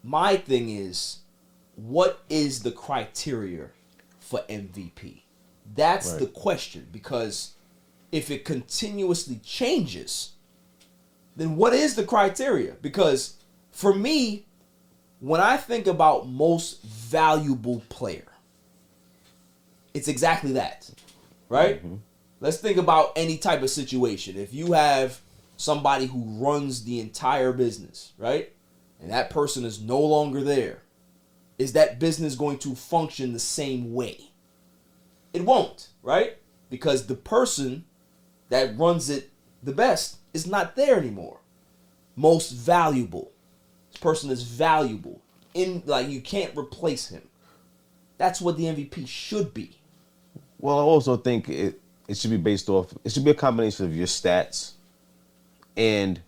my thing is, what is the criteria for MVP? That's the question, because if it continuously changes, then what is the criteria? Because for me, when I think about most valuable player, it's exactly that, right? Mm-hmm. Let's think about any type of situation. If you have somebody who runs the entire business, right? And that person is no longer there, is that business going to function the same way? It won't, right? Because the person that runs it the best is not there anymore. Most valuable. This person is valuable. You can't replace him. That's what the MVP should be. Well, I also think it should be based off, it should be a combination of your stats and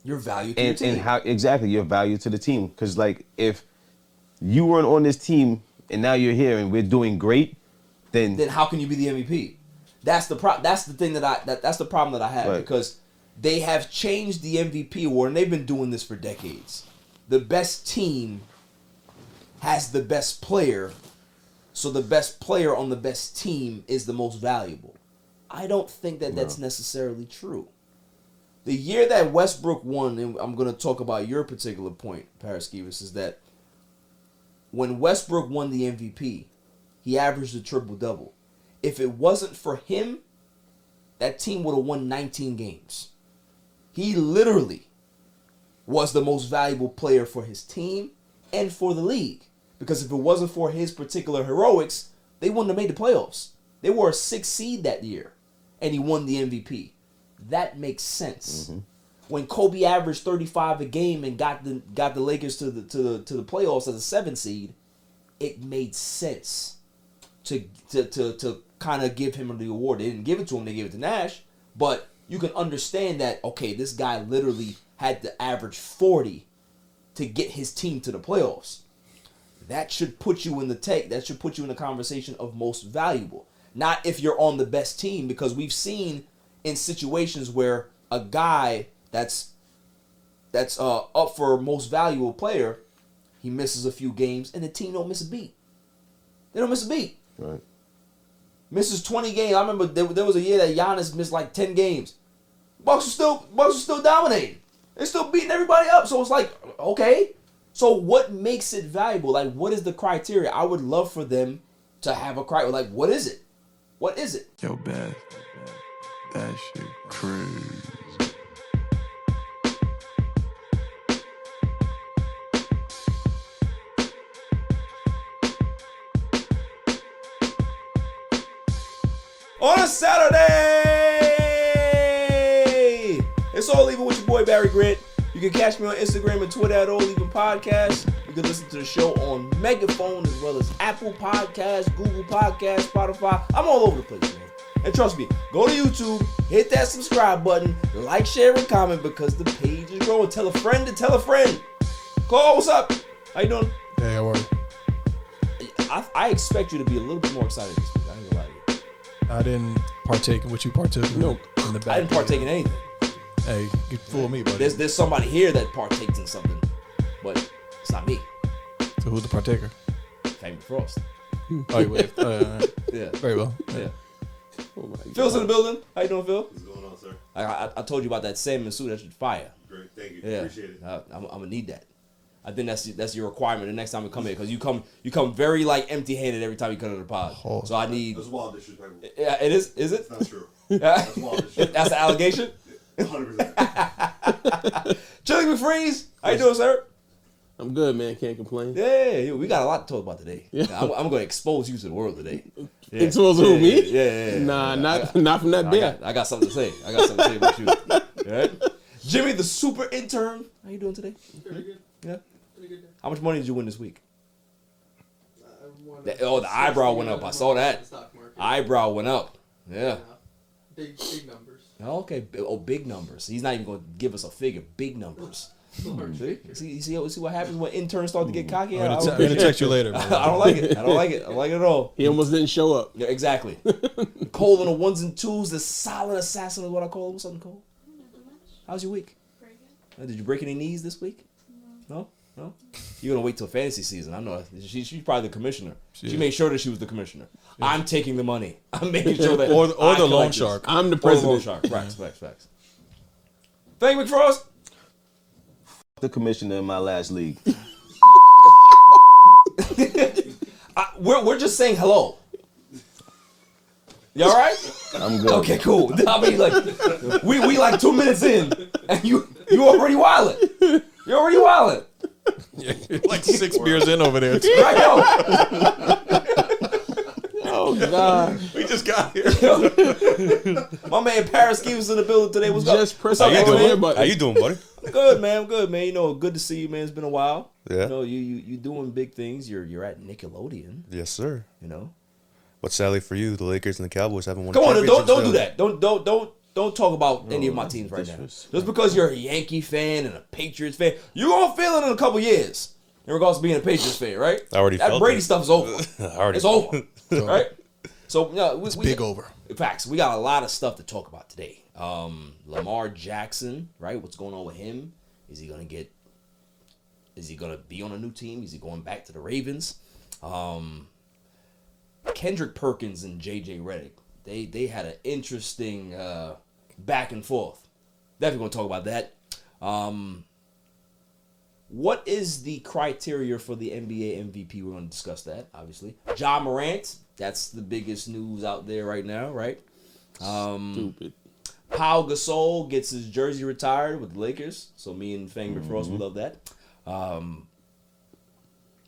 your value to your team. And how exactly your value to the team. Because if you weren't on this team and now you're here and we're doing great, then how can you be the MVP? That's the thing that's the problem that I have, because they have changed the MVP award, and they've been doing this for decades. The best team has the best player, so the best player on the best team is the most valuable. I don't think that's necessarily true. The year that Westbrook won, and I'm going to talk about your particular point, Paraskevas, is that when Westbrook won the MVP, he averaged a triple-double. If it wasn't for him, that team would have won 19 games. He literally was the most valuable player for his team and for the league. Because if it wasn't for his particular heroics, they wouldn't have made the playoffs. They were a 6th seed that year, and he won the MVP. That makes sense. Mm-hmm. When Kobe averaged 35 a game and got the Lakers to the playoffs as a 7th seed, it made sense to kind of give him the award. They didn't give it to him; they gave it to Nash. But you can understand that, okay, this guy literally had to average 40 to get his team to the playoffs. That should put you in that should put you in the conversation of most valuable. Not if you're on the best team, because we've seen in situations where a guy that's up for most valuable player, he misses a few games and the team don't miss a beat. They don't miss a beat. Right. Misses 20 games. I remember there was a year that Giannis missed 10 games. Bucks were still dominating. They're still beating everybody up. So it's okay. So what makes it valuable? What is the criteria? I would love for them to have a criteria. What is it? What is it? Yo, Beth, that shit crazy. On a Saturday, it's All Even with your boy Barry Grant. You can catch me on Instagram and Twitter at All Even Podcast. You can listen to the show on Megaphone as well as Apple Podcasts, Google Podcasts, Spotify. I'm all over the place, man. And trust me, go to YouTube, hit that subscribe button, like, share, and comment, because the page is growing. Tell a friend to tell a friend. Cole, what's up? How you doing? Hey, how are you? I expect you to be a little bit more excited this week. I ain't gonna lie to you. I didn't partake in what you partook in. No, in the back. I didn't partake in anything. Hey, you fool me, buddy. There's somebody here that partakes in something, but it's not me. So who's the partaker? Family Frost. Oh, wait. Yeah. Very well. Yeah. Oh my Phil's in the building. How you doing, Phil? What's going on, sir? I told you about that salmon suit. That should fire. Great, thank you. Yeah. Appreciate it. I'm gonna need that. I think that's your requirement the next time you come here, because you come very empty-handed every time you come to the pod. Oh. So I need. That's wild disrespectful. Yeah, it is. Is it? That's not true. That's wild disrespectful. That's the allegation. 100%. Chili McFreeze, how you doing, sir? I'm good, man. Can't complain. Yeah, we got a lot to talk about today. Yeah. I'm going to expose you to the world today. Yeah. Expose who, me? Yeah. Nah, not from that bit. I got something to say. About you. All right? Jimmy, the super intern, how you doing today? Pretty good. Yeah. Pretty good. How much money did you win this week? The The eyebrow went up. I saw that. Eyebrow went up. Yeah. Big numbers. Okay. Oh, big numbers. He's not even going to give us a figure. Big numbers. See what happens when interns start to get cocky? I'm going to text you later, man. I don't like it. I don't like it at all. He almost didn't show up. Yeah, exactly. Cole on the ones and twos, the silent assassin is what I call him. What's up, Cole? How's your week? Very good. Did you break any knees this week? No. Well, you're gonna wait till fantasy season. I know she's probably the commissioner. She is. made sure that she was the commissioner. I'm taking the money. I'm making sure that or I the collect loan this. shark. I'm the Or the loan president. shark. Facts. Thank you, McFrost. The commissioner in my last league. We're just saying hello. You all right? I'm good. Okay, cool. I mean, like, we like 2 minutes in, and you already wildin'. You're already wildin'. You're like 6 beers in over there. Right, yo. Oh God! We just got here. My man Paris Ski was in the building today. What's Just up? press What's up, the man? air button. How you doing, buddy? Good, man. I'm good, man. You know, good to see you, man. It's been a while. Yeah. You know, you doing big things. You're at Nickelodeon. Yes, sir. You know. But sadly for you, the Lakers and the Cowboys haven't won. Come a on, don't do championship that. Don't talk about any of my teams right now. disrespect. Just because you're a Yankee fan and a Patriots fan, you're gonna feel it in a couple years. In regards to being a Patriots fan, right? I already that felt Brady it. stuff's over. I already It's over, right? So we Big over. Facts. We got a lot of stuff to talk about today. Lamar Jackson, right? What's going on with him? Is he gonna be on a new team? Is he going back to the Ravens? Kendrick Perkins and JJ Redick. They had an interesting back and forth. Definitely gonna talk about that. What is the criteria for the NBA MVP? We're gonna discuss that, obviously. Ja Morant, that's the biggest news out there right now, right? Stupid. Paus Gasol gets his jersey retired with the Lakers. So me and Fang McFrost, we love that.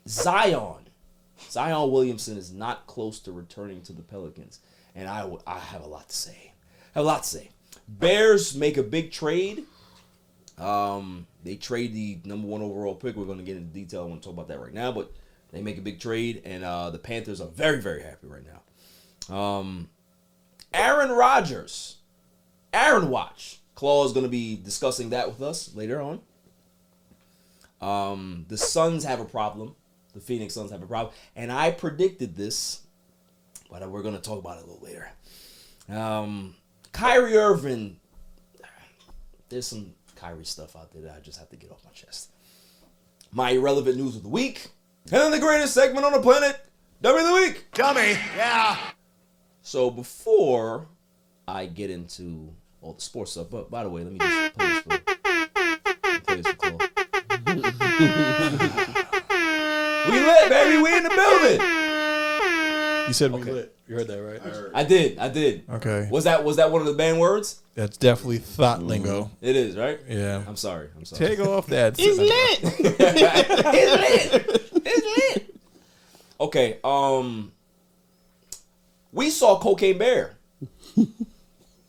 Zion Williamson is not close to returning to the Pelicans. And I have a lot to say. Bears make a big trade. They trade the number 1 overall pick. We're going to get into detail. I want to talk about that right now. But they make a big trade. And the Panthers are very, very happy right now. Aaron Rodgers. Aaron Watch. Claw is going to be discussing that with us later on. The Suns have a problem. The Phoenix Suns have a problem. And I predicted this, but we're going to talk about it a little later. Kyrie Irving. There's some Kyrie stuff out there that I just have to get off my chest. My irrelevant news of the week. And then the greatest segment on the planet, Dummy of the Week. Dummy, yeah. So before I get into all the sports stuff, but by the way, let me just play this for Claw. We lit, baby. We in the building. You said we lit. You heard that, right? I did. Okay. Was that one of the band words? That's definitely thought lingo. It is, right? Yeah. I'm sorry. Take off that. It's lit. It's lit. Okay. We saw Cocaine Bear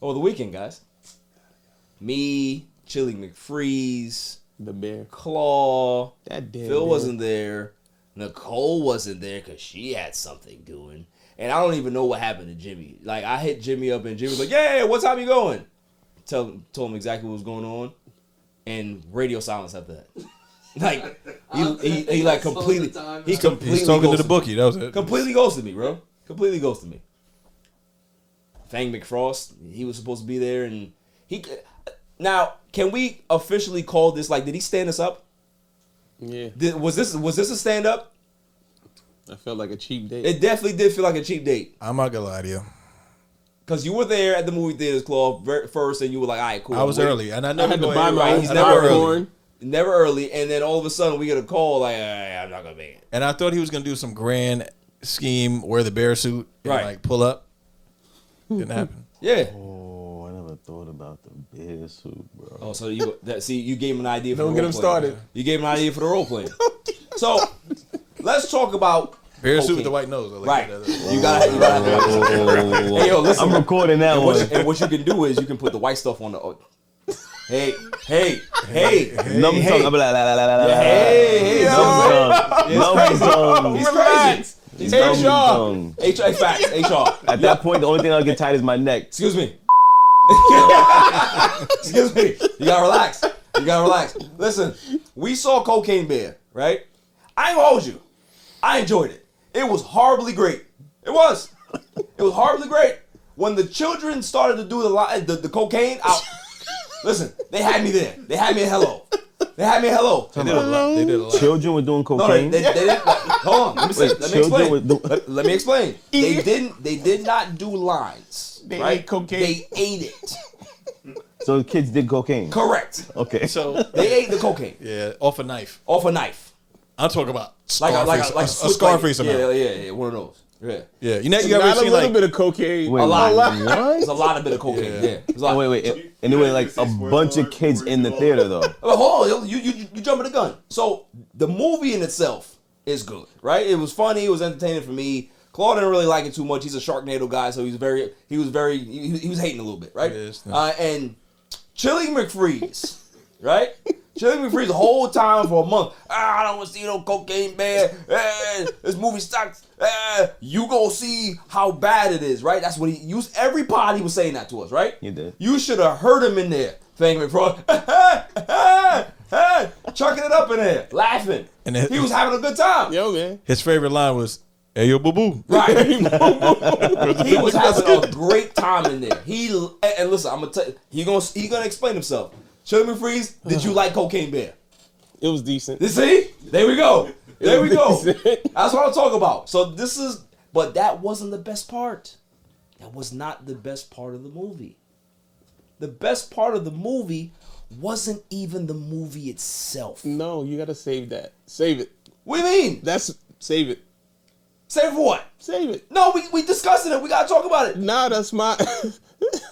over the weekend, guys. Me, Chili McFreeze, The bear. Claw. That damn Phil bear. wasn't there. Nicole wasn't there because she had something doing. And I don't even know what happened to Jimmy. Like, I hit Jimmy up and Jimmy was like, yeah, what time you going? Told him exactly what was going on. And radio silence after that. Like, he like completely, he completely He's talking to the ghosted me. bookie. That was it. Completely ghosted me, bro. Completely ghosted me. Fang McFrost, he was supposed to be there, and he. Now, can we officially call this, like, did he stand us up? Yeah. Was this a stand up? I felt like a cheap date. It definitely did feel like a cheap date. I'm not gonna lie to you. Because you were there at the movie theaters, Claw, first, and you were like, all right, cool. I was early, and I I never had to go buy anywhere. my He's own never popcorn. Never early, and then all of a sudden we get a call like, I'm not gonna make it. And I thought he was gonna do some grand scheme, wear the bear suit, and Right. like pull up. Didn't happen. Yeah. Oh, I never thought about the bear suit, bro. Oh, so you gave him an idea for Don't the get role him playing. started. You gave him an idea for the role playing. So let's talk about Bear suit Okay. with the white nose. I like right. that. You gotta have Hey, yo, listen. I'm recording that one. And what you can do is you can put the white stuff on the. Hey. Numb tongue. I'm like, la, la, la, la, la, la. Hey, Numb tongue. Numb tongue. He's crazy. He's Numb crazy. tongue. HR facts. HR. At that point, the only thing I'll get tight is my neck. Excuse me. Excuse me. You gotta relax. Listen, we saw Cocaine Bear, right? I ain't gonna hold you. I enjoyed it. It was horribly great. It was horribly great. When the children started to do the cocaine, listen, they had me there. They had me at hello. They had me at hello. They did a lot. They did a lot. Children were doing No, cocaine. they didn't. Hold on. Let me children were explain. Let me explain. They did not do lines. They right? ate cocaine. They ate it. So the kids did cocaine. Correct. Okay. So They ate the cocaine yeah, off a knife. off a knife. I'm talking about Like Scarface, a a Scarface amount. Yeah, one of those. Yeah. Yeah, you know, you Not ever a seen little like bit of cocaine. Wait, A lot. What? There's a lot of bit of cocaine. Yeah. There's a lot. Oh, wait. And there were like a bunch of kids in the theater though. But hold on, you jumping the gun. So the movie in itself is good, right? It was funny, it was entertaining for me. Claude didn't really like it too much. He's a Sharknado guy, so he was hating a little bit, right? Yes. And Chili McFreeze, right? Chili McFreeze the whole time for a month. I don't want to see no cocaine bear. This movie sucks. You go see how bad it is, right? That's what he used. Everybody was saying that to us, right? You did. You should have heard him in there. Fang McFreeze, chucking it up in there, laughing. And He was having a good time. Yo, man. his favorite line was, "Hey yo, boo boo." Right. He was having a great time in there. And listen, I'm gonna tell you, he gonna explain himself. Chili McFreeze, did you like Cocaine Bear? It was decent. You see? There we go. There we go. Decent. That's what I'm talking about. So but that wasn't the best part. That was not the best part of the movie. The best part of the movie wasn't even the movie itself. No, you gotta save that. Save it. What do you mean? Save it. Save for what? Save it. No, we discussing it. We gotta talk about it. Nah, that's my.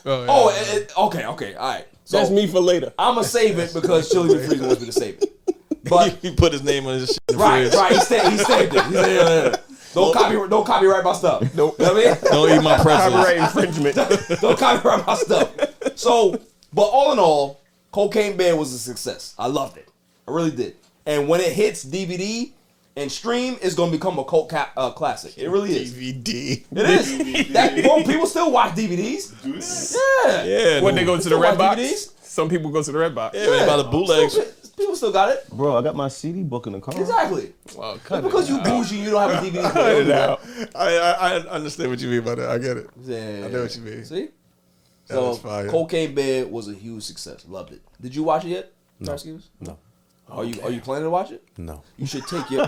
Okay, all right. So That's me for later. I'm gonna save it because Chili McFreeze wants me to save it. But He put his name on his shit in the right, fridge. he saved it. He said, don't copyright my stuff. Nope. You know what I mean? Don't eat my pretzels. Copyright infringement. Don't copyright my stuff. So, but all in all, Cocaine Bear was a success. I loved it. I really did. And when it hits DVD and stream, it's gonna become a cult classic. It really is. DVD. It is. Bro, people still watch DVDs. Yeah. Yeah. When they go to the Still red watch box. DVDs? Some people go to the red box. Yeah, man, about the bootlegs. People still got it. Bro, I got my CD book in the car. Exactly. Well, Just cut because it you out. bougie, you don't have a DVD. Cut it out. I understand what you mean by that. I get it. Yeah. I know what you mean. See? That So, was fire. Cocaine Bear was a huge success. Loved it. Did you watch it yet? No. Excuse? No. Are you planning to watch it? No. You should take your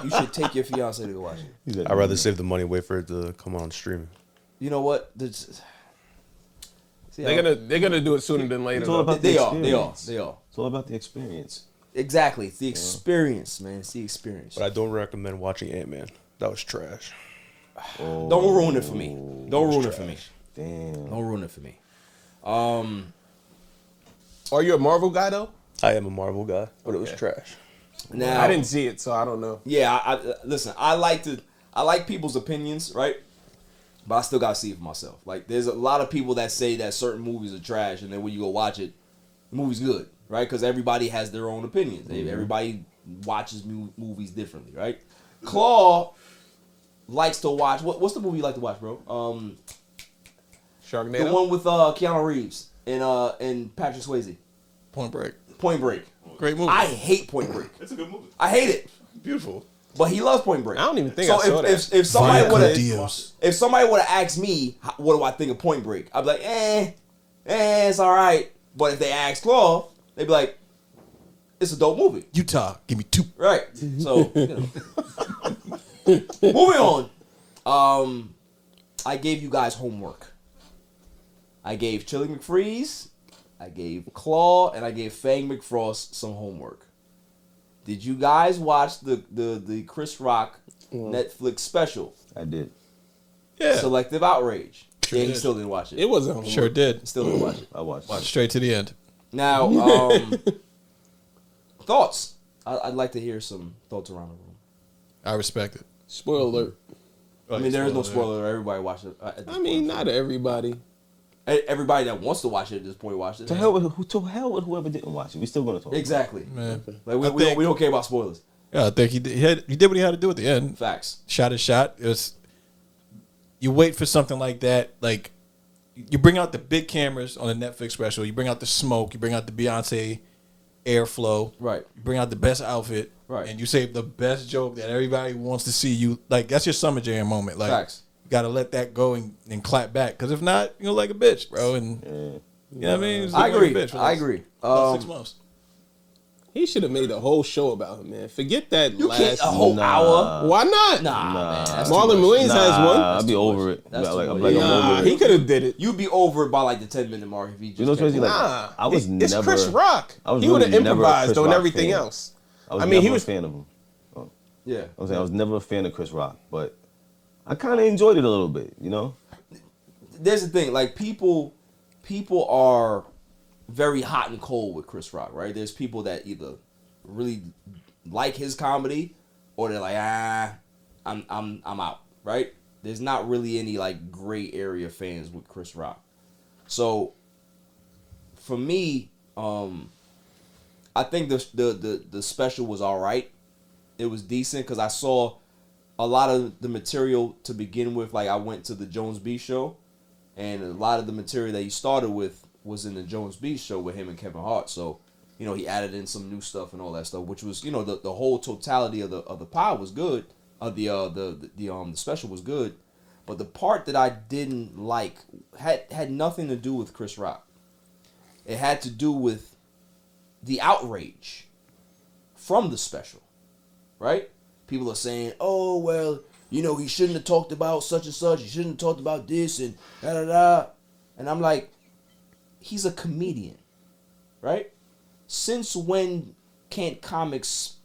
fiance to go watch it. I'd rather save the money and wait for it to come on streaming. You know what? They're gonna do it sooner than later. It's all though. about They the are. experience. They are. It's all about the experience. Exactly. It's the experience, man. It's the experience. But I don't recommend watching Ant-Man. That was trash. Oh, Don't ruin it for me. Don't ruin it for me. damn. Don't ruin it for me. Are you a Marvel guy though? I am a Marvel guy, but it was trash. Now I didn't see it, so I don't know. Yeah, I listen. I like people's opinions, right? But I still gotta see it for myself. Like, there's a lot of people that say that certain movies are trash, and then when you go watch it, the movie's good, right? Because everybody has their own opinions. Everybody watches movies differently, right? Claw likes to watch. What's the movie you like to watch, bro? Sharknado. The one with Keanu Reeves and Patrick Swayze. Point Break. Point Break. Great movie. I hate Point Break. It's a good movie. I hate it. Beautiful. But he loves Point Break. I don't even think so I saw that. If somebody Via would con have Dios. if somebody would have asked me what do I think of Point Break, I'd be like, it's all right. But if they ask Claw, they'd be like, it's a dope movie, Utah, give me 2. right? So moving on. I gave you guys homework. I gave Chili McFreeze, I gave Claw, and I gave Fang McFrost some homework. Did you guys watch the Chris Rock Netflix special, I did. Yeah. Selective Outrage? Sure Yeah, he did. still didn't watch it. It wasn't homework. Sure did. Still didn't watch it. I watched. Watch straight to the end. Now, thoughts. I'd like to hear some thoughts around the room. I respect it. Spoiler alert. I mean, there is no spoiler. Everybody watched it. At this I mean, point. not everybody. Everybody that wants to watch it at this point watched it. To hell with whoever didn't watch it. We still gonna talk. Exactly. Man. Like I think- we don't care about spoilers. Yeah, I think he did what he had to do at the end. Facts. Shot his shot. It was. You wait for something like that. Like, you bring out the big cameras on the Netflix special. You bring out the smoke. You bring out the Beyonce airflow. Right. You bring out the best outfit. Right. And you say the best joke that everybody wants to see you. Like, that's your Summer Jam moment. Like, Facts. you got to let that go and clap back. Because if not, you look like a bitch, bro. And you know what I mean? Just I look like a agree. bitch for I like agree. about 6 months. He should have made a whole show about him, man. Forget that You can't last. a whole hour. Why not? Nah, man. That's too Marlon much. Wayans has one. I'll be over it. That's I'm too like, much. I'm Nah, over he it. could have did it. You'd be over it by like the 10-minute mark if he just. You know what's crazy? Like, Nah, I was it's never. Chris Rock. I was He would have really never a improvised Chris on Rock everything fan. else. I was I mean, never he was a fan of him. Yeah. I'm saying I was never a fan of Chris Rock, but I kind of enjoyed it a little bit, you know? There's the thing, like people are very hot and cold with Chris Rock, right? There's people that either really like his comedy or they're like, I'm out, right? There's not really any like gray area fans with Chris Rock. So for me, I think the special was all right. It was decent because I saw a lot of the material to begin with. Like I went to the Jones B show, and a lot of the material that he started with was in the Jones B show with him and Kevin Hart. So, you know, he added in some new stuff and all that stuff, which was, you know, the whole totality of the pod was good. The special was good, but the part that I didn't like had nothing to do with Chris Rock. It had to do with the outrage from the special, right? People are saying, oh, well, you know, he shouldn't have talked about such and such. He shouldn't have talked about this and da-da-da. And I'm like, he's a comedian, right? Since when can't comics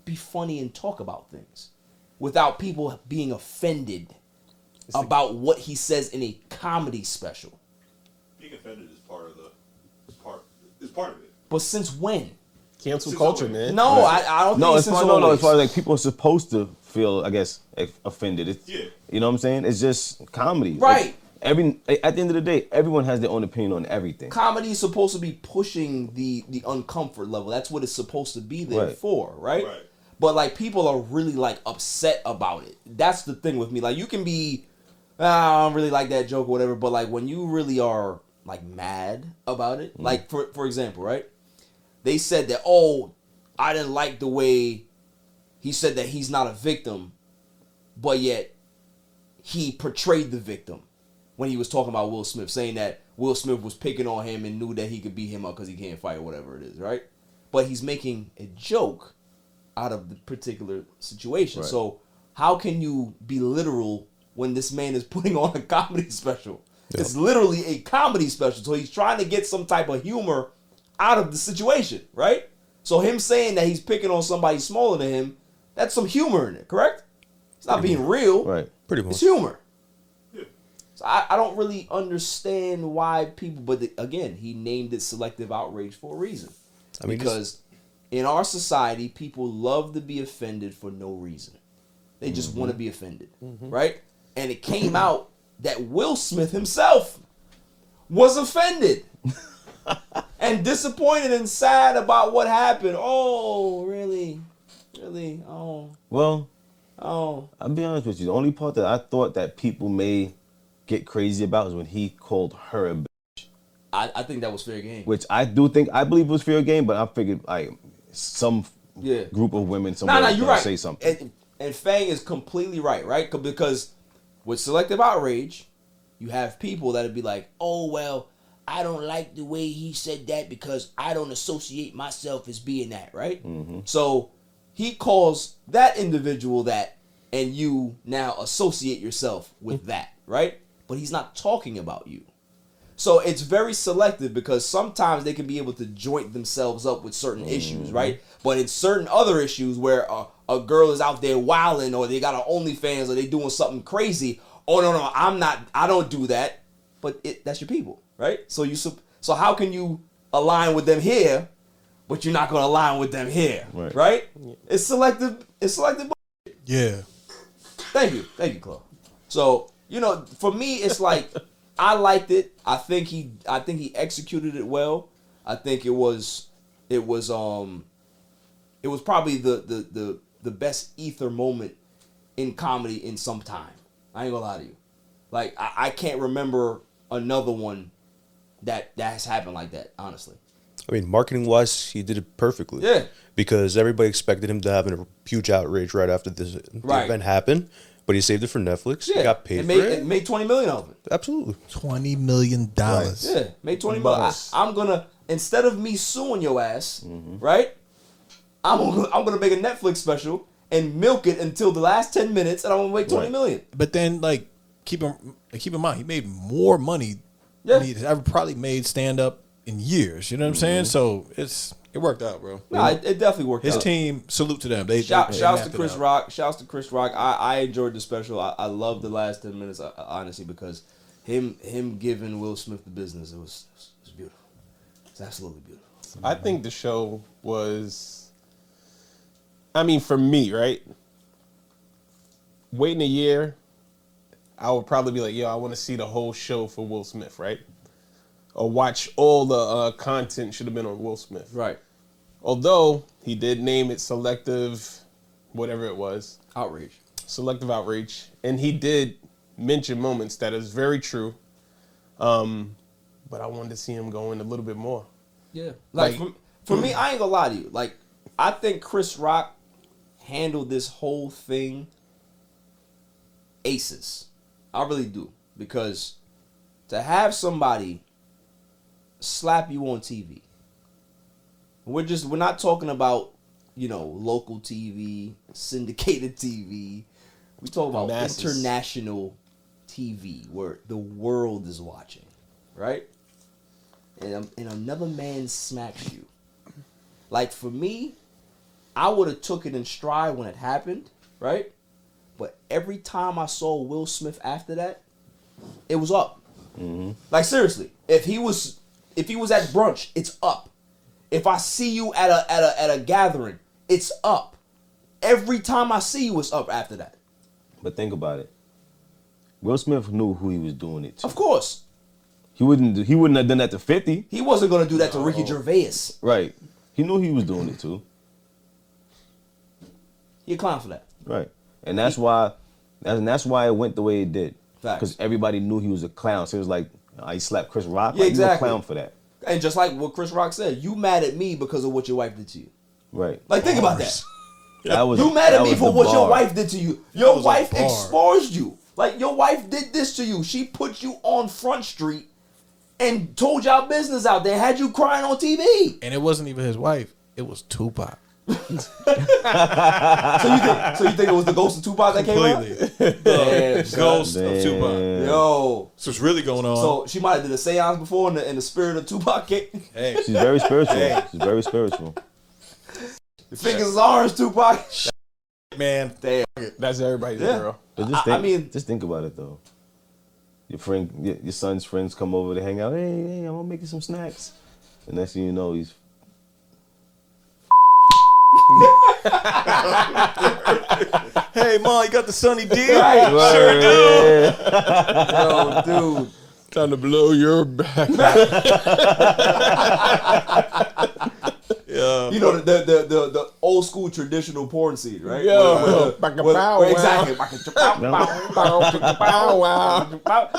be funny and talk about things without people being offended about what he says in a comedy special? Being offended is part of it. But since when? Cancel culture, man. No, I don't No, think it's since far, always. no, it's far like people are supposed to feel, I guess, offended. It's, Yeah. You know what I'm saying? It's just comedy. Right. At the end of the day, everyone has their own opinion on everything. Comedy is supposed to be pushing the uncomfort level. That's what it's supposed to be there Right. for, right? Right. But like people are really like upset about it. That's the thing with me. Like you can be, I don't really like that joke or whatever. But like when you really are like mad about it, like for example, right? They said that, oh, I didn't like the way he said that he's not a victim, but yet he portrayed the victim when he was talking about Will Smith, saying that Will Smith was picking on him and knew that he could beat him up because he can't fight or whatever it is, right? But he's making a joke out of the particular situation. Right. So how can you be literal when this man is putting on a comedy special? Yep. It's literally a comedy special. So he's trying to get some type of humor out of the situation, right? So him saying that he's picking on somebody smaller than him, that's some humor in it, correct? It's not being real. Right. Pretty much. It's humor. So I don't really understand why people, but again, he named it selective outrage for a reason. I mean, because in our society, people love to be offended for no reason. They just want to be offended, right? And it came out that Will Smith himself was offended and disappointed and sad about what happened. Oh, really? Really? Oh, Well, oh. I'll be honest with you. The only part that I thought that people may get crazy about is when he called her a bitch. I think that was fair game. Which I believe it was fair game, but I figured like some group of women somewhere You're right. say something. And Fang is completely right? Because with selective outrage, you have people that'd be like, oh, well, I don't like the way he said that because I don't associate myself as being that, right? Mm-hmm. So he calls that individual that, and you now associate yourself with that, right? But he's not talking about you. So it's very selective because sometimes they can be able to joint themselves up with certain issues, right? But in certain other issues where a girl is out there wilding or they got an OnlyFans or they doing something crazy, oh no, I don't do that. But that's your people, right? So how can you align with them here, but you're not going to align with them here, right? It's selective. It's selective. Yeah. Thank you, Chloe. So for me, it's like I liked it. I think he executed it well. I think it was probably the best ether moment in comedy in some time. I ain't gonna lie to you. Like I can't remember another one that has happened like that, honestly. I mean, marketing wise, he did it perfectly. Yeah. Because everybody expected him to have a huge outrage right after this event happened. But he saved it for Netflix. Yeah, He got paid for it it. made $20 million off it. Absolutely. $20 million. Yeah, made $20 million. I'm gonna, instead of me suing your ass, right? I'm gonna make a Netflix special and milk it until the last 10 minutes, and I'm gonna make $20 million. But then, like, keep in mind, he made more money Yeah. than he's ever probably made stand up in years. You know what I'm saying? So it worked out, bro. No, it definitely worked His out. team, salute to them. Shouts to mapped it Chris out. Rock. Shouts to Chris Rock. I enjoyed the special. I loved the last 10 minutes, honestly, because him giving Will Smith the business, it was beautiful. It's absolutely beautiful. I think the show was, I mean, for me, right? Waiting a year, I would probably be like, yo, I want to see the whole show for Will Smith, right? Or watch all the content should have been on Will Smith. Right. Although he did name it selective, whatever it was. Outrage. Selective outrage. And he did mention moments that is very true. But I wanted to see him go in a little bit more. Yeah. Like for me, I ain't gonna lie to you. Like, I think Chris Rock handled this whole thing aces. I really do. Because to have somebody slap you on TV, we're not talking about, local TV, syndicated TV. We talk about Masses. international TV where the world is watching, right? And another man smacks you. Like, for me, I would have took it in stride when it happened, right? But every time I saw Will Smith after that, it was up. Like, seriously, if he was at brunch, it's up. If I see you at a gathering, it's up. Every time I see you, it's up after that. But think about it. Will Smith knew who he was doing it to. Of course. He wouldn't have done that to 50. He wasn't going to do that to Ricky Gervais. Right. He knew he was doing it to. He a clown for that. Right. And that's why it went the way it did. Facts. Because everybody knew he was a clown. So it was like, he slapped Chris Rock. Yeah, like, exactly. You a clown for that. And just like what Chris Rock said, you mad at me because of what your wife did to you. Right. Like, think about that. You mad at me for what your wife did to you. Your wife exposed you. Like, your wife did this to you. She put you on Front Street and told y'all business out there, had you crying on TV. And it wasn't even his wife. It was Tupac. So you think it was the ghost of Tupac that came out? The ghost of Tupac. Yo. So what's really going on? So she might have did a seance before and the spirit of Tupac came. Hey, She's very spiritual. She's very spiritual. The fingers is orange, Tupac. man. Damn. That's everybody's girl. But just think about it though. Your son's friends come over to hang out. Hey, I'm gonna make you some snacks. And next thing you know, he's Hey, Mom, you got the Sunny D? Right. Sure do. Yo, dude. Time to blow your back. Yeah. You know the old school traditional porn scene, right? Yo. Exactly. Wow.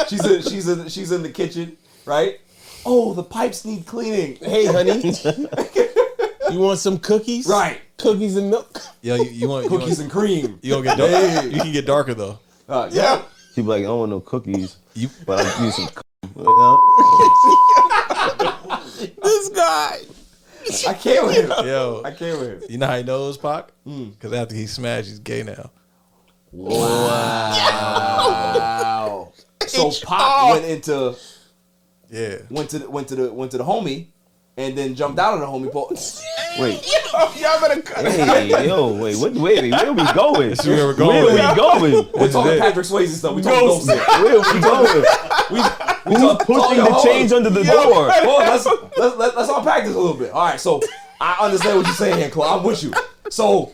She's in the kitchen, right? Oh, the pipes need cleaning. Hey, honey. You want some cookies? Right. Cookies and milk. Yeah, you want Cookies and cream. You gonna get dark. Hey. You can get darker though. Yeah. he'd be like, I don't want no cookies, You but I'll give you some. This guy. I can't with him. yo. I can't with him. You know how he knows Pac? Because after he smashed, he's gay now. Wow. So Pac went into Yeah. went to the homie, and then jumped out of the homie pole. Wait, Y'all better cut it. hey, yo, wait, wait, where we going? where we're going. Where we going? We're talking Patrick Swayze stuff. We talking ghosts. Where we going? Who's pushing the chains under the door? Hold on, let's unpack this a little bit. All right, so I understand what you're saying here, Chloe. I'm with you. So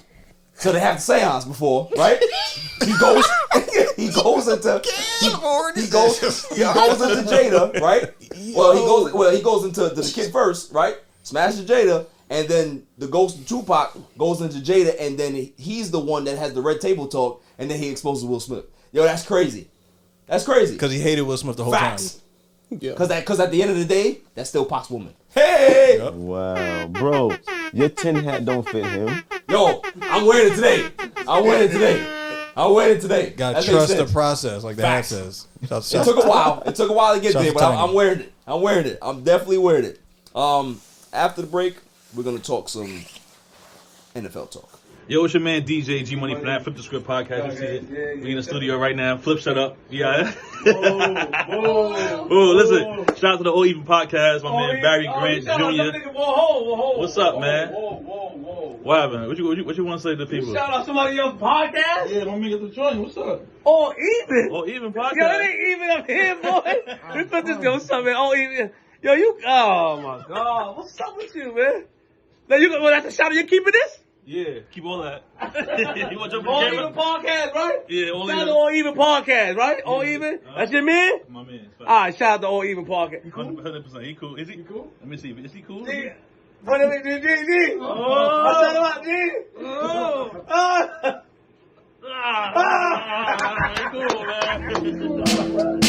they have the seance before, right? He goes into Jada, right? Well, he goes into the kid first, right? Smashes Jada, and then the ghost of Tupac goes into Jada, and then he's the one that has the red table talk, and then he exposes Will Smith. Yo, that's crazy. That's crazy. Because he hated Will Smith the whole Facts. time. Because at the end of the day, that's still Pac's woman. Hey! Yep. Wow, bro, your tin hat don't fit him. Yo, I'm wearing it today. I'm wearing it today. Gotta trust the process, like the hat says. It took a while. It took a while to get there, but I'm wearing it. I'm wearing it. I'm definitely wearing it. After the break, we're gonna talk some NFL talk. Yo, it's your man DJ G Money from that Flip the Script podcast. You see it? We in the studio right now. Flip, shut up. Yeah. Oh, listen. Shout out to the All Even podcast. My man Barry Grant Jr. What's up, man? What happened? What you want to say to the people? Shout out somebody else's podcast? Yeah, let me get the joint. What's up? All Even. All Even podcast. Yo, it ain't even up here, boy. We put this yo something. All Even. Yo, you. Oh my God. What's up with you, man? Now you gonna have to shout out. You keeping this? Yeah, keep all that. You want to jump in All the Even camera? podcast, right? Yeah, All Shout out Even. to All Even podcast, right? All Even. That's your man. My man. All right, shout out to All Even podcast. 100%. He cool. Is he cool? Let me see. Is he cool? Yeah. What is it, G? Oh, shout out, G. Oh. Cool, man.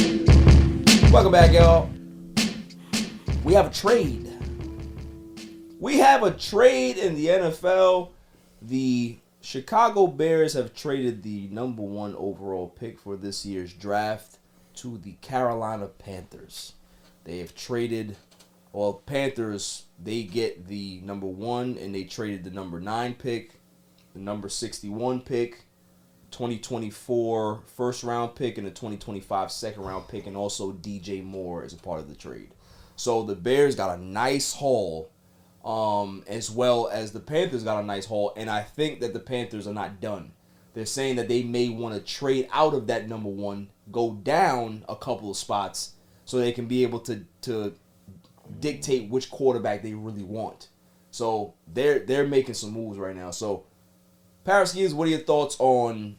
Welcome back, y'all. We have a trade. We have a trade in the NFL. The Chicago Bears have traded the number 1 overall pick for this year's draft to the Carolina Panthers. They have traded, well, Panthers, they get the number 1, and they traded the number 9 pick, the number 61 pick, 2024 first round pick, and the 2025 second round pick, and also DJ Moore as a part of the trade. So the Bears got a nice haul, as well as the Panthers got a nice haul, and I think that the Panthers are not done. They're saying that they may want to trade out of that number 1, go down a couple of spots, so they can be able to dictate which quarterback they really want. So they're making some moves right now. So Paris, what are your thoughts on,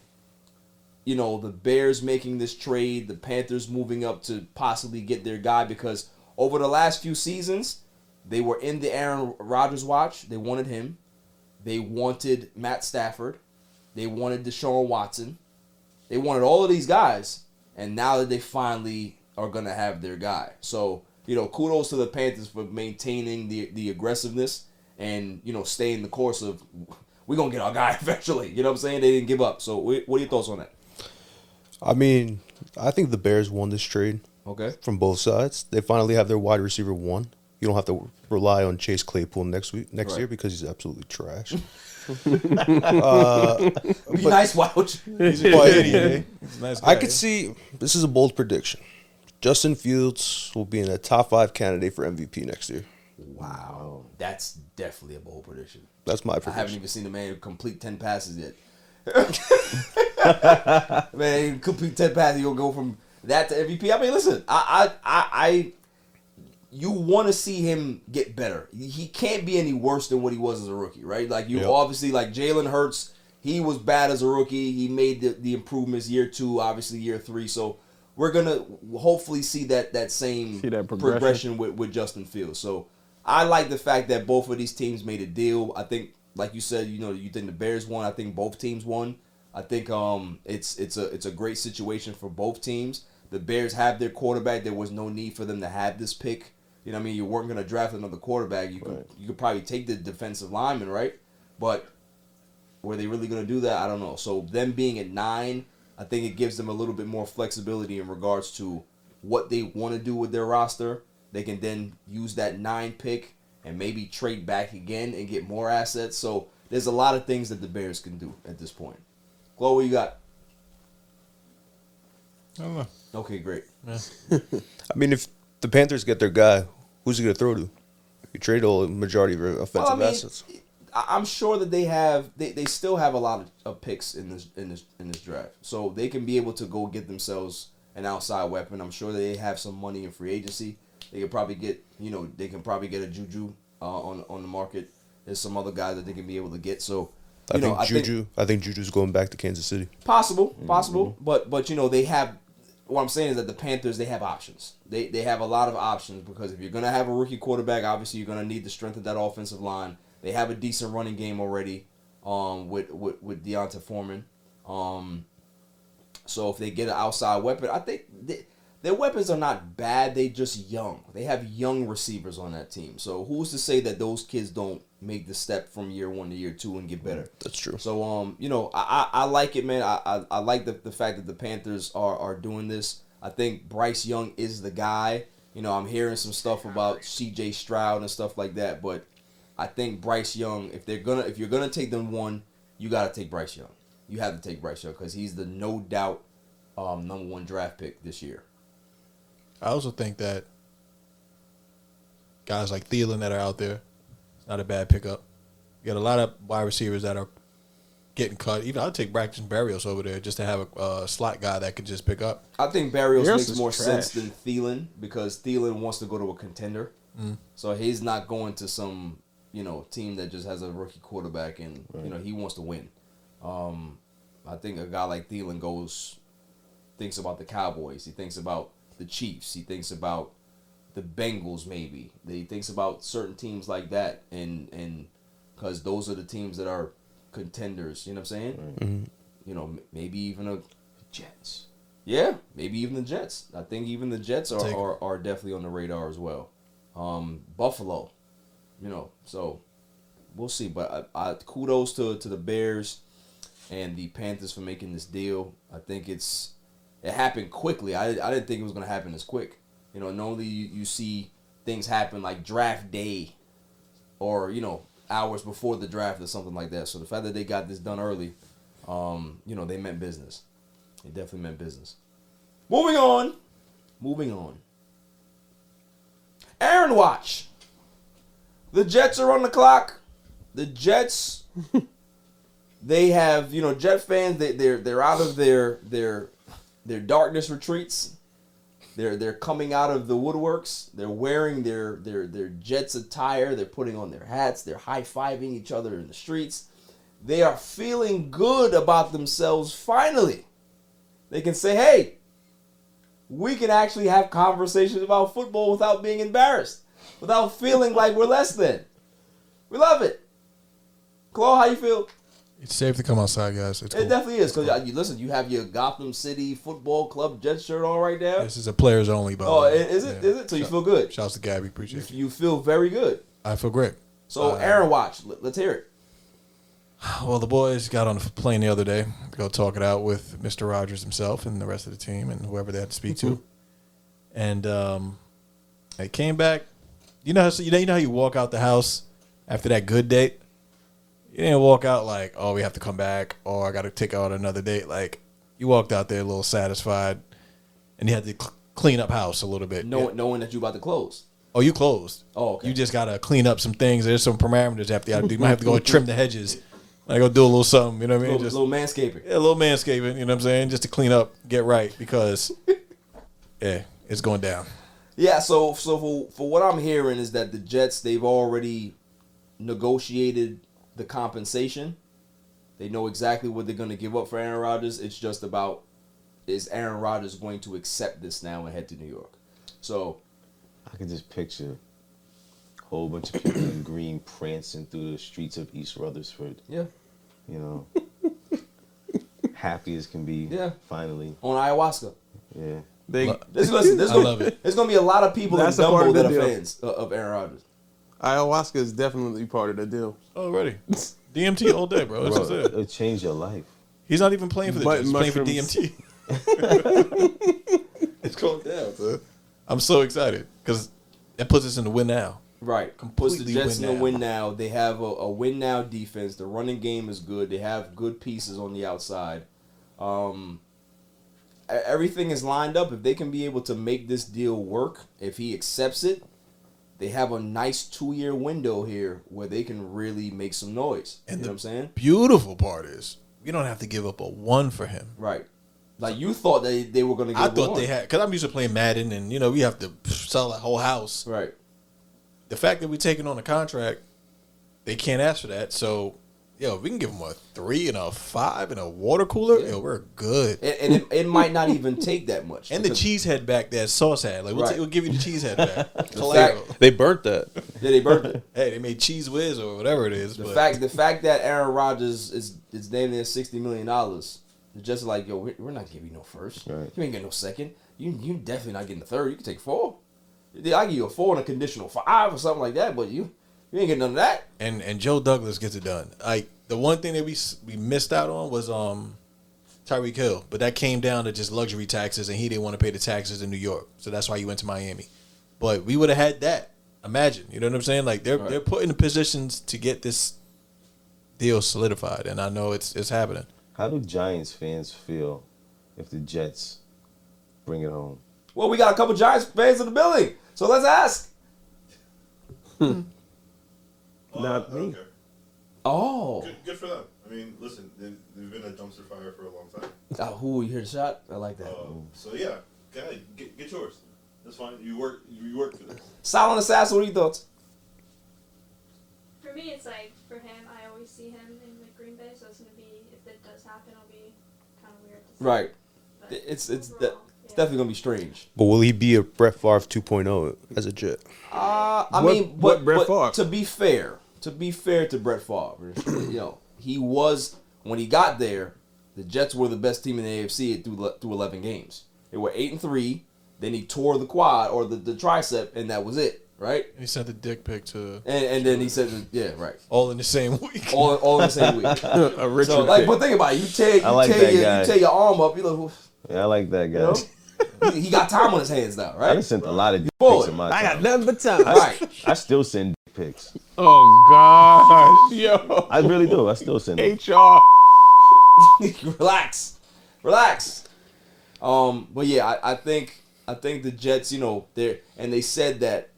the Bears making this trade, the Panthers moving up to possibly get their guy? Because over the last few seasons, they were in the Aaron Rodgers watch. They wanted him. They wanted Matt Stafford. They wanted Deshaun Watson. They wanted all of these guys. And now that they finally are going to have their guy. So, kudos to the Panthers for maintaining the aggressiveness and, staying the course of, we're going to get our guy eventually. You know what I'm saying? They didn't give up. So what are your thoughts on that? I mean, I think the Bears won this trade. Okay. From both sides. They finally have their wide receiver 1. You don't have to rely on Chase Claypool next year because he's absolutely trash. Be nice, why would you? He's a idiot. Nice guy, I could see, this is a bold prediction. Justin Fields will be in a top 5 candidate for MVP next year. Wow. That's definitely a bold prediction. That's my prediction. I haven't even seen the man complete 10 passes yet. Man, complete 10 passes, you'll go from that to MVP. I mean, listen, you want to see him get better. He can't be any worse than what he was as a rookie, right? Like, obviously, like Jalen Hurts, he was bad as a rookie. He made the improvements year 2, obviously year 3. So we're going to hopefully see that same progression with Justin Fields. So I like the fact that both of these teams made a deal. I think, like you said, you think the Bears won. I think both teams won. I think it's a great situation for both teams. The Bears have their quarterback. There was no need for them to have this pick. You know what I mean? You weren't going to draft another quarterback. You could probably take the defensive lineman, right? But were they really going to do that? I don't know. So them being at 9, I think it gives them a little bit more flexibility in regards to what they want to do with their roster. They can then use that 9 pick and maybe trade back again and get more assets. So there's a lot of things that the Bears can do at this point. Chloe, what you got? I don't know. Okay, great. Yeah. I mean, if the Panthers get their guy, who's he going to throw to? You trade all the majority of your offensive assets. I'm sure that they still have a lot of picks in this draft, so they can be able to go get themselves an outside weapon. I'm sure they have some money in free agency. They could probably get a Juju on the market. There's some other guys that they can be able to get. So I think Juju's going back to Kansas City. Possible, but they have. What I'm saying is that the Panthers, they have options. They have a lot of options because if you're going to have a rookie quarterback, obviously you're going to need the strength of that offensive line. They have a decent running game already with Deonta Foreman. So if they get an outside weapon, I think their weapons are not bad. They just young. They have young receivers on that team. So who's to say that those kids don't make the step from year 1 to year 2 and get better? That's true. So I like it, man. I like the fact that the Panthers are doing this. I think Bryce Young is the guy. I'm hearing some stuff about C.J. Stroud and stuff like that, but I think Bryce Young, if you're gonna take them one, you gotta take Bryce Young. You have to take Bryce Young because he's the no doubt number 1 draft pick this year. I also think that guys like Thielen that are out there, it's not a bad pickup. You got a lot of wide receivers that are getting cut. Even I'll take Braxton Berrios over there just to have a slot guy that could just pick up. I think Berrios makes more sense than Thielen because Thielen wants to go to a contender. So he's not going to some team that just has a rookie quarterback and he wants to win. I think a guy like Thielen thinks about the Cowboys. He thinks about the Chiefs. He thinks about the Bengals maybe. He thinks about certain teams like that and because those are the teams that are contenders, you know what I'm saying? Mm-hmm. Maybe even the Jets. Yeah, maybe even the Jets. I think even the Jets are definitely on the radar as well. Buffalo, so we'll see. But I kudos to the Bears and the Panthers for making this deal. I think it happened quickly. I didn't think it was going to happen this quick. Normally you see things happen like draft day or, hours before the draft or something like that. So the fact that they got this done early, they meant business. They definitely meant business. Moving on. Aaron Watch. The Jets are on the clock. The Jets, they have, Jet fans, they're out of their darkness retreats. They're coming out of the woodworks. They're wearing their Jets attire. They're putting on their hats. They're high-fiving each other in the streets. They are feeling good about themselves finally. They can say, hey, we can actually have conversations about football without being embarrassed, without feeling like we're less than. We love it. Claude, how you feel? It's safe to come outside, guys. It's cool. It definitely is. Because, you have your Gotham City Football Club Jets shirt on right now. This is a players only, by the way. Is it? Is it? So you feel good? Shouts to Gabby. Appreciate it. You feel very good. I feel great. So, Aaron Watch, let's hear it. Well, the boys got on a plane the other day to go talk it out with Mr. Rodgers himself and the rest of the team and whoever they had to speak to. And they came back. You know how you walk out the house after that good date? You didn't walk out like, oh, we have to come back, or I got to take out another date. Like, you walked out there a little satisfied, and you had to clean up house a little bit. Knowing that you about to close. Oh, you closed. Oh, okay. You just got to clean up some things. There's some parameters after you have to do. You might have to go and trim the hedges. Like, go do a little something, you know what I mean? Just a little manscaping. Yeah, a little manscaping, you know what I'm saying? Just to clean up, get right, because, it's going down. Yeah, so for what I'm hearing is that the Jets, they've already negotiated the compensation. They know exactly what they're going to give up for Aaron Rodgers. It's just about, is Aaron Rodgers going to accept this now and head to New York? So I can just picture a whole bunch of people in green prancing through the streets of East Rutherford. Yeah. Happy as can be. Yeah. Finally. On ayahuasca. Yeah. I love it. There's going to be a lot of people in Dumbo that are fans of Aaron Rodgers. Ayahuasca is definitely part of the deal. Already. DMT all day, bro. That's it. It'll change your life. He's not even playing for the Jets. He's playing for DMT. It's going down, sir. I'm so excited because that puts us in the win now. Right. Puts the Jets in the win now. They have a win now defense. The running game is good. They have good pieces on the outside. Everything is lined up. If they can be able to make this deal work, if he accepts it, they have a nice 2-year window here where they can really make some noise. You know what I'm saying? Beautiful part is we don't have to give up a 1 for him. Right. Like you thought they were going to give I thought they had, because I'm used to playing Madden and, we have to sell that whole house. Right. The fact that we're taking on a contract, they can't ask for that. So, if we can give them a 3 and a 5 and a water cooler, we're good. And it might not even take that much. And the cheese head back that Sauce had. Like, we'll give you the cheese head back. They burnt that. Yeah, they burnt it. Hey, they made Cheese Whiz or whatever it is. The fact that Aaron Rodgers is damn near $60 million, it's just like, we're not giving you no first. Right. You ain't getting no second. You definitely not getting the third. You can take 4. I give you a 4 and a conditional 5 or something like that, but you ain't getting none of that. And Joe Douglas gets it done. Like the one thing that we missed out on was Tyreek Hill, but that came down to just luxury taxes, and he didn't want to pay the taxes in New York, so that's why he went to Miami. But we would have had that. Imagine, you know what I'm saying? Like they're put in the positions to get this deal solidified, and I know it's happening. How do Giants fans feel if the Jets bring it home? Well, we got a couple Giants fans in the building, so let's ask. Not me. Okay. Oh. Good for them. I mean, listen, they've been a dumpster fire for a long time. Who you hear the shot? I like that. So yeah, go ahead, get yours. That's fine. You work for this. Silent Assassin, what are your thoughts? For me, it's like, for him, I always see him in like Green Bay, so it's going to be, if it does happen, it'll be kind of weird to see. Right. But It's overall, definitely going to be strange. But will he be a Brett Favre 2.0 as a Jet? I mean, what Brett Favre? To be fair to Brett Favre, he was, when he got there, the Jets were the best team in the AFC through 11 games. They were 8-3. Then he tore the quad or the tricep, and that was it, right? And he sent the dick pic to. And then he said, yeah, right. All in the same week. All in the same week. A Richard So, like, pick. but think about it. You tear your arm up. You look. Yeah, I like that guy. He got time on his hands now, right? I done sent a lot of dick Boy, pics in my I time. got nothing but time. Right. I still send dick pics. Oh gosh, yo. I really do. I still send them. HR. Relax. But yeah, I think the Jets, they said that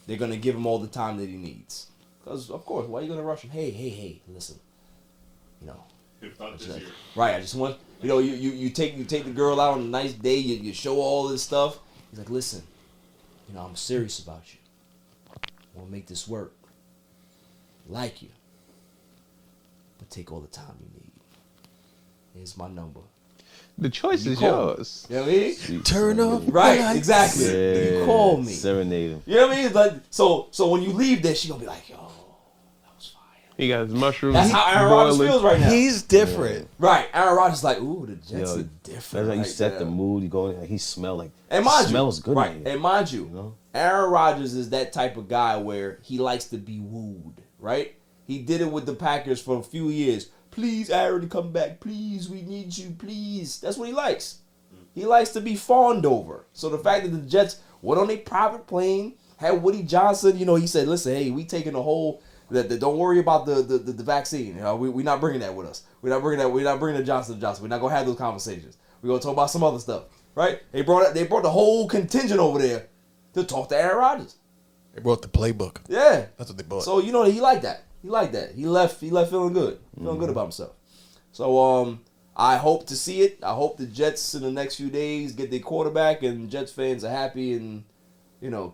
they're gonna give him all the time that he needs. Because of course, why are you gonna rush him? Hey, listen. If not this year. Right. I just want you take the girl out on a nice day. You show all this stuff. He's like, listen, I'm serious about you. I want to make this work. Like you, but take all the time you need. Here's my number. The choice is call yours. You know what I mean? Turn up. Right, exactly. Yeah, You call me. Serenade him. You know what I mean? Like, so when you leave there, she gonna be like, yo, that was fire. He got his mushrooms. That's how Aaron Rodgers feels right now. He's different. Right. Aaron Rodgers is like, ooh, the Jets are different. That's how you right set now. the mood. You go in, he smell like. And mind smells you, good. right? in here, And mind you, you know? Aaron Rodgers is that type of guy where he likes to be wooed, right? He did it with the Packers for a few years. Please, Aaron, come back. Please, we need you. Please. That's what he likes. He likes to be fawned over. So the fact that the Jets went on a private plane, had Woody Johnson, he said, listen, hey, we taking the whole, don't worry about the vaccine. We're not bringing that with us. We're not bringing the Johnson & Johnson. We're not going to have those conversations. We're going to talk about some other stuff, right? They brought the whole contingent over there to talk to Aaron Rodgers. They brought the playbook. Yeah. That's what they bought. So, he liked that. He liked that. He left feeling good. Feeling good about himself. So, I hope to see it. I hope the Jets in the next few days get their quarterback and Jets fans are happy and,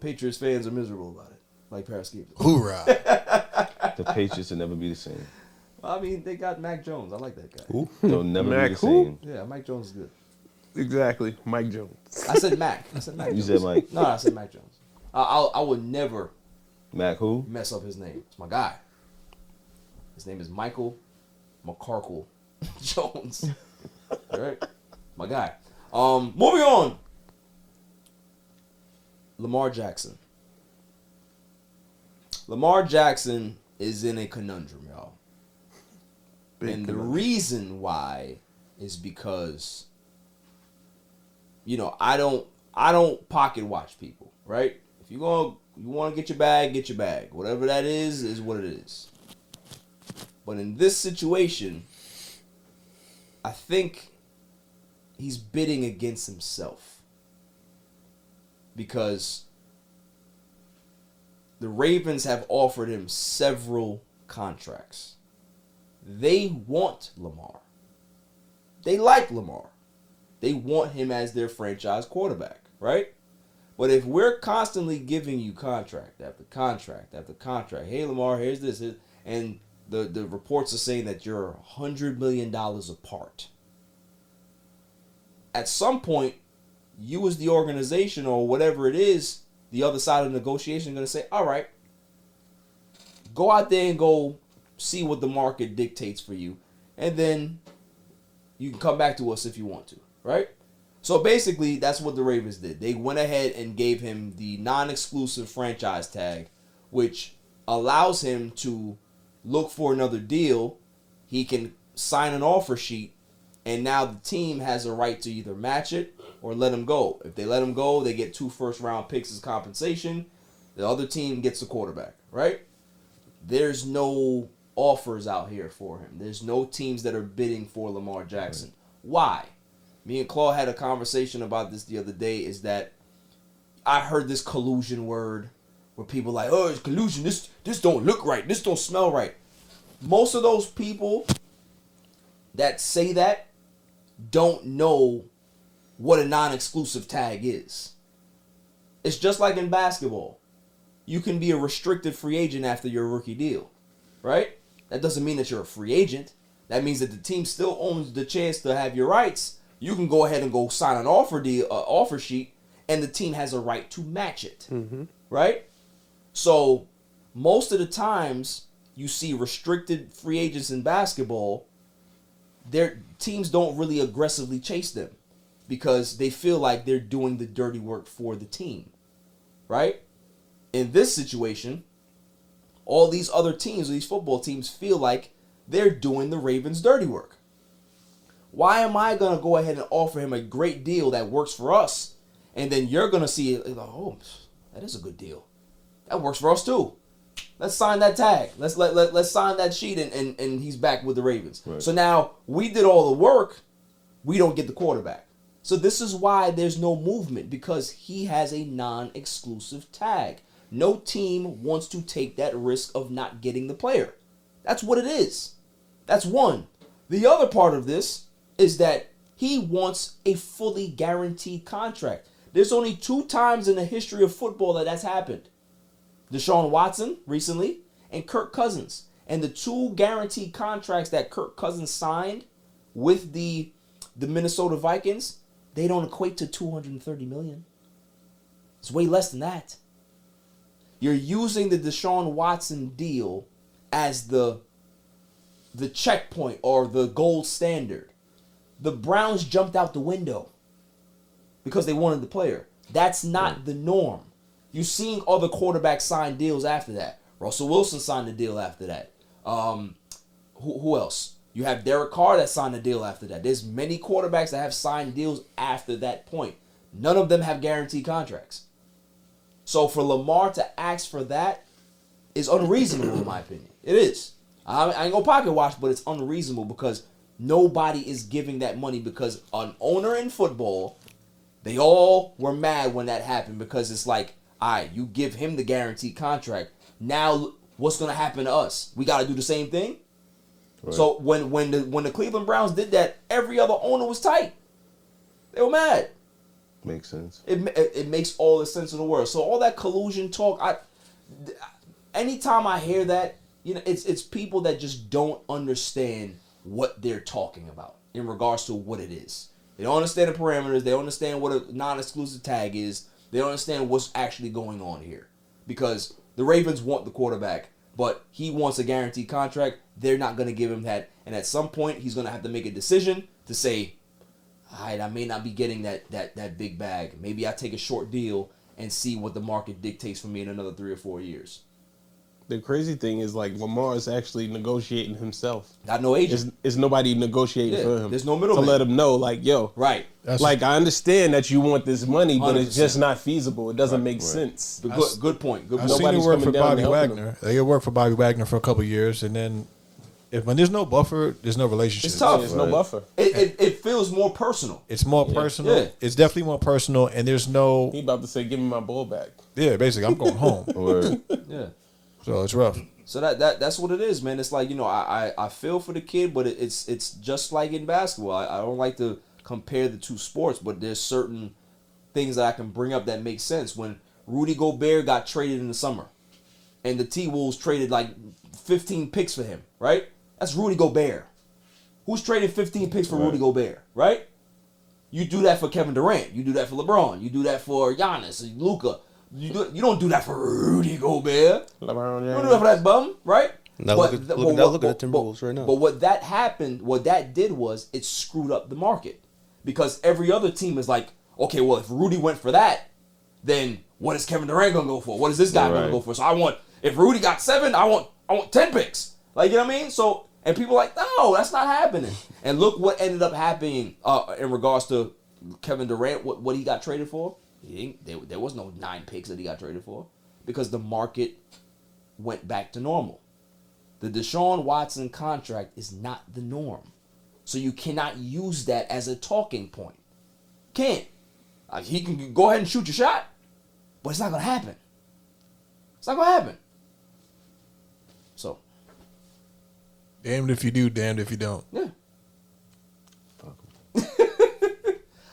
Patriots fans are miserable about it. Like Paris Gibbs. Hoorah. The Patriots will never be the same. I mean, they got Mac Jones. I like that guy. Who? They'll never Mac be the who? same. Yeah, Mike Jones is good. Exactly. Mike Jones. I said Mac. You said Mike. No, I said Mac Jones. I would never Mac who? mess up his name. It's my guy. His name is Michael McCarkle Jones. All right? My guy. Moving on. Lamar Jackson. Lamar Jackson is in a conundrum, y'all. And the reason why is because, I don't pocket watch people, right? If you want to get your bag. Whatever that is what it is. But in this situation, I think he's bidding against himself. Because the Ravens have offered him several contracts. They want Lamar. They like Lamar. They want him as their franchise quarterback, right? But if we're constantly giving you contract after contract after contract, hey Lamar, here's this, and the reports are saying that you're $100 million apart. At some point, you as the organization or whatever it is, the other side of the negotiation is going to say, all right, go out there and go see what the market dictates for you. And then you can come back to us if you want to, right? So basically, that's what the Ravens did. They went ahead and gave him the non-exclusive franchise tag, which allows him to look for another deal. He can sign an offer sheet, and now the team has a right to either match it or let him go. If they let him go, they get 2 first-round picks as compensation. The other team gets the quarterback, right? There's no offers out here for him. There's no teams that are bidding for Lamar Jackson. Right. Why? Me and Claude had a conversation about this the other day, is that I heard this collusion word where people like, oh, it's collusion. This don't look right. This don't smell right. Most of those people that say that don't know what a non-exclusive tag is. It's just like in basketball. You can be a restricted free agent after your rookie deal, right? That doesn't mean that you're a free agent. That means that the team still owns the chance to have your rights. You can go ahead and go sign an offer sheet, and the team has a right to match it, right? So most of the times you see restricted free agents in basketball, their teams don't really aggressively chase them because they feel like they're doing the dirty work for the team, right? In this situation, all these other teams, these football teams, feel like they're doing the Ravens' dirty work. Why am I going to go ahead and offer him a great deal that works for us, and then you're going to see, oh, that is a good deal. That works for us too. Let's sign that tag. Let's sign that sheet, and he's back with the Ravens. Right. So now we did all the work. We don't get the quarterback. So this is why there's no movement, because he has a non-exclusive tag. No team wants to take that risk of not getting the player. That's what it is. That's one. The other part of this is that he wants a fully guaranteed contract. There's only 2 times in the history of football that that's happened. Deshaun Watson recently and Kirk Cousins. And the 2 guaranteed contracts that Kirk Cousins signed with the Minnesota Vikings, they don't equate to $230 million. It's way less than that. You're using the Deshaun Watson deal as the checkpoint or the gold standard. The Browns jumped out the window because they wanted the player. That's not the norm. You've seen other quarterbacks sign deals after that. Russell Wilson signed a deal after that. Who else? You have Derek Carr that signed a deal after that. There's many quarterbacks that have signed deals after that point. None of them have guaranteed contracts. So for Lamar to ask for that is unreasonable in my opinion. It is. I ain't gonna pocket watch, but it's unreasonable because nobody is giving that money, because an owner in football, they all were mad when that happened, because it's like, all right, you give him the guaranteed contract. Now what's gonna happen to us? We gotta do the same thing? Right. So when the Cleveland Browns did that, every other owner was tight. They were mad. Makes sense. It makes all the sense in the world. So all that collusion talk, anytime I hear that, you know, it's people that just don't understand what they're talking about in regards to what it is. They don't understand the parameters. They don't understand what a non-exclusive tag is. They don't understand what's actually going on here. Because the Ravens want the quarterback, but he wants a guaranteed contract. They're not going to give him that. And at some point, he's going to have to make a decision to say, all right, I may not be getting that big bag. Maybe I take a short deal and see what the market dictates for me in another 3 or 4 years. The crazy thing is, like, Lamar is actually negotiating himself. Got no agent. It's nobody negotiating for him. There's no middleman. To let him know, like, yo. Right. Like, I understand that you want this money, but 100%. It's just not feasible. It doesn't make sense. Good point. I've seen it work for Bobby Wagner. They worked for Bobby Wagner for a couple of years, and then when there's no buffer, there's no relationship. It's tough. There's no buffer. It feels more personal. It's more personal. Yeah. It's definitely more personal, and there's no... He about to say, give me my ball back. Yeah, basically, I'm going home. Yeah. So it's rough. So that's what it is, man. It's like, you know, I feel for the kid, but it's just like in basketball. I don't like to compare the 2 sports, but there's certain things that I can bring up that make sense. When Rudy Gobert got traded in the summer, and the T-Wolves traded like 15 picks for him, right? That's Rudy Gobert. Who's trading 15 picks for Rudy Gobert, right? You do that for Kevin Durant. You do that for LeBron. You do that for Giannis, Luka. You don't do that for Rudy Gobert. You don't do that for that bum, right? Now look at the Timberwolves right now. But what that did was it screwed up the market. because every other team is like, okay, well, if Rudy went for that, then what is Kevin Durant gonna go for? What is this guy gonna go for? So if Rudy got 7, I want 10 picks. Like, you know what I mean? So, and people are like, no, that's not happening. And look what ended up happening in regards to Kevin Durant, what he got traded for. There was no 9 picks that he got traded for because the market went back to normal. The Deshaun Watson contract is not the norm. So you cannot use that as a talking point. Can't. He can go ahead and shoot your shot, but it's not going to happen. It's not going to happen. So. Damned if you do, damned if you don't. Yeah.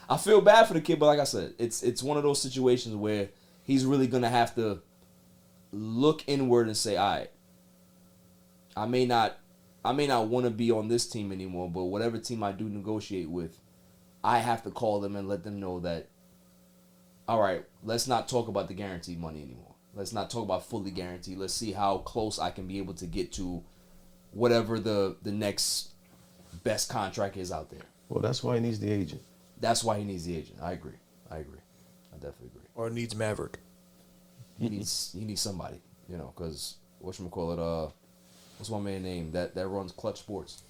I feel bad for the kid, but like I said, it's one of those situations where he's really going to have to look inward and say, all right, I may not want to be on this team anymore, but whatever team I do negotiate with, I have to call them and let them know that, all right, let's not talk about the guaranteed money anymore. Let's not talk about fully guaranteed. Let's see how close I can be able to get to whatever the next best contract is out there. Well, that's why he needs the agent. That's why he needs the agent. I agree. I definitely agree. Or needs Maverick. He needs somebody, because whatchamacallit, what's my man's name that runs Clutch Sports?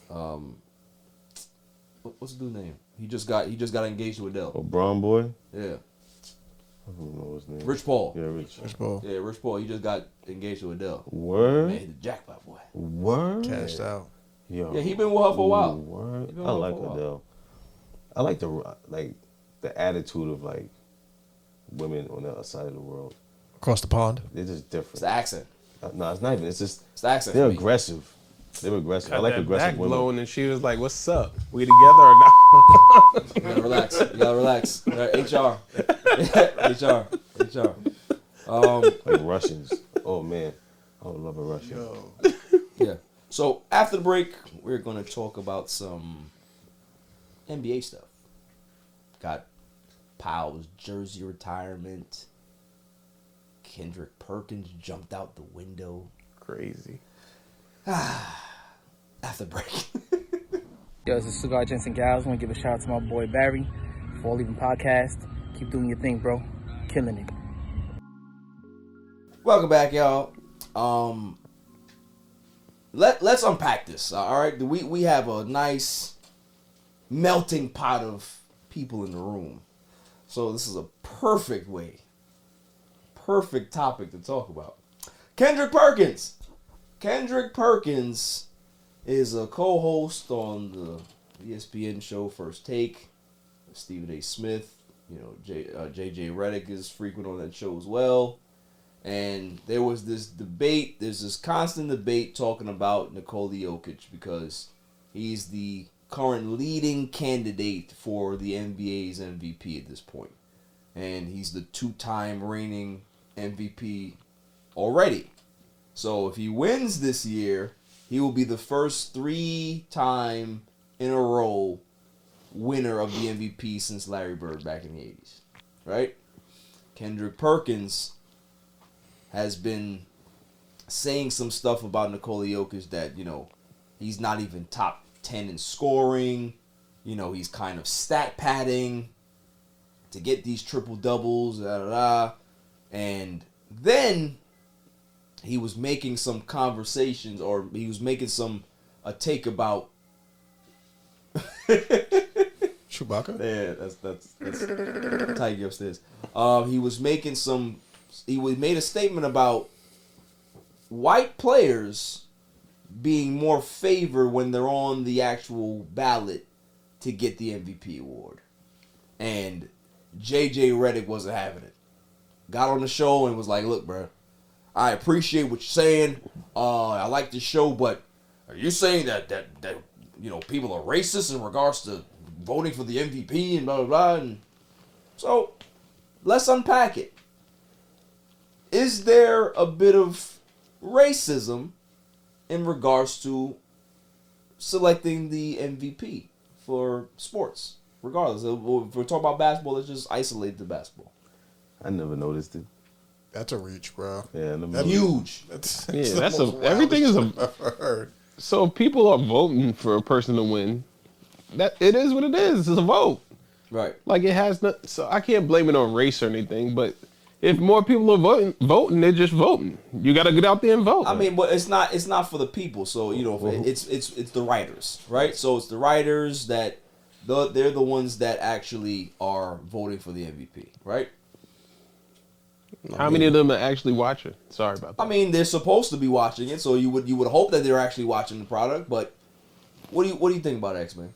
What's the dude's name? He just got engaged to Adele. Oh, Brown Boy? Yeah. I don't know his name. Rich Paul. Yeah, Rich Paul. Yeah, Rich Paul. He just got engaged to Adele. Word? Man, he the jackpot boy. Word? Cashed out. Yo. Yeah, he been with her for a while. Word? I like Adele. I like the attitude of women on the other side of the world. Across the pond. They're just different. It's the accent. No, it's not even. It's just it's the accent. They're aggressive. They're aggressive. I like aggressive women. Blowing and she was like, "What's up? We together or not?" You gotta relax. You gotta relax. HR. Like Russians. Oh man, I would love a Russian. Yo. Yeah. So after the break, we're gonna talk about some NBA stuff. Got Paus Jersey retirement. Kendrick Perkins jumped out the window. Crazy. After break. Yo, this is Cigar Gents and Gals. I want to give a shout out to my boy Barry for leaving podcast. Keep doing your thing, bro. Killing it. Welcome back, y'all. Let's unpack this. All right, we have a nice melting pot of people in the room, so this is a perfect topic to talk about. Kendrick Perkins. Kendrick Perkins is a co-host on the ESPN show First Take. Stephen A. Smith, JJ Redick is frequent on that show as well. And there was this debate. There's this constant debate talking about Nikola Jokic because he's the current leading candidate for the NBA's MVP at this point. And he's the 2-time reigning MVP already. So if he wins this year, he will be the first 3-time in a row winner of the MVP since Larry Bird back in the 80s. Right? Kendrick Perkins has been saying some stuff about Nikola Jokic that, he's not even top 10 in scoring. He's kind of stat padding to get these triple doubles, And then he was making some conversations, or he was making a take about Chewbacca? Yeah, that's how you get upstairs. He made a statement about white players being more favored when they're on the actual ballot to get the MVP award. And JJ Redick wasn't having it. Got on the show and was like, look, bro, I appreciate what you're saying. I like this show, but are you saying that people are racist in regards to voting for the MVP and blah, blah, blah? And so let's unpack it. Is there a bit of racism in regards to selecting the MVP for sports? Regardless, if we're talking about basketball, let's just isolate the basketball. I never noticed it. That's a reach, bro. Yeah, that's huge. That's everything is a. So if people are voting for a person to win, that it is what it is. It's a vote. Right. Like it has not. So I can't blame it on race or anything. But if more people are voting, they're just voting. You got to get out there and vote. I mean, but it's not for the people. So it's the writers, right? So it's the writers that they're the ones that actually are voting for the MVP, right? How many of them are actually watching? Sorry about that. I mean, they're supposed to be watching it, so you would hope that they're actually watching the product. But what do you think about X-Men?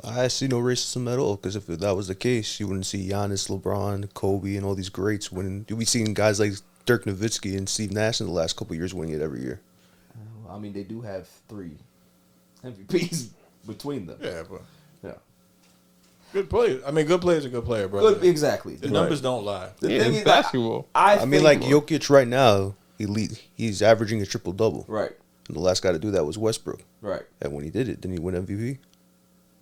I see no racism at all, because if that was the case, you wouldn't see Giannis, LeBron, Kobe, and all these greats winning. You'd be seeing guys like Dirk Nowitzki and Steve Nash in the last couple of years winning it every year. I mean, they do have 3 MVPs between them. Yeah, but yeah, good players. I mean, good players are good player, bro. Exactly. The numbers don't lie. The thing is, basketball. I mean, like Jokic right now, he's averaging a triple-double. Right. And the last guy to do that was Westbrook. Right. And when he did it, didn't he win MVP?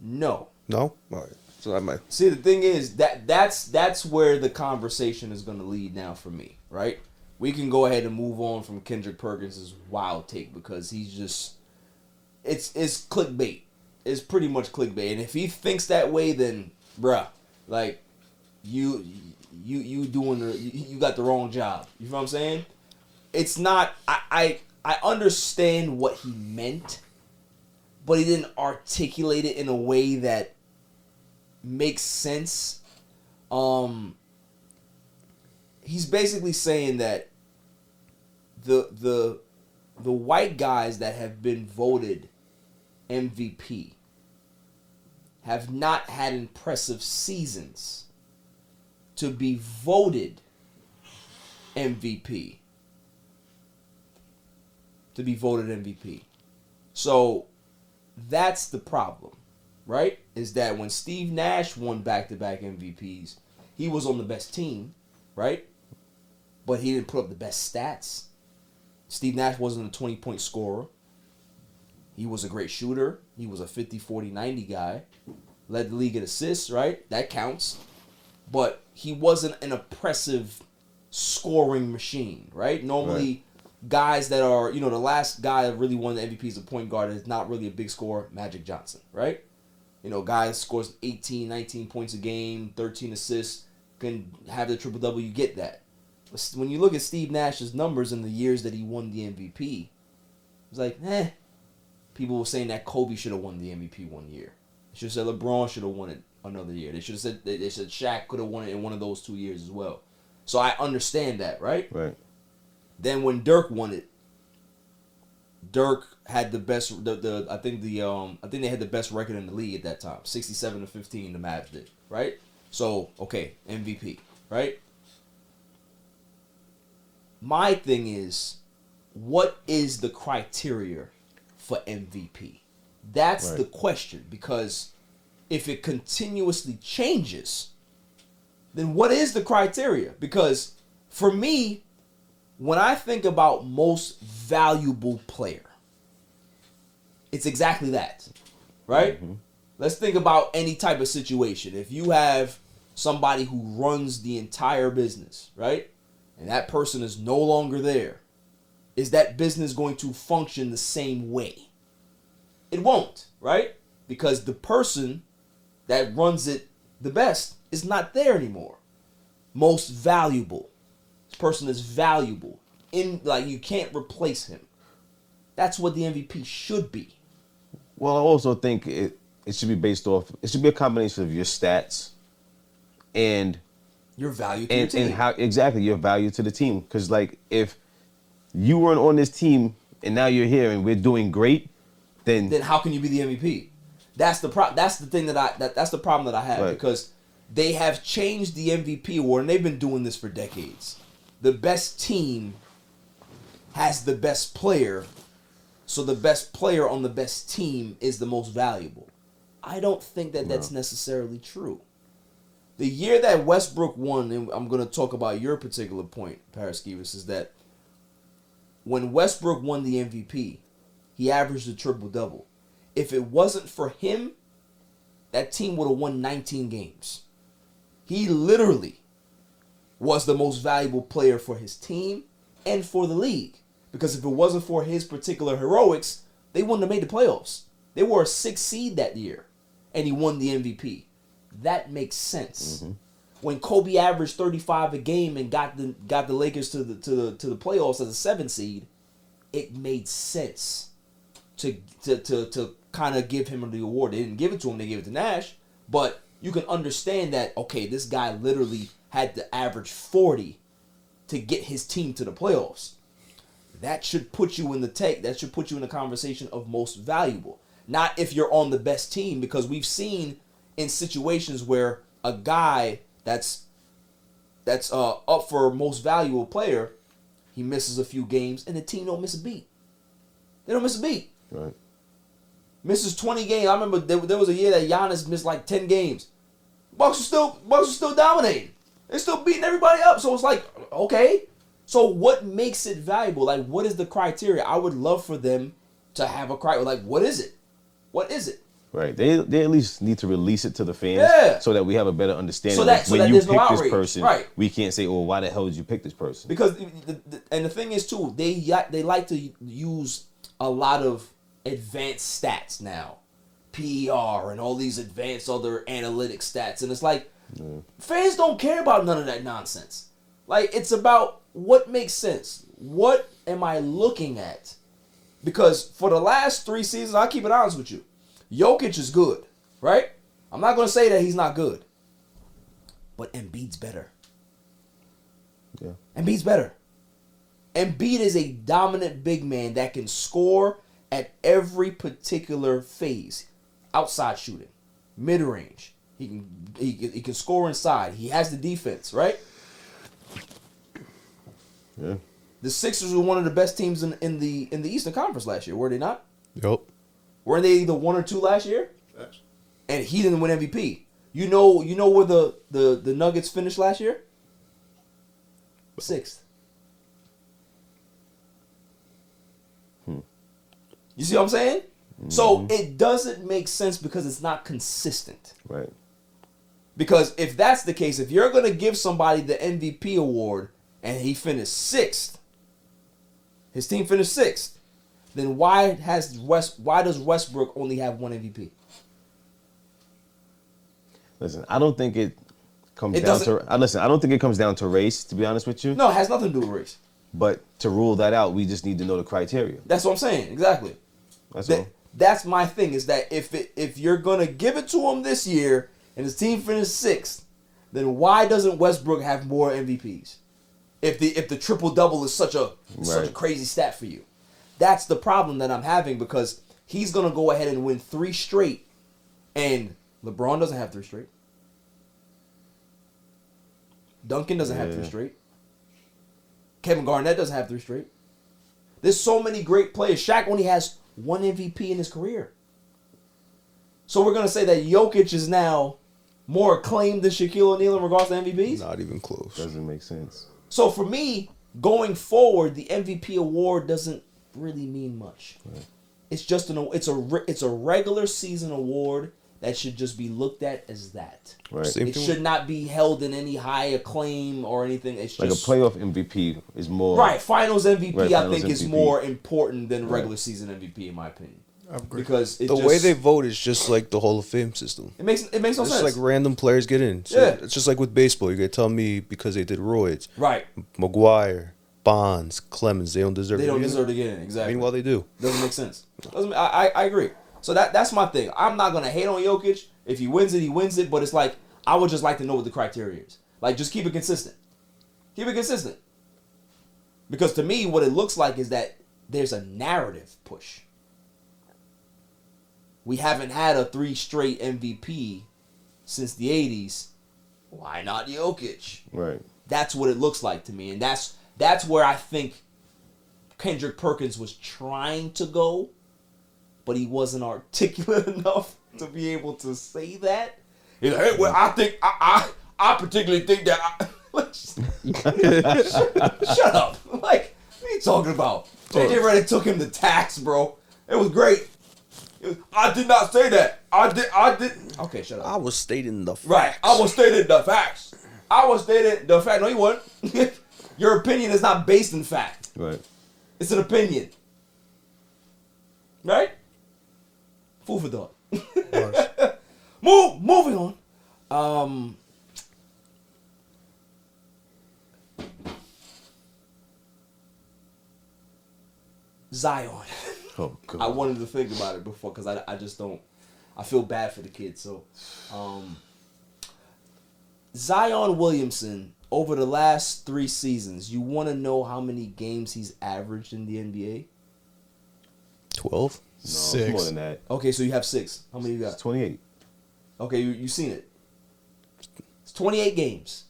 No. No? All right. So I might. See, the thing is that's where the conversation is going to lead now for me, right? We can go ahead and move on from Kendrick Perkins' wild take, because he's just it's clickbait. It's pretty much clickbait. And if he thinks that way, then bruh, like you got the wrong job. You know what I'm saying? It's not I understand what he meant, but he didn't articulate it in a way that makes sense. He's basically saying that the white guys that have been voted MVP have not had impressive seasons to be voted MVP. So that's the problem, right? Is that when Steve Nash won back-to-back MVPs, he was on the best team, right? But he didn't put up the best stats. Steve Nash wasn't a 20-point scorer. He was a great shooter. He was a 50, 40, 90 guy. Led the league in assists, right? That counts. But he wasn't an impressive scoring machine, right? Normally, guys that are, the last guy that really won the MVP as a point guard is not really a big scorer, Magic Johnson, right? Guys scores 18, 19 points a game, 13 assists, can have the triple-double, you get that. But when you look at Steve Nash's numbers in the years that he won the MVP, it's like, people were saying that Kobe should have won the MVP one year. They should have said LeBron should have won it another year. They should have said Shaq could have won it in one of those 2 years as well. So I understand that, right? Right. Then when Dirk won it, Dirk had the best. I think they had the best record in the league at that time, 67-15. The Mavs did, right? So okay, MVP, right? My thing is, what is the criteria for MVP? That's the question, because if it continuously changes, then what is the criteria? Because for me, when I think about most valuable player, it's exactly that, right? Mm-hmm. Let's think about any type of situation. If you have somebody who runs the entire business, right? And that person is no longer there, is that business going to function the same way? It won't, right? Because the person that runs it the best is not there anymore. Most valuable. This person is valuable. You can't replace him. That's what the MVP should be. Well, I also think it should be based off. It should be a combination of your stats and your value to your team. And how exactly your value to the team. Because if you weren't on this team and now you're here and we're doing great, then how can you be the MVP? That's the thing that's the problem that I have, because they have changed the MVP award, and they've been doing this for decades. The best team has the best player, so the best player on the best team is the most valuable. I don't think that's necessarily true. The year that Westbrook won, and I'm going to talk about your particular point, Paraskevas, is that when Westbrook won the MVP, he averaged a triple-double. If it wasn't for him, that team would have won 19 games. He literally was the most valuable player for his team and for the league. Because if it wasn't for his particular heroics, they wouldn't have made the playoffs. They were a 6th seed that year. and he won the MVP. That makes sense. When Kobe averaged 35 a game and got the Lakers to the playoffs as a 7 seed, it made sense to kind of give him the award. They didn't give it to him; they gave it to Nash. But you can understand that, okay, this guy literally had to average 40 to get his team to the playoffs. That should put you in the conversation of most valuable. Not if you're on the best team, because we've seen in situations where a guy that's up for most valuable player, he misses a few games and the team don't miss a beat. They don't miss a beat. Right. Misses 20 games. I remember there was a year that Giannis missed like 10 games. Bucks are still dominating. They're still beating everybody up. So it's like, okay. So what makes it valuable? Like, what is the criteria? I would love for them to have a criteria. Like, what is it? What is it? Right. They at least need to release it to the fans so that we have a better understanding. So that when you there's pick no outrage. this person, right. We can't say, "Oh, why the hell did you pick this person?" Because the thing is too, they like to use a lot of advanced stats now, PER and all these advanced other analytic stats, and it's like fans don't care about none of that nonsense. Like, it's about what makes sense. What am I looking at? Because for the last 3 seasons, I'll keep it honest with you, Jokic is good, right? I'm not going to say that he's not good. But Embiid's better. Yeah. Embiid's better. Embiid is a dominant big man that can score at every particular phase. Outside shooting, mid-range. He can score inside. He has the defense, right? Yeah. The Sixers were one of the best teams in the Eastern Conference last year, were they not? Yep. Weren't they either 1 or 2 last year? Yes. And he didn't win MVP. You know where the Nuggets finished last year? 6th. You see what I'm saying? So it doesn't make sense because it's not consistent. Right. Because if that's the case, if you're going to give somebody the MVP award and he finished 6th, his team finished 6th, then why does Westbrook only have 1 MVP? Listen, I don't think it comes down to. I don't think it comes down to race. To be honest with you. No, it has nothing to do with race. But to rule that out, we just need to know the criteria. That's what I'm saying. Exactly. That's my thing. Is that if you're gonna give it to him this year and his team finished 6th, then why doesn't Westbrook have more MVPs? If the triple double is such a crazy stat for you, that's the problem that I'm having, because he's gonna go ahead and win 3 straight, and LeBron doesn't have 3 straight. Duncan doesn't have 3 straight. Kevin Garnett doesn't have 3 straight. There's so many great players. Shaq only has 1 MVP in his career. So we're going to say that Jokic is now more acclaimed than Shaquille O'Neal in regards to MVPs? Not even close. Doesn't make sense. So for me, going forward, the MVP award doesn't really mean much. Right. It's just it's a regular season award that should just be looked at as that. Right. It should not be held in any high acclaim or anything. It's like just a playoff MVP is more Finals MVP. Right, I think is more important than regular season MVP in my opinion. I agree. Because the way they vote is just like the Hall of Fame system. It makes no sense. It's like random players get in. So it's just like with baseball. You're gonna tell me because they did roids. Right. McGuire, Bonds, Clemens, they don't deserve to get in. Exactly. Meanwhile, they do. Doesn't make sense. I agree. So that's my thing. I'm not gonna hate on Jokic. If he wins it, he wins it. But it's like, I would just like to know what the criteria is. Like, just keep it consistent. Keep it consistent. Because to me, what it looks like is that there's a narrative push. We haven't had a 3 straight MVP since the 80s. Why not Jokic? Right. That's what it looks like to me. And that's where I think Kendrick Perkins was trying to go, but he wasn't articulate enough to be able to say that. He's like, hey, well, I think I particularly think that shut up. Like, what are you talking about? JJ Redick took him to task, bro. It was great. I did not say that. I did. Okay, shut up. I was stating the facts. Right. I was stating the facts. No, you weren't. Your opinion is not based in fact. Right. It's an opinion. Right? Food for thought. Moving on. Zion. Oh, God. I wanted to think about it before because I just don't. I feel bad for the kid. So, Zion Williamson, over the last 3 seasons, you want to know how many games he's averaged in the NBA? 12? No, 6. It's more than that. Okay, so you have 6. How many you got? It's 28. Okay, you've seen it. It's 28 games.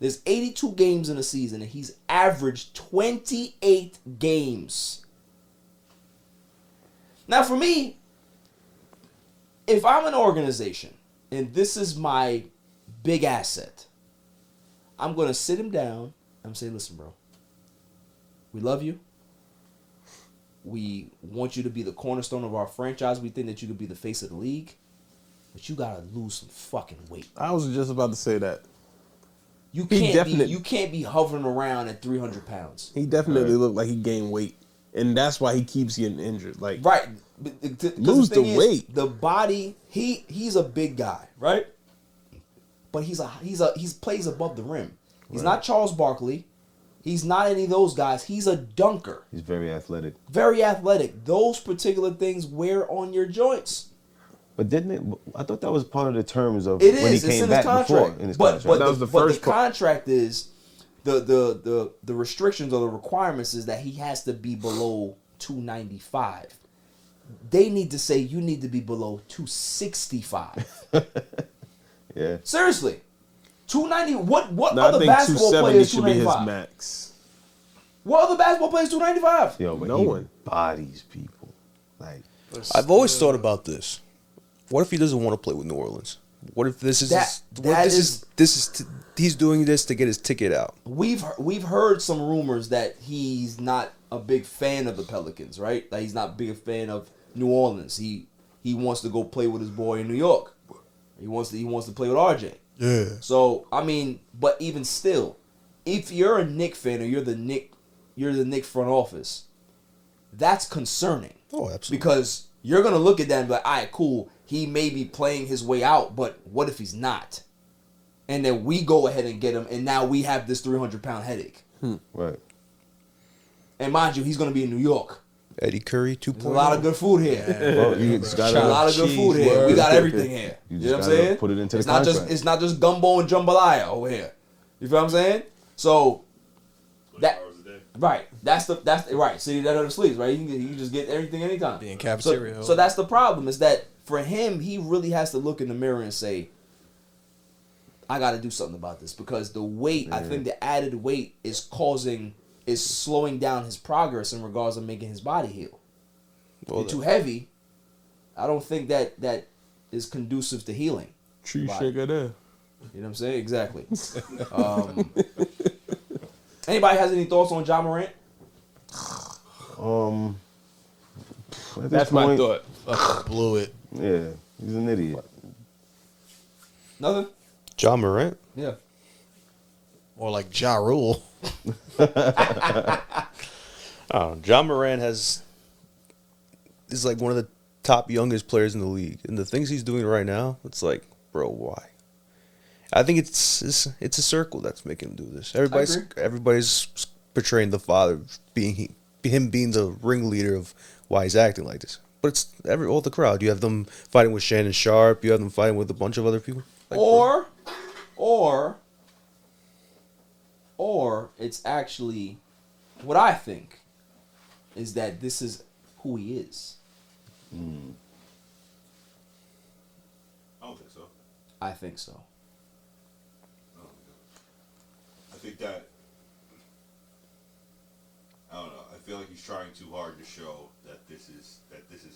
There's 82 games in a season, and he's averaged 28 games. Now, for me, if I'm an organization, and this is my big asset, I'm going to sit him down and say, listen, bro, we love you. We want you to be the cornerstone of our franchise. We think that you could be the face of the league. But you got to lose some fucking weight. I was just about to say that. You can't be hovering around at 300 pounds. He definitely looked like he gained weight. And that's why he keeps getting injured. Like, right. Lose the weight. The body, he's a big guy, right? But he plays above the rim. He's not Charles Barkley. He's not any of those guys. He's a dunker. He's very athletic. Very athletic. Those particular things wear on your joints. But didn't it? I thought that was part of the terms of It when is. he came in back his before. contract. In his But contract. That was the first the contract is the restrictions or the requirements is that he has to be below 295. They need to say you need to be below 265. Yeah. Seriously. 290. What no, other basketball players should be his 295? max. What other basketball players 295? Yo, but No he one. bodies people. Like, I've always thought about this. What if he doesn't want to play with New Orleans? What if this is he's doing this to get his ticket out? We've heard some rumors that he's not a big fan of the Pelicans, right? That he's not a big fan of New Orleans. He wants to go play with his boy in New York. He wants to play with RJ. Yeah. So I mean, but even still, if you're a Knick fan or you're the Knick front office, that's concerning. Oh, absolutely. Because you're gonna look at that and be like, all right, cool. He may be playing his way out, but what if he's not? And then we go ahead and get him, and now we have this 300-pound headache. right. And mind you, he's gonna be in New York. Eddie Curry 2.0. There's a lot of good food here. Well, you just gotta, A lot of good food here. We got everything here. You You know what just I'm gotta saying? put it into it's the not contract. it's not just gumbo and jambalaya over here. You feel what I'm saying? So that right. That's right. City that never sleeps, right? You can just get everything anytime. Being cafeteria. So that's the problem, is that for him, he really has to look in the mirror and say, I got to do something about this, because the weight, I think the added weight is slowing down his progress in regards of making his body heal. Well, You're too heavy. I don't think that is conducive to healing. Tree Body. shaker there. You know what I'm saying? Exactly. Anybody has any thoughts on Ja Morant? At this That's my point, thought. Fucking blew it. Yeah, he's an idiot. Nothing? Ja Morant? Yeah. Or like Ja Rule. Ja Morant is like one of the top youngest players in the league, and the things he's doing right now, it's like, bro, why? I think it's a circle that's making him do this. Everybody's portraying the father being the ringleader of why he's acting like this. But it's all the crowd. You have them fighting with Shannon Sharp. You have them fighting with a bunch of other people. Like, or it's actually, what I think is that this is who he is. I don't think so. I think so. I think that, I don't know. I feel like he's trying too hard to show that this is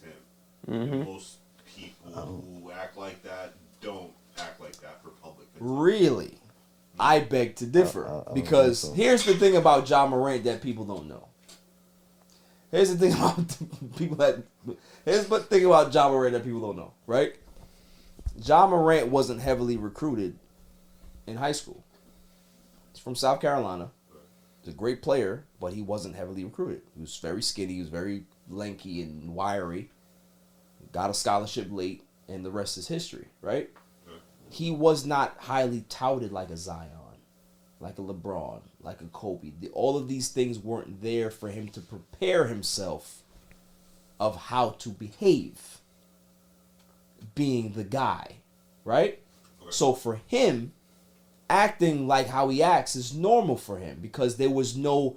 him. And most people who act like that don't act like that for public consumption. Really? I beg to differ. Because here's the thing about Ja Morant that people don't know. Here's the thing about Ja Morant that people don't know, right? Ja Morant wasn't heavily recruited in high school. He's from South Carolina. He's a great player, but he wasn't heavily recruited. He was very skinny. He was very lanky and wiry. Got a scholarship late. and the rest is history, right? He was not highly touted like a Zion, like a LeBron, like a Kobe. All of these things weren't there for him to prepare himself of how to behave, being the guy, right? So for him, acting like how he acts is normal for him because there was no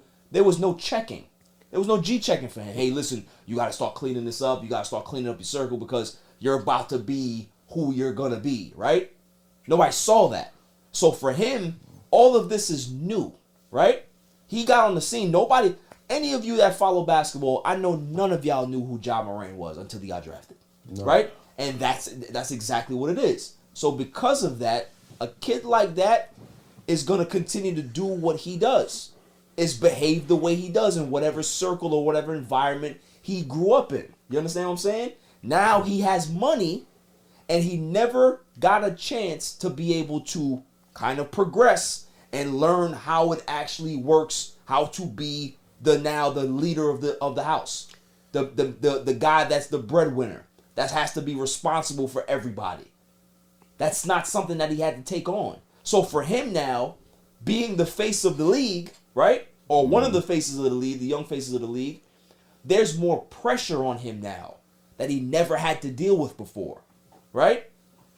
checking. There was no G checking for him. Hey, listen, you got to start cleaning this up. You got to start cleaning up your circle because you're about to be who you're going to be, right? Nobody saw that. So for him, all of this is new, right? He got on the scene. Any of you that follow basketball, I know none of y'all knew who Ja Morant was until he got drafted, right? And that's exactly what it is. So because of that, a kid like that is going to continue to do what he does, is behave the way he does in whatever circle or whatever environment he grew up in. You understand what I'm saying? Now he has money, and he never got a chance to be able to kind of progress and learn how it actually works, how to be the leader of the house, the guy that's the breadwinner, that has to be responsible for everybody. That's not something that he had to take on. So for him now, being the face of the league, right, or one of the faces of the league, the young faces of the league, there's more pressure on him now that he never had to deal with before, right?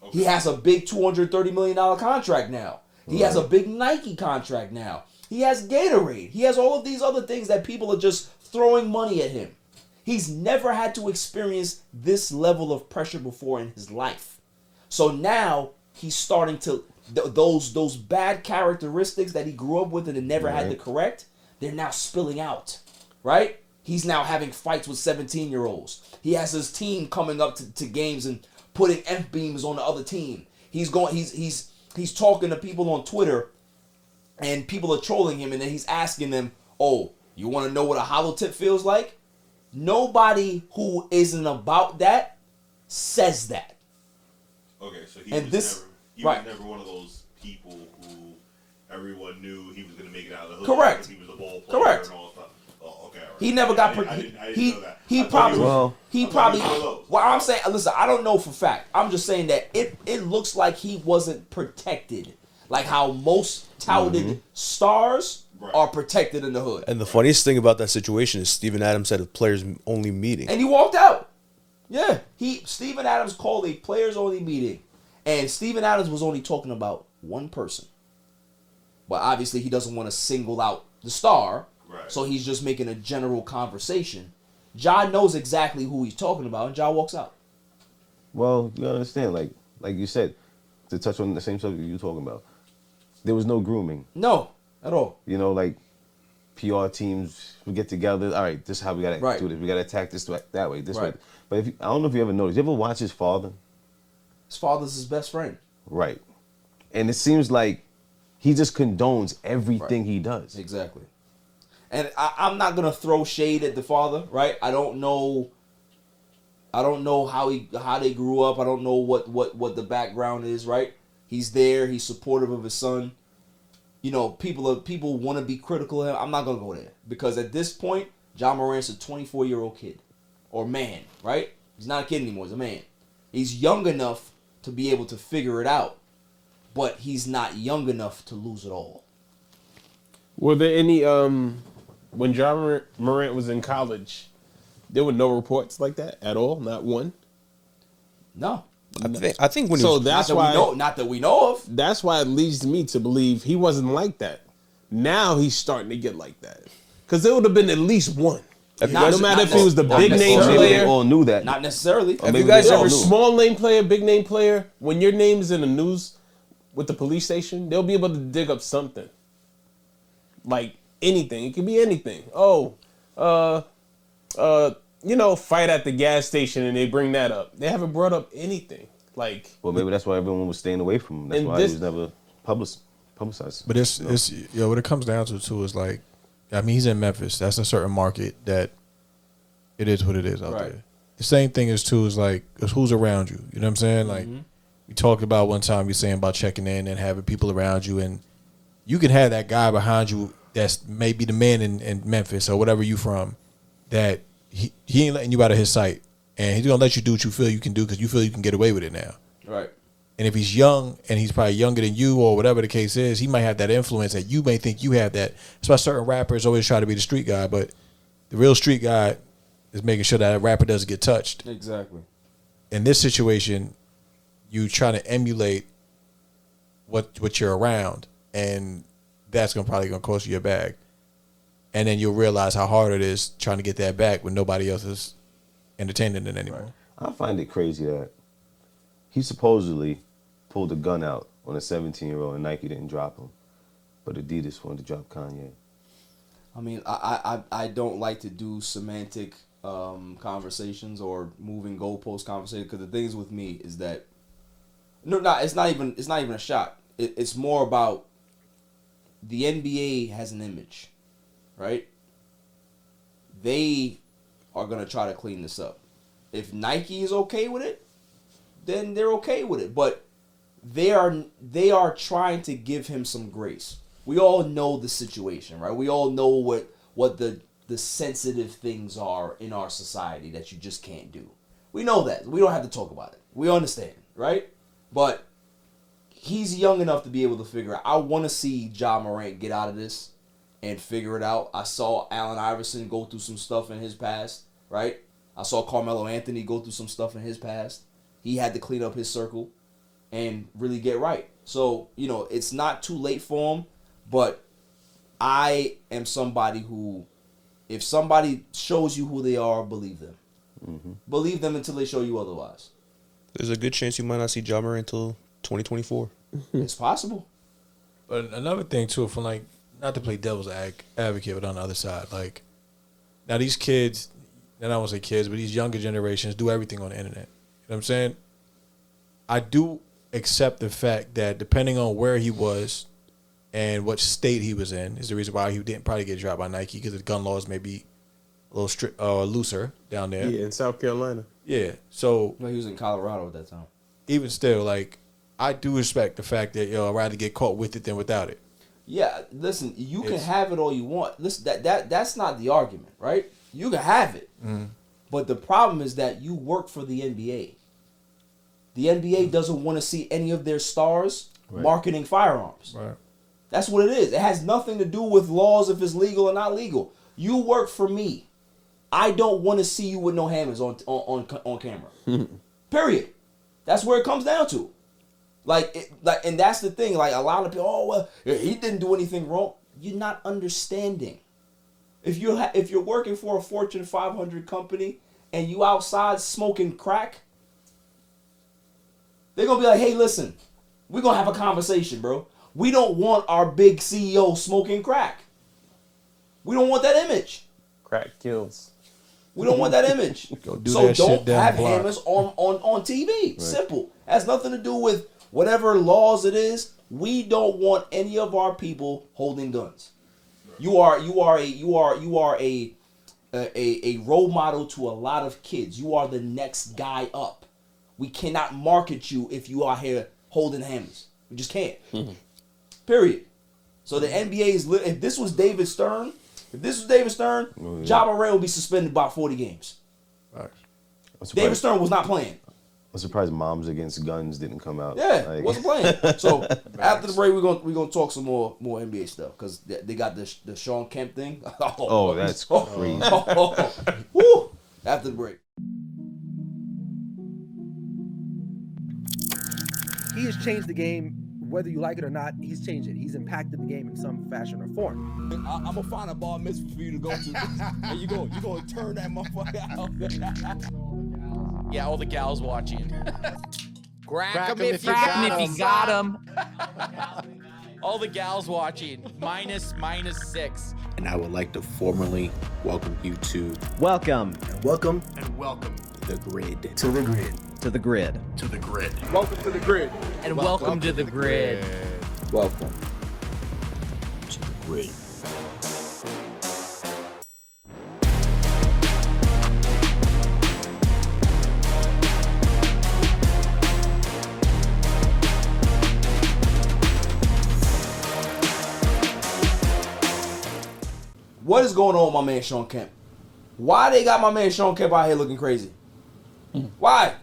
Okay. He has a big $230 million contract now. He has a big Nike contract now. He has Gatorade. He has all of these other things that people are just throwing money at him. He's never had to experience this level of pressure before in his life. So now he's starting to, those bad characteristics that he grew up with and never had to correct, they're now spilling out, right? He's now having fights with 17-year-olds. He has his team coming up to games and putting F-beams on the other team. He's talking to people on Twitter, and people are trolling him, and then he's asking them, oh, you want to know what a hollow tip feels like? Nobody who isn't about that says that. Okay, so he was never one of those people who everyone knew he was going to make it out of the hood. Correct. He was a ball player and all stuff. Oh, okay. Right. He never got. I didn't know that. He probably. Well, I'm saying, listen, I don't know for fact. I'm just saying that it looks like he wasn't protected, like how most touted stars are protected in the hood. And the funniest thing about that situation is Steven Adams had a players only meeting, and he walked out. Yeah, Steven Adams called a players only meeting, and Steven Adams was only talking about one person. But obviously, he doesn't want to single out the star. Right. So he's just making a general conversation. Ja knows exactly who he's talking about, and Ja walks out. Well, you understand, like you said, to touch on the same subject you're talking about, there was no grooming. No, at all. You know, like PR teams would get together. All right, this is how we gotta do this. We gotta attack this that way, this way. But I don't know if you ever noticed. You ever watch his father? His father's his best friend. Right, and it seems like he just condones everything he does. Exactly. And I'm not gonna throw shade at the father, right? I don't know how they grew up. I don't know what the background is, right? He's there. He's supportive of his son. You know, people want to be critical of him. I'm not gonna go there because at this point, Ja Morant's a 24-year-old kid or man, right? He's not a kid anymore. He's a man. He's young enough to be able to figure it out, but he's not young enough to lose it all. Were there any when Ja Morant was in college, there were no reports like that at all? Not one? No. I think when so that's why not that we know of. That's why it leads me to believe he wasn't like that. Now he's starting to get like that. Because there would have been at least one. No matter if he was the big name player. They all knew that. Not necessarily. Have you guys ever small name player, big name player? When your name is in the news with the police station, they'll be able to dig up something. Like anything. It could be anything. Fight at the gas station and they bring that up. They haven't brought up anything. Like, well, maybe that's why everyone was staying away from him. That's why he was never publicized. But it's what it comes down to too is like, I mean, he's in Memphis. That's a certain market that it is what it is out there. The same thing is too is like who's around you. You know what I'm saying? Like we talked about one time, you saying about checking in and having people around you, and you can have that guy behind you that's maybe the man in Memphis or whatever you from, that he ain't letting you out of his sight, and he's gonna let you do what you feel you can do because you feel you can get away with it now. Right. And if he's young and he's probably younger than you or whatever the case is, he might have that influence that you may think you have that. That's why certain rappers always try to be the street guy, but the real street guy is making sure that a rapper doesn't get touched. Exactly. In this situation, you trying to emulate what you're around, and that's probably gonna cost you your bag. And then you'll realize how hard it is trying to get that back when nobody else is entertaining it anymore. I find it crazy that he supposedly pulled a gun out on a 17-year-old and Nike didn't drop him, but Adidas wanted to drop Kanye. I mean, I don't like to do semantic conversations or moving goalpost conversations, because the things with me is that it's not even a shot. It's more about the NBA has an image, right? They are gonna try to clean this up. If Nike is okay with it, then they're okay with it. But they are trying to give him some grace. We all know the situation, right? We all know what the sensitive things are in our society that you just can't do. We know that. We don't have to talk about it. We understand, right? But he's young enough to be able to figure out. I want to see Ja Morant get out of this and figure it out. I saw Allen Iverson go through some stuff in his past, right? I saw Carmelo Anthony go through some stuff in his past. He had to clean up his circle and really get right. So, it's not too late for him, but I am somebody who, if somebody shows you who they are, believe them. Mm-hmm. Believe them until they show you otherwise. There's a good chance you might not see Ja Morant until 2024. It's possible. But another thing, too, from not to play devil's advocate, but on the other side, now these kids, and I won't say kids, but these younger generations do everything on the internet. You know what I'm saying? I do accept the fact that depending on where he was and what state he was in is the reason why he didn't probably get dropped by Nike, because the gun laws may be a little looser down there. Yeah, in South Carolina. Yeah, so... No, he was in Colorado at that time. Even still, I do respect the fact that, I'd rather get caught with it than without it. Yeah, listen, you can have it all you want. Listen, that's not the argument, right? You can have it. Mm. But the problem is that you work for the NBA. The NBA doesn't want to see any of their stars marketing firearms. Right. That's what it is. It has nothing to do with laws if it's legal or not legal. You work for me. I don't want to see you with no hammers on camera. Period. That's where it comes down to. And that's the thing. A lot of people, he didn't do anything wrong. You're not understanding. If you're working for a Fortune 500 company and you outside smoking crack, they're going to be like, hey, listen, we're going to have a conversation, bro. We don't want our big CEO smoking crack. We don't want that image. Crack kills. We don't want that image. So don't have hammers on TV. Right. Simple. Has nothing to do with whatever laws it is. We don't want any of our people holding guns. You are a role model to a lot of kids. You are the next guy up. We cannot market you if you are here holding hammers. We just can't. Mm-hmm. Period. So the NBA is if this was David Stern, Ja Morant would be suspended by 40 games. Right. David Stern was not playing. I'm surprised Moms Against Guns didn't come out. Yeah, wasn't playing. So after the break, we're gonna talk some more NBA stuff, because they got the Shawn Kemp thing. Oh, that's crazy. Woo! After the break. He has changed the game, whether you like it or not. He's changed it. He's impacted the game in some fashion or form. I'm gonna find a bar mitzvah for you to go to, and you gonna turn that motherfucker out. Yeah, all the gals watching. Crack him if you got him. All the gals watching. Minus 6. And I would like to formally welcome you to Welcome. Welcome. And welcome. The Grid. To the Grid. To the Grid. To the Grid. Welcome to the Grid. And welcome to the Grid. Welcome to the Grid. What is going on with my man Shawn Kemp? Why they got my man Shawn Kemp out here looking crazy? Why?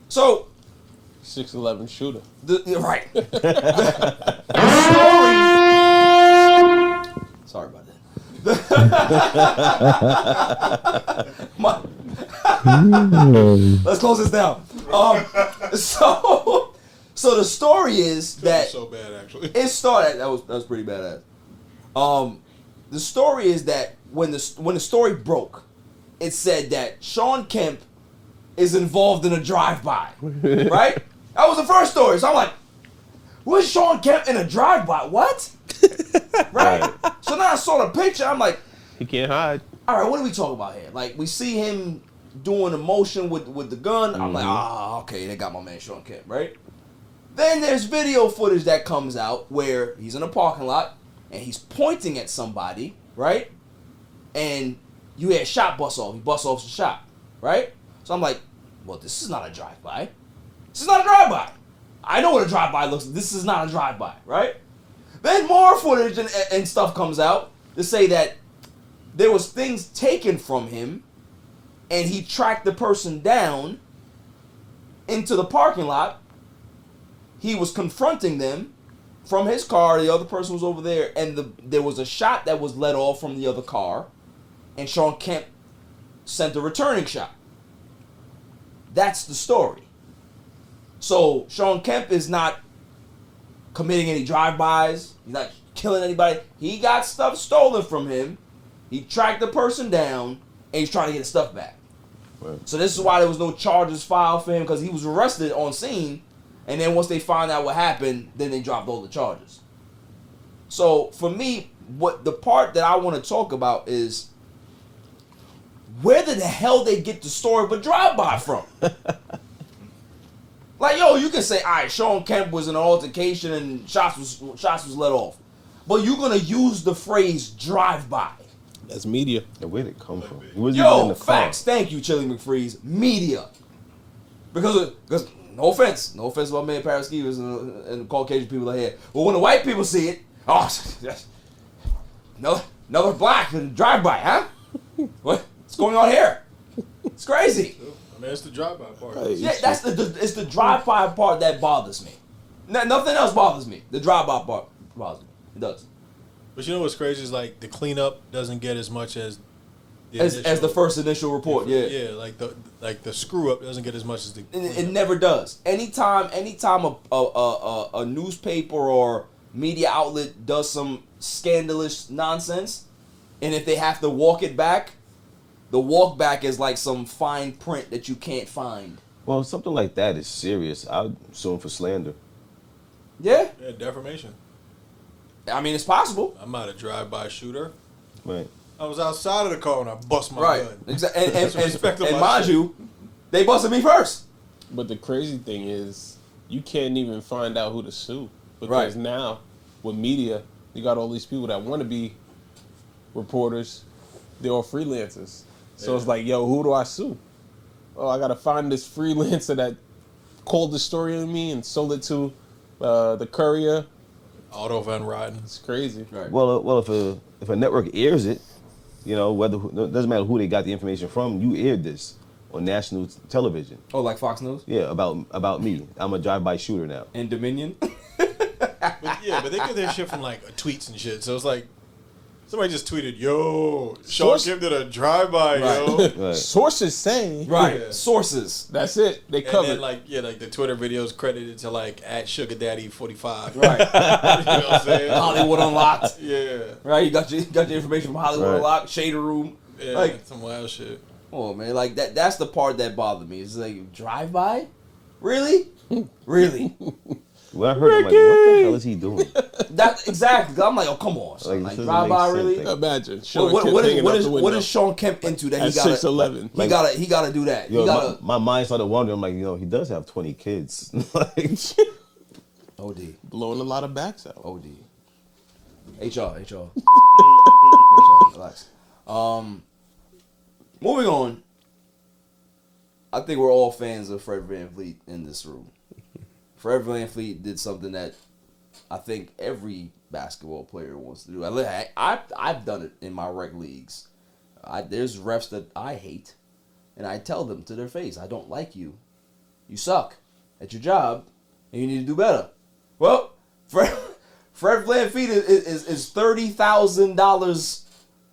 So 6'11" shooter. Right. Sorry about that. Let's close this down. So the story is that so bad actually. It started. That was pretty badass. The story is that when the story broke, it said that Shawn Kemp is involved in a drive-by, right? That was the first story. So I'm like, what's Shawn Kemp in a drive-by? What? Right? So now I saw the picture. I'm like, he can't hide. All right, what are we talking about here? Like, we see him doing a motion with the gun. I'm like, okay, they got my man Shawn Kemp, right? Then there's video footage that comes out where he's in a parking lot and he's pointing at somebody, right? And you hear a shot bust off. He busts off the shot, right? So I'm like, well, this is not a drive-by. This is not a drive-by. I know what a drive-by looks like. This is not a drive-by, right? Then more footage and stuff comes out to say that there was things taken from him and he tracked the person down into the parking lot. He was confronting them from his car. The other person was over there, and there was a shot that was let off from the other car, and Shawn Kemp sent a returning shot. That's the story. So Shawn Kemp is not committing any drive-bys. He's not killing anybody. He got stuff stolen from him. He tracked the person down, and he's trying to get his stuff back. Right. So this is why there was no charges filed for him, because he was arrested on scene. And then once they found out what happened, then they dropped all the charges. So for me, what the part that I want to talk about is where did the hell they get the story of a drive-by from? Like, yo, you can say, all right, Shawn Kemp was in an altercation and shots was let off. But you're going to use the phrase drive-by. That's media. Where did it come from? Was Yo, facts. Thank you, Chili McFreeze. Media. Because no offense to my man Paris Skeevers and the Caucasian people are here. But when the white people see it, another black drive-by, huh? What's going on here? It's crazy. I mean, it's the drive-by part. Yeah, it's the drive-by part that bothers me. Nothing else bothers me. The drive-by part bothers me. It does. But you know what's crazy is like the cleanup doesn't get as much as the first initial report. Yeah, like the screw up doesn't get as much as the. It never does. Anytime a newspaper or media outlet does some scandalous nonsense, and if they have to walk it back, the walk back is like some fine print that you can't find. Well, something like that is serious. I'd sue him for slander. Yeah, defamation. I mean, it's possible. I'm not a drive-by shooter. Right. I was outside of the car and I bust my gun. Exactly. And mind you, they busted me first. But the crazy thing is, you can't even find out who to sue. Because now, with media, you got all these people that want to be reporters. They're all freelancers. So it's like, yo, who do I sue? Oh, I got to find this freelancer that called the story on me and sold it to the courier. Auto Van Riding. It's crazy. Right. Well, if a network airs it, you know, it doesn't matter who they got the information from. You aired this on national television. Oh, like Fox News? Yeah, about me. I'm a drive-by shooter now. And Dominion. But they get their shit from like tweets and shit. So it's like somebody just tweeted, "Yo, Shawn Kemp did a drive-by, yo." Right. Sources say. Right. Yeah. Sources. That's it. They covered. And then like the Twitter videos credited to like @SugarDaddy45. Right. You know what I'm saying? Hollywood Unlocked. Yeah. Right. You got your information from Hollywood Unlocked, Shader Room. Yeah. Like some wild shit. Oh man, like that's the part that bothered me. It's like drive-by, really, really. When I heard, I'm like, what the hell is he doing? That exactly. I'm like, oh come on, son. Like drive-by, really? Imagine. What is Shawn Kemp into that he got 6'11"? He gotta do that. Yo, my mind started wondering. I'm like, you know, he does have 20 kids. Like, OD blowing a lot of backs out. OD. HR. Relax. Moving on. I think we're all fans of Fred VanVleet in this room. Fred VanVleet did something that I think every basketball player wants to do. I've done it in my rec leagues. There's refs that I hate, and I tell them to their face, I don't like you. You suck at your job, and you need to do better. Well, Fred VanVleet is $30,000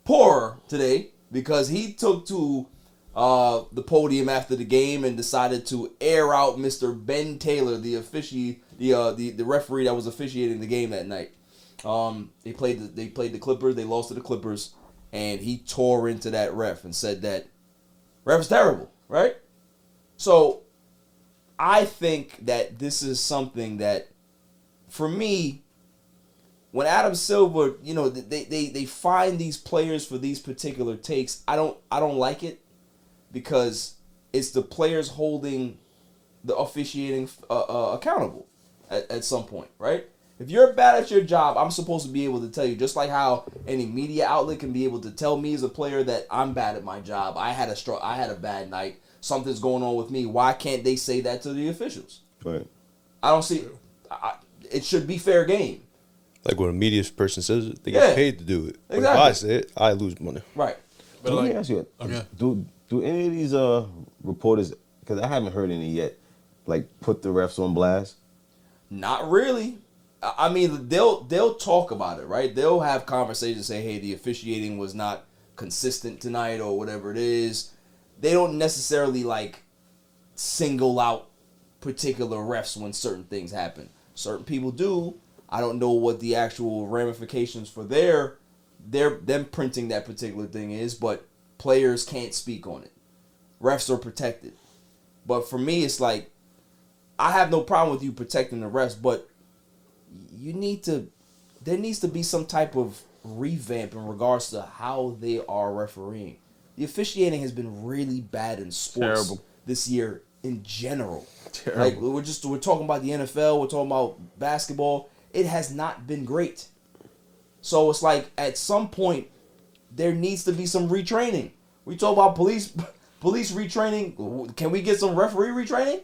poorer today because he took to the podium after the game and decided to air out Mr. Ben Taylor, the referee that was officiating the game that night. They played the Clippers. They lost to the Clippers, and he tore into that ref and said that ref's terrible, right? So I think that this is something that, for me, when Adam Silver, they find these players for these particular takes, I don't like it because it's the players holding the officiating accountable at some point, right? If you're bad at your job, I'm supposed to be able to tell you, just like how any media outlet can be able to tell me as a player that I'm bad at my job. I had a bad night. Something's going on with me. Why can't they say that to the officials? Right. I don't see. It should be fair game. Like when a media person says it, they get paid to do it. But Exactly. if I say it, I lose money. Right. But let me ask you, do any of these reporters, because I haven't heard any yet, like put the refs on blast? Not really. I mean, they'll talk about it, right? They'll have conversations, say, hey, the officiating was not consistent tonight or whatever it is. They don't necessarily like single out particular refs when certain things happen. Certain people do. I don't know what the actual ramifications for them printing that particular thing is, but players can't speak on it. Refs are protected. But for me, it's like, I have no problem with you protecting the refs, but there needs to be some type of revamp in regards to how they are refereeing. The officiating has been really bad in sports this year in general. Like we're talking about the NFL, we're talking about basketball. It has not been great. So it's like at some point there needs to be some retraining. We talk about police retraining. Can we get some referee retraining?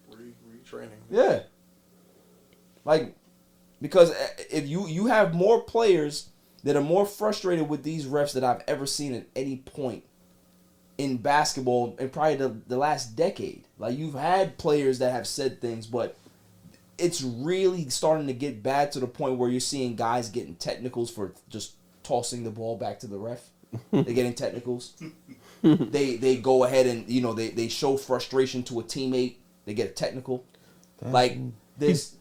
Retraining. Yeah. Like, because if you have more players that are more frustrated with these refs that I've ever seen at any point in basketball in probably the last decade. Like, you've had players that have said things, but it's really starting to get bad to the point where you're seeing guys getting technicals for just tossing the ball back to the ref. They're getting technicals. They go ahead and, they show frustration to a teammate. They get a technical. Like, this...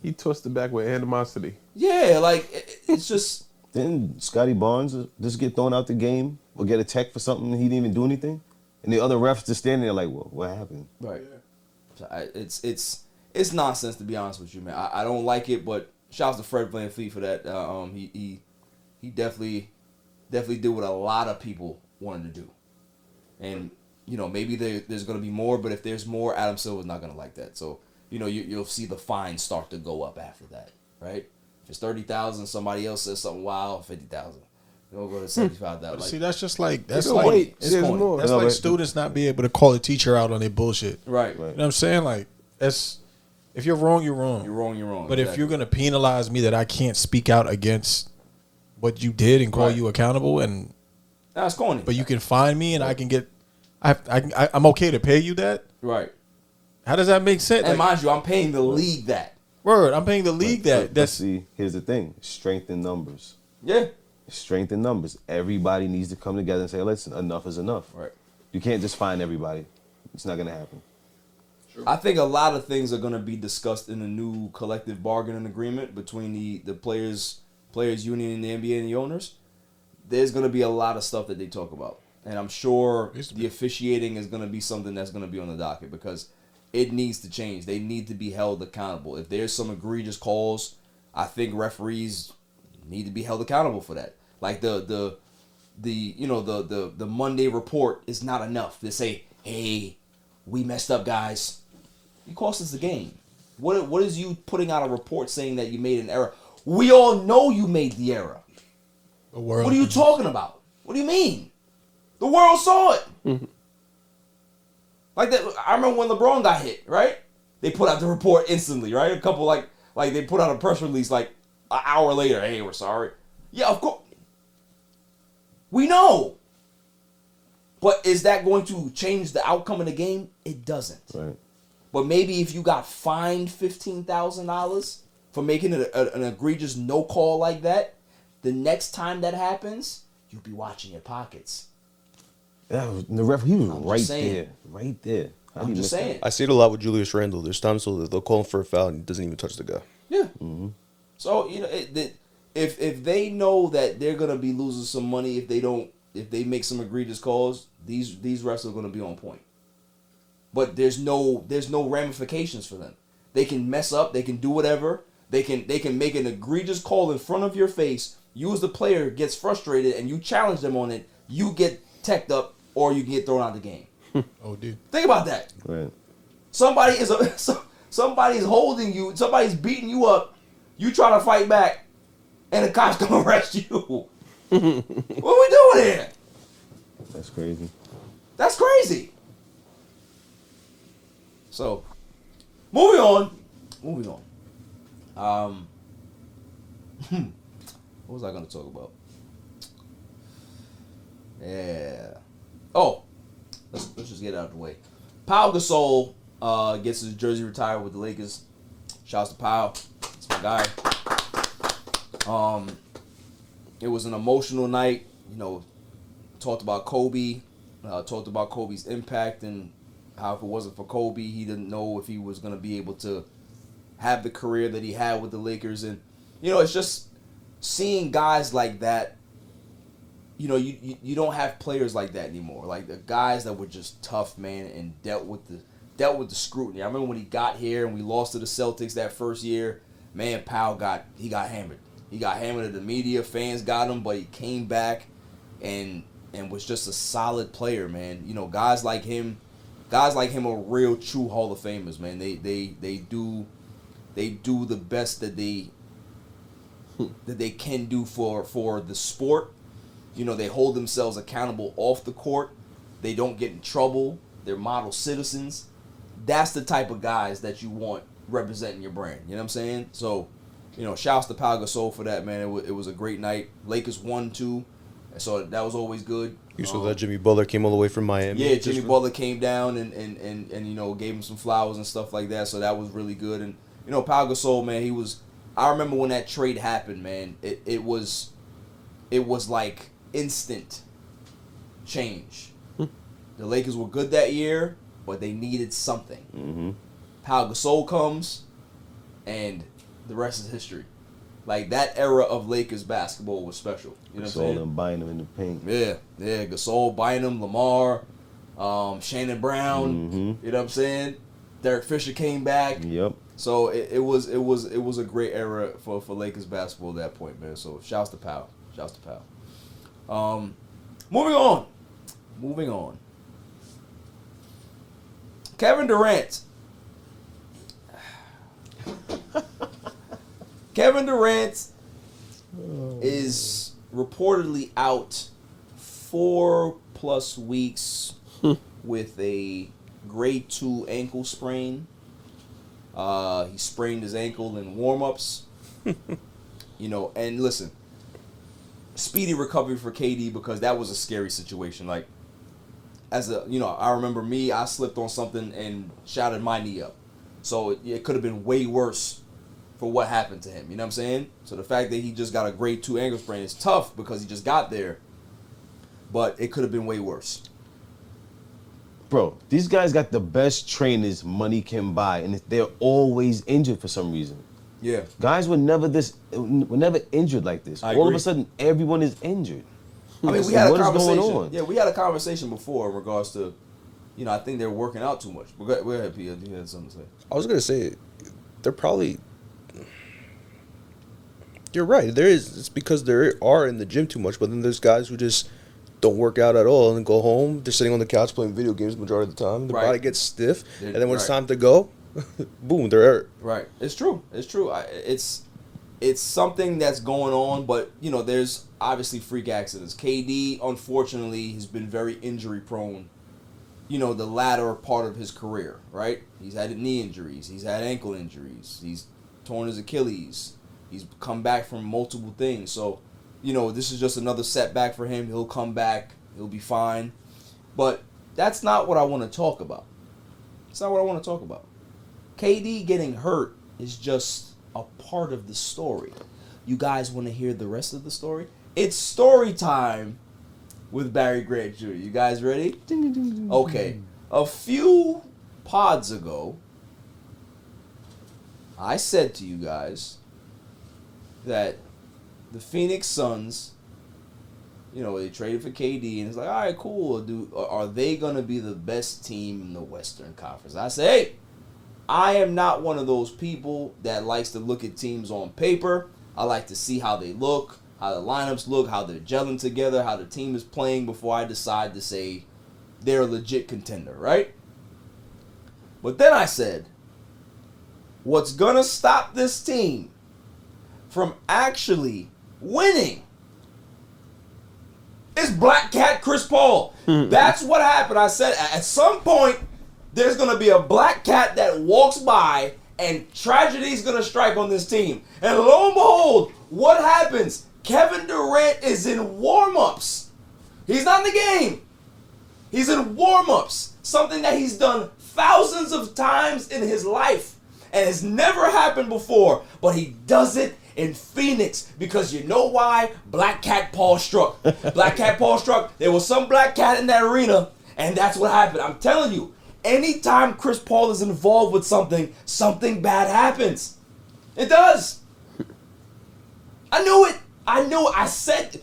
He tossed it back with animosity. Yeah, like, it's just... Didn't Scotty Barnes just get thrown out the game or get a tech for something and he didn't even do anything? And the other refs just standing there like, well, what happened? Right. So it's nonsense, to be honest with you, man. I don't like it, but shouts to Fred VanVleet for that. He definitely did what a lot of people wanted to do. And, maybe there's going to be more, but if there's more, Adam Silver's not going to like that. So, you'll see the fines start to go up after that, right? If it's 30,000, somebody else says something wild, 50,000. They'll go to 75,000. See, that's corny. More. That's like students not being able to call a teacher out on their bullshit. Right. You know what I'm saying? Like, if you're wrong, you're wrong. You're wrong, you're wrong. But if you're gonna penalize me that I can't speak out against what you did and call you accountable, and that's corny. But you can find me and I can get, I'm okay to pay you that. Right. How does that make sense? And mind you, I'm paying the league that. Word, I'm paying the league that. But see, here's the thing: strength in numbers. Yeah. Strength in numbers. Everybody needs to come together and say, "Listen, enough is enough." Right. You can't just find everybody. It's not gonna happen. I think a lot of things are going to be discussed in the new collective bargaining agreement between the players union and the NBA and the owners. There's going to be a lot of stuff that they talk about. And I'm sure the officiating is going to be something that's going to be on the docket because it needs to change. They need to be held accountable. If there's some egregious calls, I think referees need to be held accountable for that. Like the Monday report is not enough to say, "Hey, we messed up, guys." You cost us the game. What is you putting out a report saying that you made an error? We all know you made the error. What are you talking about? What do you mean? The world saw it. Mm-hmm. Like that. I remember when LeBron got hit, right? They put out the report instantly, right? A couple like they put out a press release like an hour later. Hey, we're sorry. Yeah, of course. We know. But is that going to change the outcome of the game? It doesn't. Right. But maybe if you got fined $15,000 for making an egregious no call like that, the next time that happens, you'll be watching your pockets. The ref, he was right there. I'm just saying. I see it a lot with Julius Randle. There's times so they'll call him for a foul and he doesn't even touch the guy. Yeah. So if they know that they're gonna be losing some money if they make some egregious calls, these refs are gonna be on point. But there's no ramifications for them. They can mess up. They can do whatever. They can make an egregious call in front of your face. You as the player gets frustrated and you challenge them on it. You get teched up or you get thrown out of the game. Oh, dude. Think about that. Right. Somebody is holding you. Somebody's beating you up. You try to fight back, and the cops come arrest you. What are we doing here? That's crazy. That's crazy. So, moving on. What was I going to talk about? Yeah. Oh. Let's just get it out of the way. Paus Gasol gets his jersey retired with the Lakers. Shouts to Paus. It's my guy. It was an emotional night. Talked about Kobe. Talked about Kobe's impact and how if it wasn't for Kobe, he didn't know if he was going to be able to have the career that he had with the Lakers. And, it's just seeing guys like that. You don't have players like that anymore. Like the guys that were just tough, man, and dealt with the scrutiny. I remember when he got here and we lost to the Celtics that first year. Man, Paus got hammered. He got hammered at the media. Fans got him, but he came back and was just a solid player, man. Guys like him are real true Hall of Famers, man. They do the best that they can do for the sport. They hold themselves accountable off the court. They don't get in trouble. They're model citizens. That's the type of guys that you want representing your brand. You know what I'm saying? So, shouts to Paus Gasol for that, man. It was a great night. Lakers won, too. So that was always good. You saw that Jimmy Butler came all the way from Miami. Yeah, Jimmy Butler came down and gave him some flowers and stuff like that. So that was really good. And, Paus Gasol, man, I remember when that trade happened, man. It was like instant change. The Lakers were good that year, but they needed something. Mm-hmm. Paus Gasol comes, and the rest is history. Like, that era of Lakers basketball was special. You know what I'm saying? Gasol and Bynum in the paint. Yeah. Gasol, Bynum, Lamar, Shannon Brown. Mm-hmm. You know what I'm saying? Derek Fisher came back. Yep. So it was a great era for Lakers basketball at that point, man. So shouts to Paus. Moving on. Kevin Durant. Kevin Durant is reportedly out 4+ weeks with a grade 2 ankle sprain. He sprained his ankle in warm-ups. And listen, speedy recovery for KD because that was a scary situation. Like, I remember I slipped on something and shouted my knee up. So it could have been way worse for what happened to him. You know what I'm saying? So the fact that he just got a grade 2 ankle sprain is tough because he just got there. But it could have been way worse. Bro, these guys got the best trainers money can buy, and they're always injured for some reason. Yeah. Guys were never injured like this. All of a sudden, everyone is injured. I mean, we had a conversation. Yeah, we had a conversation before in regards to, I think they're working out too much. But go ahead, Pia. You had something to say. I was gonna say, they're probably. You're right. It's because they are in the gym too much. But then there's guys who just don't work out at all and go home. They're sitting on the couch playing video games the majority of the time. Their body gets stiff, and then when it's time to go, boom, they're hurt. Right. It's true. It's something that's going on, but there's obviously freak accidents. KD, unfortunately, has been very injury prone. The latter part of his career, right? He's had knee injuries. He's had ankle injuries. He's torn his Achilles. He's come back from multiple things. So, this is just another setback for him. He'll come back. He'll be fine. But that's not what I want to talk about. It's not what I want to talk about. KD getting hurt is just a part of the story. You guys want to hear the rest of the story? It's story time with Barry Grant Jr. You guys ready? Okay. A few pods ago, I said to you guys that the Phoenix Suns, they traded for KD, and it's like, all right, cool. Are they going to be the best team in the Western Conference? I say, hey, I am not one of those people that likes to look at teams on paper. I like to see how they look, how the lineups look, how they're gelling together, how the team is playing before I decide to say they're a legit contender, right? But then I said, what's going to stop this team from actually winning is Black Cat Chris Paul. That's what happened. I said at some point there's going to be a Black Cat that walks by and tragedy's going to strike on this team. And lo and behold, what happens? Kevin Durant is in warm-ups. He's not in the game. He's in warm-ups. Something that he's done thousands of times in his life and has never happened before. But he does it in Phoenix because you know why? Black Cat Paul struck. Black Cat Paul struck. There was some Black Cat in that arena, and that's what happened. I'm telling you, anytime Chris Paul is involved with something, something bad happens. It does. I knew it. I said,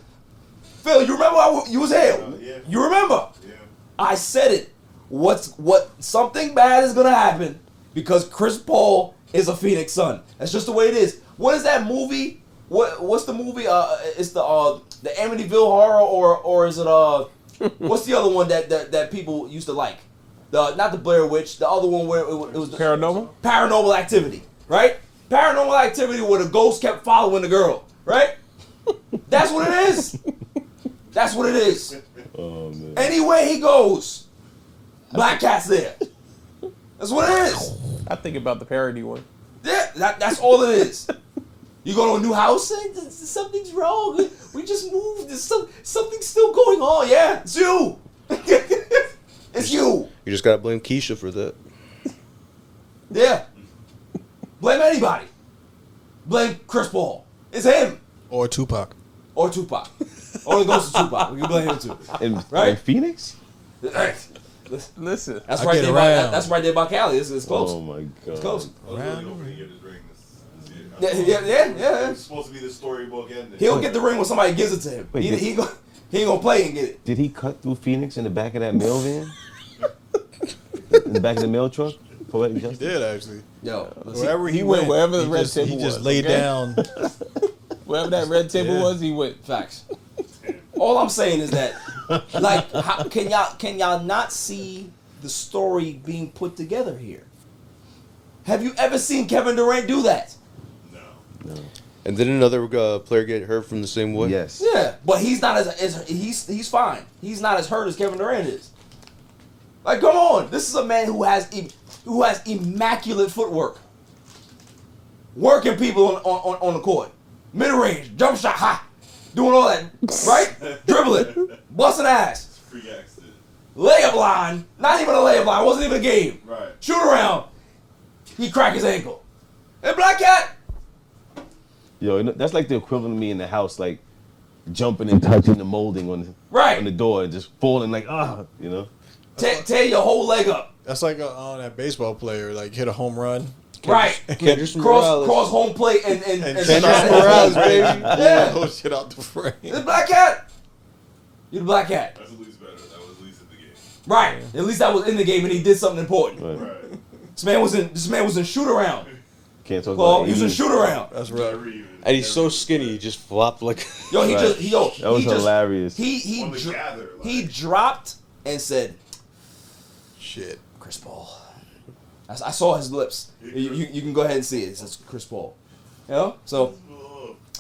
Phil, you remember you was here? Yeah. You remember? Yeah. I said it. Something bad is gonna happen because Chris Paul is a Phoenix Sun. That's just the way it is. What is that movie? What's the movie? It's the Amityville Horror, or is it what's the other one that people used to like? Not the Blair Witch. The other one where it was Paranormal Activity, right? Paranormal Activity where the ghost kept following the girl, right? That's what it is. That's what it is. Oh, man. Anywhere he goes, Black Cat's there. That's what it is. I think about the parody one. Yeah, that's all it is. You go to a new house, and something's wrong. We just moved. There's something's still going on. Yeah, it's you. It's you. You just gotta blame Keisha for that. Yeah. Blame anybody. Blame Chris Paul. It's him. Or Tupac. Or it goes to Tupac. We can blame him too. In Phoenix? Listen. That's right there. That's right there by Cali. It's close. Oh my God. It's close. Yeah. It's supposed to be the storybook ending. He'll get the ring when somebody gives it to him. Wait, he ain't gonna play and get it. Did he cut through Phoenix in the back of that mail van? In the back of the mail truck? Poetic Justice? He did, actually. Yo, wherever he went, went, wherever the red table he was. just laid down. Wherever that red table was, he went. Facts. All I'm saying is that, like, can y'all not see the story being put together here? Have you ever seen Kevin Durant do that? No. And did another player get hurt from the same way? Yes. Yeah, but he's not he's fine. He's not as hurt as Kevin Durant is. Like, come on, this is a man who has immaculate footwork, working people on the court, mid range, jump shot, ha, doing all that, right? Dribbling, busting ass, Free accident. layup line, not even a layup line, wasn't even a game. Right. Shoot around, he cracked his ankle. Hey, Black Cat. Yo, that's like the equivalent of me in the house, like jumping and touching the molding on the door and just falling like, you know. Tear your whole leg up. That's like that baseball player, like hit a home run. Right. Cross home plate and Kendrick Morales, baby. Yeah. Oh, shit out the frame. The Black Cat. You're the Black Cat. That's at least better. That was at least in the game. Right. At least that was in the game and he did something important. Right. This man was in shoot around. Can't talk Well, about he was in shoot around. That's right. And he's so skinny, he just flopped like. Yo, that was hilarious. He dropped and said, "Shit, Chris Paul." I saw his lips. You can go ahead and see it. It says Chris Paul. You know? So,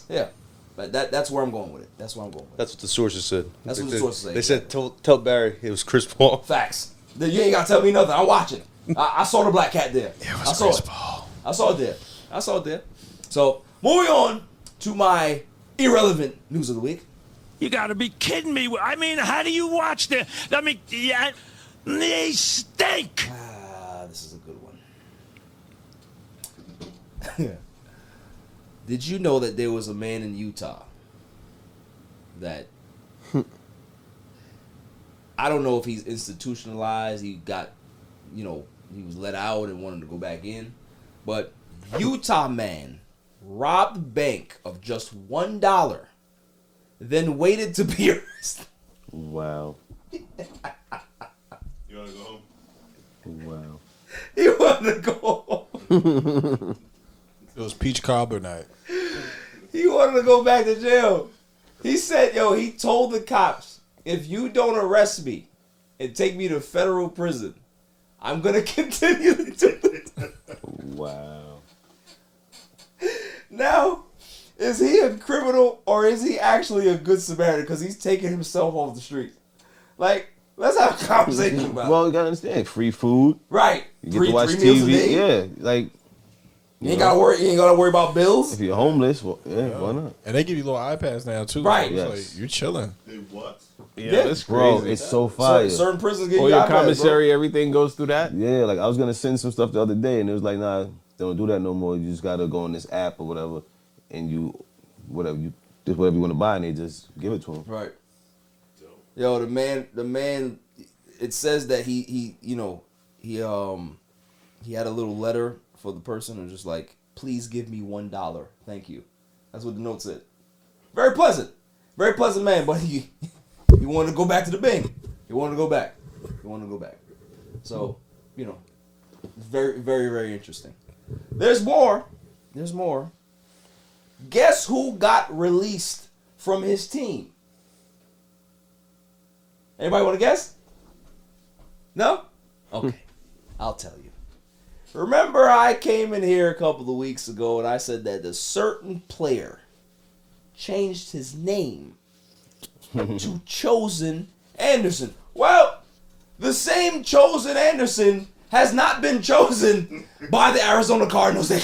yeah. But that's where I'm going with it. That's where I'm going with it. That's what the sources said. That's what the sources say. They said, tell Barry it was Chris Paul. Facts. You ain't got to tell me nothing. I'm watching. I saw the Black Cat there. It was Chris Paul. I saw it there. So, moving on to my irrelevant news of the week. You gotta be kidding me. I mean, how do you watch the... I mean, yeah, they stink. This is a good one. Did you know that there was a man in Utah that... I don't know if he's institutionalized. He got, he was let out and wanted to go back in. But Utah man robbed bank of just $1, then waited to be arrested. Wow. You want to go home? Wow. He wanted to go home. It was peach cobbler night. He wanted to go back to jail. He said, he told the cops, if you don't arrest me and take me to federal prison, I'm going to continue to do it. Wow. Now, is he a criminal or is he actually a good Samaritan because he's taking himself off the street? Like, let's have a conversation about it. Well, you got to understand, free food. Right. You get to watch three meals a TV. day. Yeah, like... You ain't gotta worry about bills. If you're homeless, well, why not? And they give you little iPads now too. Right. So Yes. like, you're chilling. They what? Yeah, that's Bro, crazy. it's so fire. Certain prisons give All you your iPads, commissary, everything goes through that? Yeah, like I was gonna send some stuff the other day, and it was like, nah, they don't do that no more. You just gotta go on this app or whatever, and whatever you want to buy, and they just give it to them. Right. Yo, the man. It says that he had a little letter for the person, and just like, please give me $1, thank you. That's what the note said. Very pleasant man, but he wanted to go back to the bank. He wanted to go back. So, very, very, very interesting. There's more. Guess who got released from his team? Anybody want to guess? No? Okay. I'll tell you. Remember I came in here a couple of weeks ago and I said that a certain player changed his name to Chosen Anderson. Well, the same Chosen Anderson has not been chosen by the Arizona Cardinals. You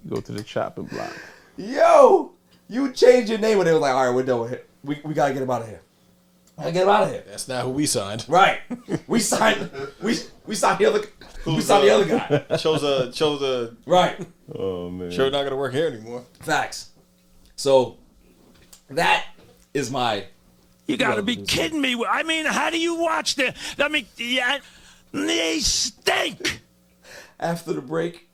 go to the chopping block. Yo, you changed your name and they were like, all right, we're done with it. We got to get him out of here. Get him out of here. That's not who we signed. Right. We signed the other guy. Chose a Right. Oh man. Sure, not gonna work here anymore. Facts. So that is my. You gotta be kidding me. I mean, how do you watch the... I mean, yeah, they stink. After the break,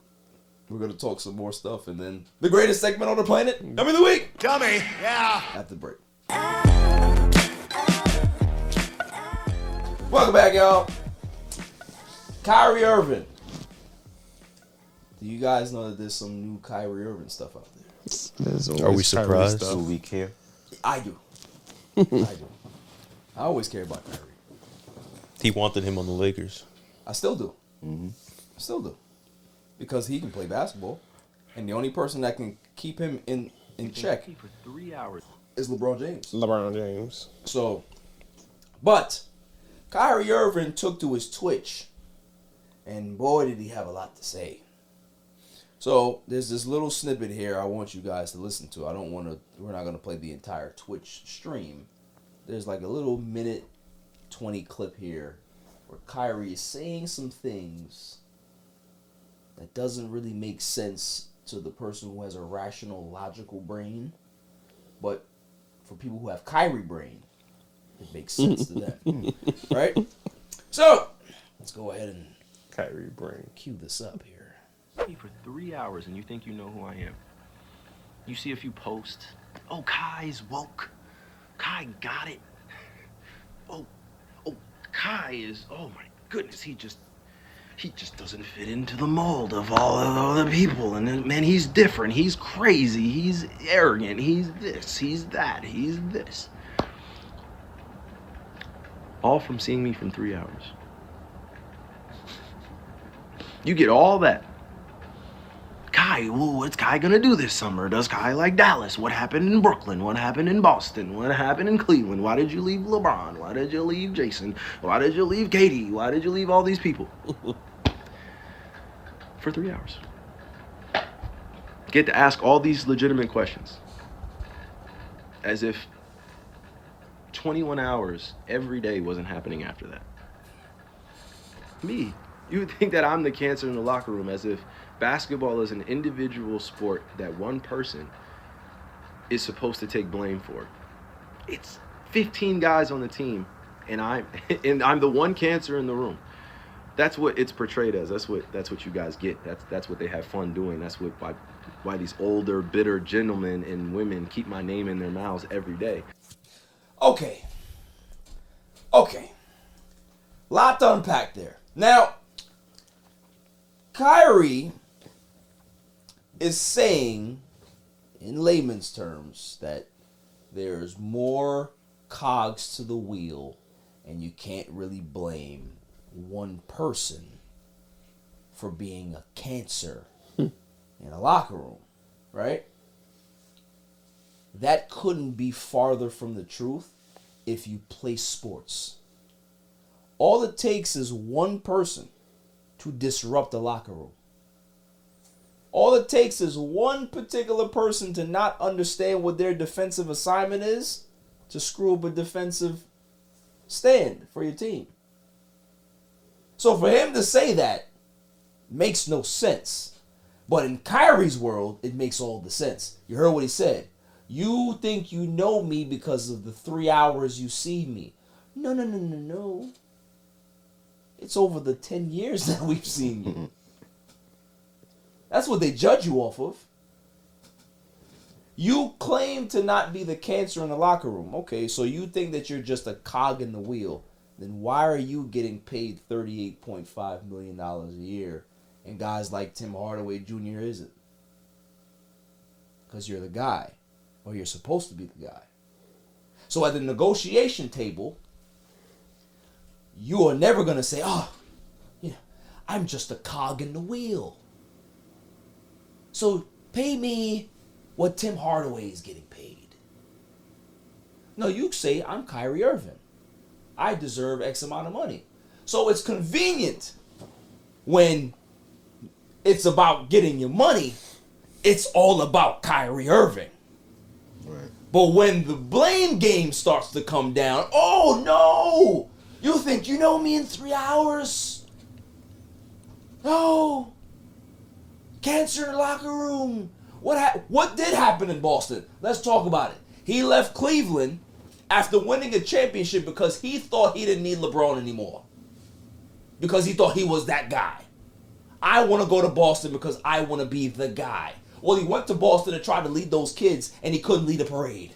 we're gonna talk some more stuff, and then the greatest segment on the planet, Dummy of the Week. Dummy, yeah. After the break. Welcome back, y'all. Kyrie Irving. Do you guys know that there's some new Kyrie Irving stuff out there? Are we surprised? Do we care? I do. I always care about Kyrie. He wanted him on the Lakers. I still do. Mm-hmm. I still do. Because he can play basketball. And the only person that can keep him in check for 3 hours is LeBron James. LeBron James. So, but Kyrie Irving took to his Twitch, and boy, did he have a lot to say. So there's this little snippet here I want you guys to listen to. We're not gonna play the entire Twitch stream. There's like a little minute 20 clip here where Kyrie is saying some things that doesn't really make sense to the person who has a rational, logical brain, but for people who have Kyrie brain, it makes sense to them. Right? So, let's go ahead and Kyrie brain. Cue this up here. For 3 hours and you think you know who I am. You see a few posts. Oh, Kai's woke. Kai got it. Oh, Kai is, oh my goodness, he just doesn't fit into the mold of all of the other people. And then, man, he's different. He's crazy. He's arrogant. He's this. He's that. He's this. All from seeing me from 3 hours. You get all that. Kai, what's Kai gonna do this summer? Does Kai like Dallas? What happened in Brooklyn? What happened in Boston? What happened in Cleveland? Why did you leave LeBron? Why did you leave Jason? Why did you leave Katie? Why did you leave all these people? For 3 hours. get to ask all these legitimate questions. As if 21 hours every day wasn't happening after that. Me, you would think that I'm the cancer in the locker room, as if basketball is an individual sport that one person is supposed to take blame for. It's 15 guys on the team, and I'm the one cancer in the room. That's what it's portrayed as. That's what you guys get. That's what they have fun doing. That's why these older, bitter gentlemen and women keep my name in their mouths every day. Okay. Lot to unpack there. Now, Kyrie is saying, in layman's terms, that there's more cogs to the wheel, and you can't really blame one person for being a cancer in a locker room, right? That couldn't be farther from the truth if you play sports. All it takes is one person to disrupt the locker room. All it takes is one particular person to not understand what their defensive assignment is to screw up a defensive stand for your team. So for him to say that makes no sense. But in Kyrie's world, it makes all the sense. You heard what he said. You think you know me because of the 3 hours you see me. No. It's over the 10 years that we've seen you. That's what they judge you off of. You claim to not be the cancer in the locker room. Okay, so you think that you're just a cog in the wheel. Then why are you getting paid $38.5 million a year and guys like Tim Hardaway Jr. isn't? Because you're the guy, or you're supposed to be the guy. So at the negotiation table, you are never going to say, I'm just a cog in the wheel. So pay me what Tim Hardaway is getting paid. No, you say, I'm Kyrie Irving. I deserve X amount of money. So it's convenient when it's about getting your money, it's all about Kyrie Irving. Right. But when the blame game starts to come down, oh no! You think you know me in 3 hours? No. Cancer in the locker room. What did happen in Boston? Let's talk about it. He left Cleveland after winning a championship because he thought he didn't need LeBron anymore. Because he thought he was that guy. I want to go to Boston because I want to be the guy. Well, he went to Boston and tried to lead those kids, and he couldn't lead a parade.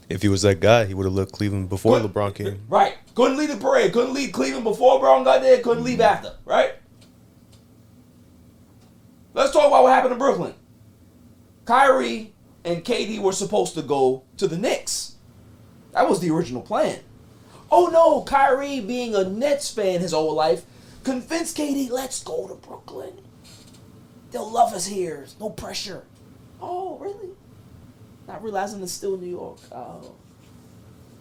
If he was that guy, he would have left Cleveland before LeBron came. Right. Couldn't lead the parade. Couldn't lead Cleveland before LeBron got there. Couldn't leave after. Right? Let's talk about what happened in Brooklyn. Kyrie and KD were supposed to go to the Knicks. That was the original plan. Oh no, Kyrie, being a Nets fan his whole life, convinced KD, let's go to Brooklyn. They'll love us here. No pressure. Oh, really? Not realizing it's still New York. Oh.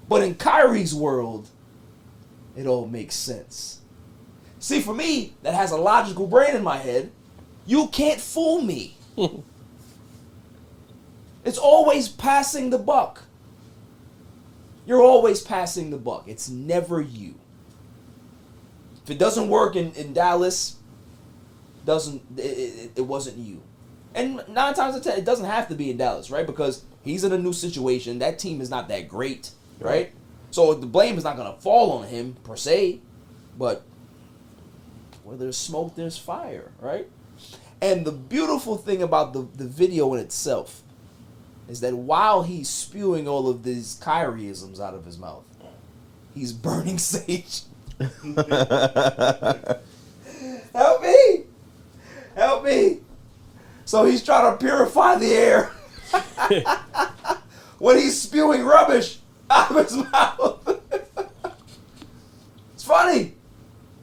But in Kyrie's world, it all makes sense. See, for me, that has a logical brain in my head. You can't fool me. It's always passing the buck. You're always passing the buck. It's never you. If it doesn't work in Dallas, it wasn't you. And 9 times out of 10, it doesn't have to be in Dallas, right? Because he's in a new situation. That team is not that great, right? So the blame is not going to fall on him per se, but where there's smoke, there's fire, right? And the beautiful thing about the video in itself is that while he's spewing all of these Kyrieisms out of his mouth, he's burning sage. Help me! Help me! So he's trying to purify the air when he's spewing rubbish out of his mouth. It's funny.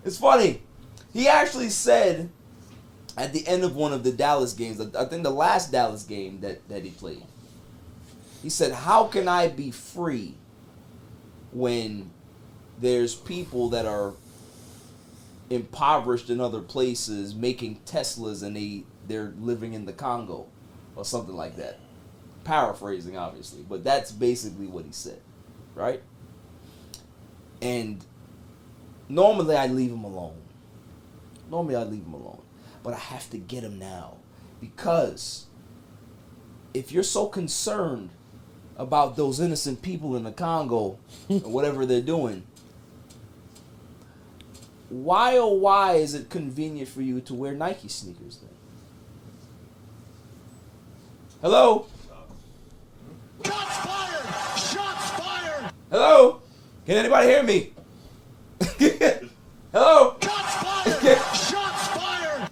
It's funny. He actually said at the end of one of the Dallas games, I think the last Dallas game that he played, he said, how can I be free when there's people that are impoverished in other places making Teslas and they're living in the Congo or something like that. Paraphrasing, obviously, but that's basically what he said, right? And normally I leave him alone. But I have to get him now because if you're so concerned about those innocent people in the Congo or whatever they're doing, why is it convenient for you to wear Nike sneakers then? Hello? Shots fired! Shots fired! Hello? Can anybody hear me? Hello? Shots fired! Shots fired!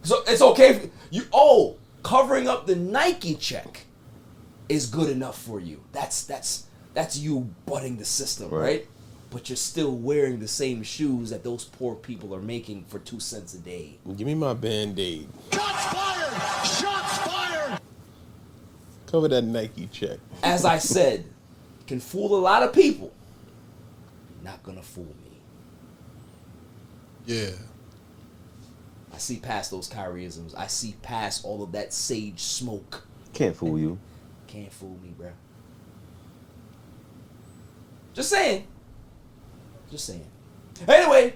So it's okay for you. Oh, covering up the Nike check is good enough for you. That's you butting the system, right? But you're still wearing the same shoes that those poor people are making for 2 cents a day. Give me my Band-Aid. Shots fired! Shots fired! Cover that Nike check. As I said, can fool a lot of people. Not gonna fool me. Yeah. I see past those Kyrieisms. I see past all of that sage smoke. Can't fool you. Can't fool me, bro. Just saying. Anyway,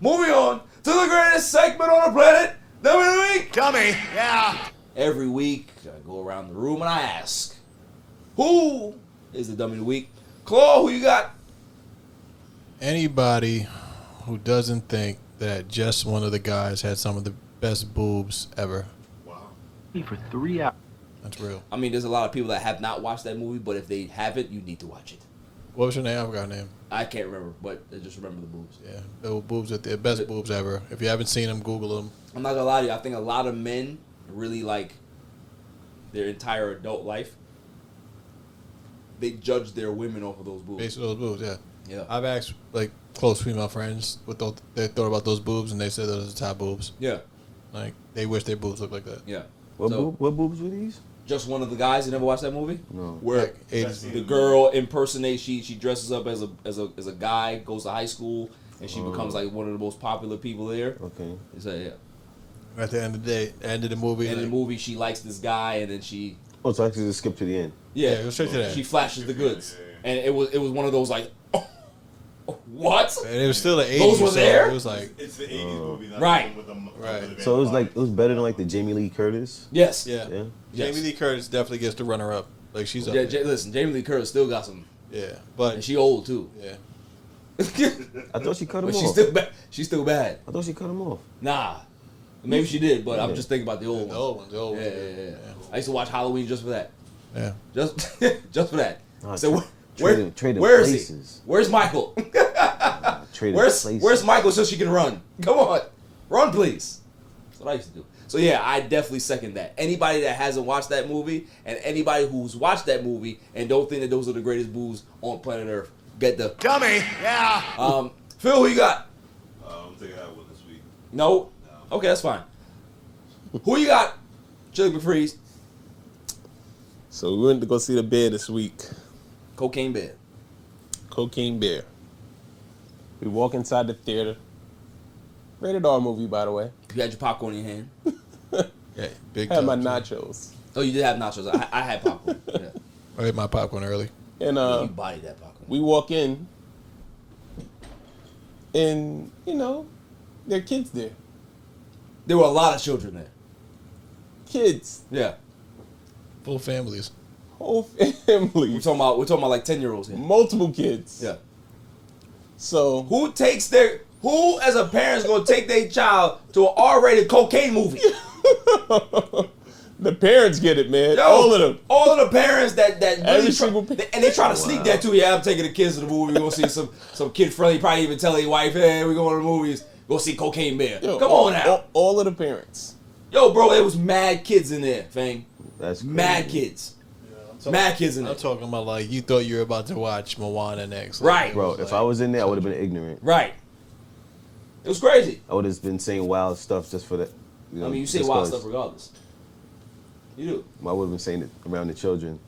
moving on to the greatest segment on the planet, Dummy of the Week. Dummy, yeah. Every week, I go around the room and I ask, who is the Dummy of the Week? Claw, who you got? Anybody who doesn't think that just one of the guys had some of the best boobs ever. For 3 hours. That's real. I mean, there's a lot of people that have not watched that movie, but if they haven't, you need to watch it. What was your name? I forgot her name. I can't remember, but I just remember the boobs. Yeah, the boobs are the best boobs ever. If you haven't seen them, Google them. I'm not gonna lie to you. I think a lot of men really like their entire adult life. They judge their women off of those boobs. Based on those boobs, yeah. Yeah. I've asked like close female friends what they thought about those boobs, and they said those are the top boobs. Yeah. Like they wish their boobs looked like that. Yeah. What boobs were these? Just one of the guys. You never watched that movie? No. Where the girl impersonates, she dresses up as a guy, goes to high school, and she becomes like one of the most popular people there. Okay. So yeah. At the end of the day, end of the movie. In the movie, she likes this guy, and then she. Oh, so I actually just skip to the end. Yeah, it was straight to that. She flashes the goods, and it was one of those like, what? And it was still the 80s. Those were there. It was like It's the 80s movie, not right. the one with the Right. So it was better than like the Jamie Lee Curtis. Yes. Yeah. Yeah. Yes. Jamie Lee Curtis definitely gets the runner up. Like she's up. Yeah, there. listen, Jamie Lee Curtis still got some. Yeah, but And she old too. yeah. I thought she cut him But off. she's still bad. I thought she cut him off. Nah. Maybe she did, but I'm Yeah. just thinking about the old The ones. old ones. The old ones. Yeah. I used to watch Halloween just for that. Yeah. Just for that. Nah, So trading where is places. he? Where's Michael? Trading Where's places. Michael so she can run? Come on. Run, please. That's what I used to do. So yeah, I definitely second that. Anybody that hasn't watched that movie and anybody who's watched that movie and don't think that those are the greatest boobs on planet Earth, get the Dummy, yeah. Phil, who you got? I'm taking that one this week. No? Okay, that's fine. Who you got? Chili McFreeze. So we went to go see the Bear this week. Cocaine Bear. Cocaine Bear. We walk inside the theater. Rated R movie, by the way. You had your popcorn in your hand. Yeah, big. Had my tubs. nachos. Oh, you did have nachos. I had popcorn. Yeah. I ate my popcorn early. And You bodied that popcorn. we walk in, and there are kids there. There were a lot of children there. Kids, Yeah. Full families. whole We're families, talking about like 10-year-olds here. multiple kids. Yeah. So Who as a parent is gonna take their child to an R-rated cocaine movie? the parents get it, man. Yo, All of them. All of the parents that really Every single and they try to sneak that too. Yeah, I'm taking the kids to the movie. We're gonna see some kid friendly. Probably even tell their wife, hey, we're going to the movies. Go see Cocaine Bear. Yo, Come on now. All of the parents. Yo, bro, there was mad kids in there, Fang. That's crazy. Mad kids. Mad kids in there. I'm talking about like you thought you were about to watch Moana next. Right. Bro, if I was in there, I would have been ignorant. Right. It was crazy. I would have been saying wild stuff just for that. I mean, you say wild stuff regardless. You do. I would have been saying it around the children.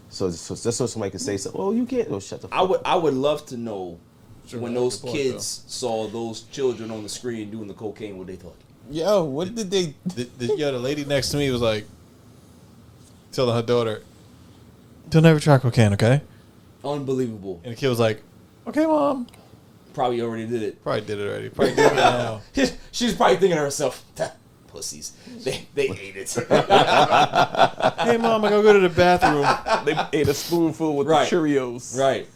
So just so somebody could say something. Oh, you can't. Oh, shut the fuck up. I would love to know when those kids saw those children on the screen doing the cocaine, what they thought. Yo, what did they? The lady next to me was like telling her daughter, "Don't ever try cocaine, okay?" Unbelievable. And the kid was like, "Okay, mom." Probably already did it. Probably did it already. Probably did it now. She's probably thinking to herself, pussies. They ate it. Hey, mom, I gotta go to the bathroom. They ate a spoonful with the Cheerios. Right.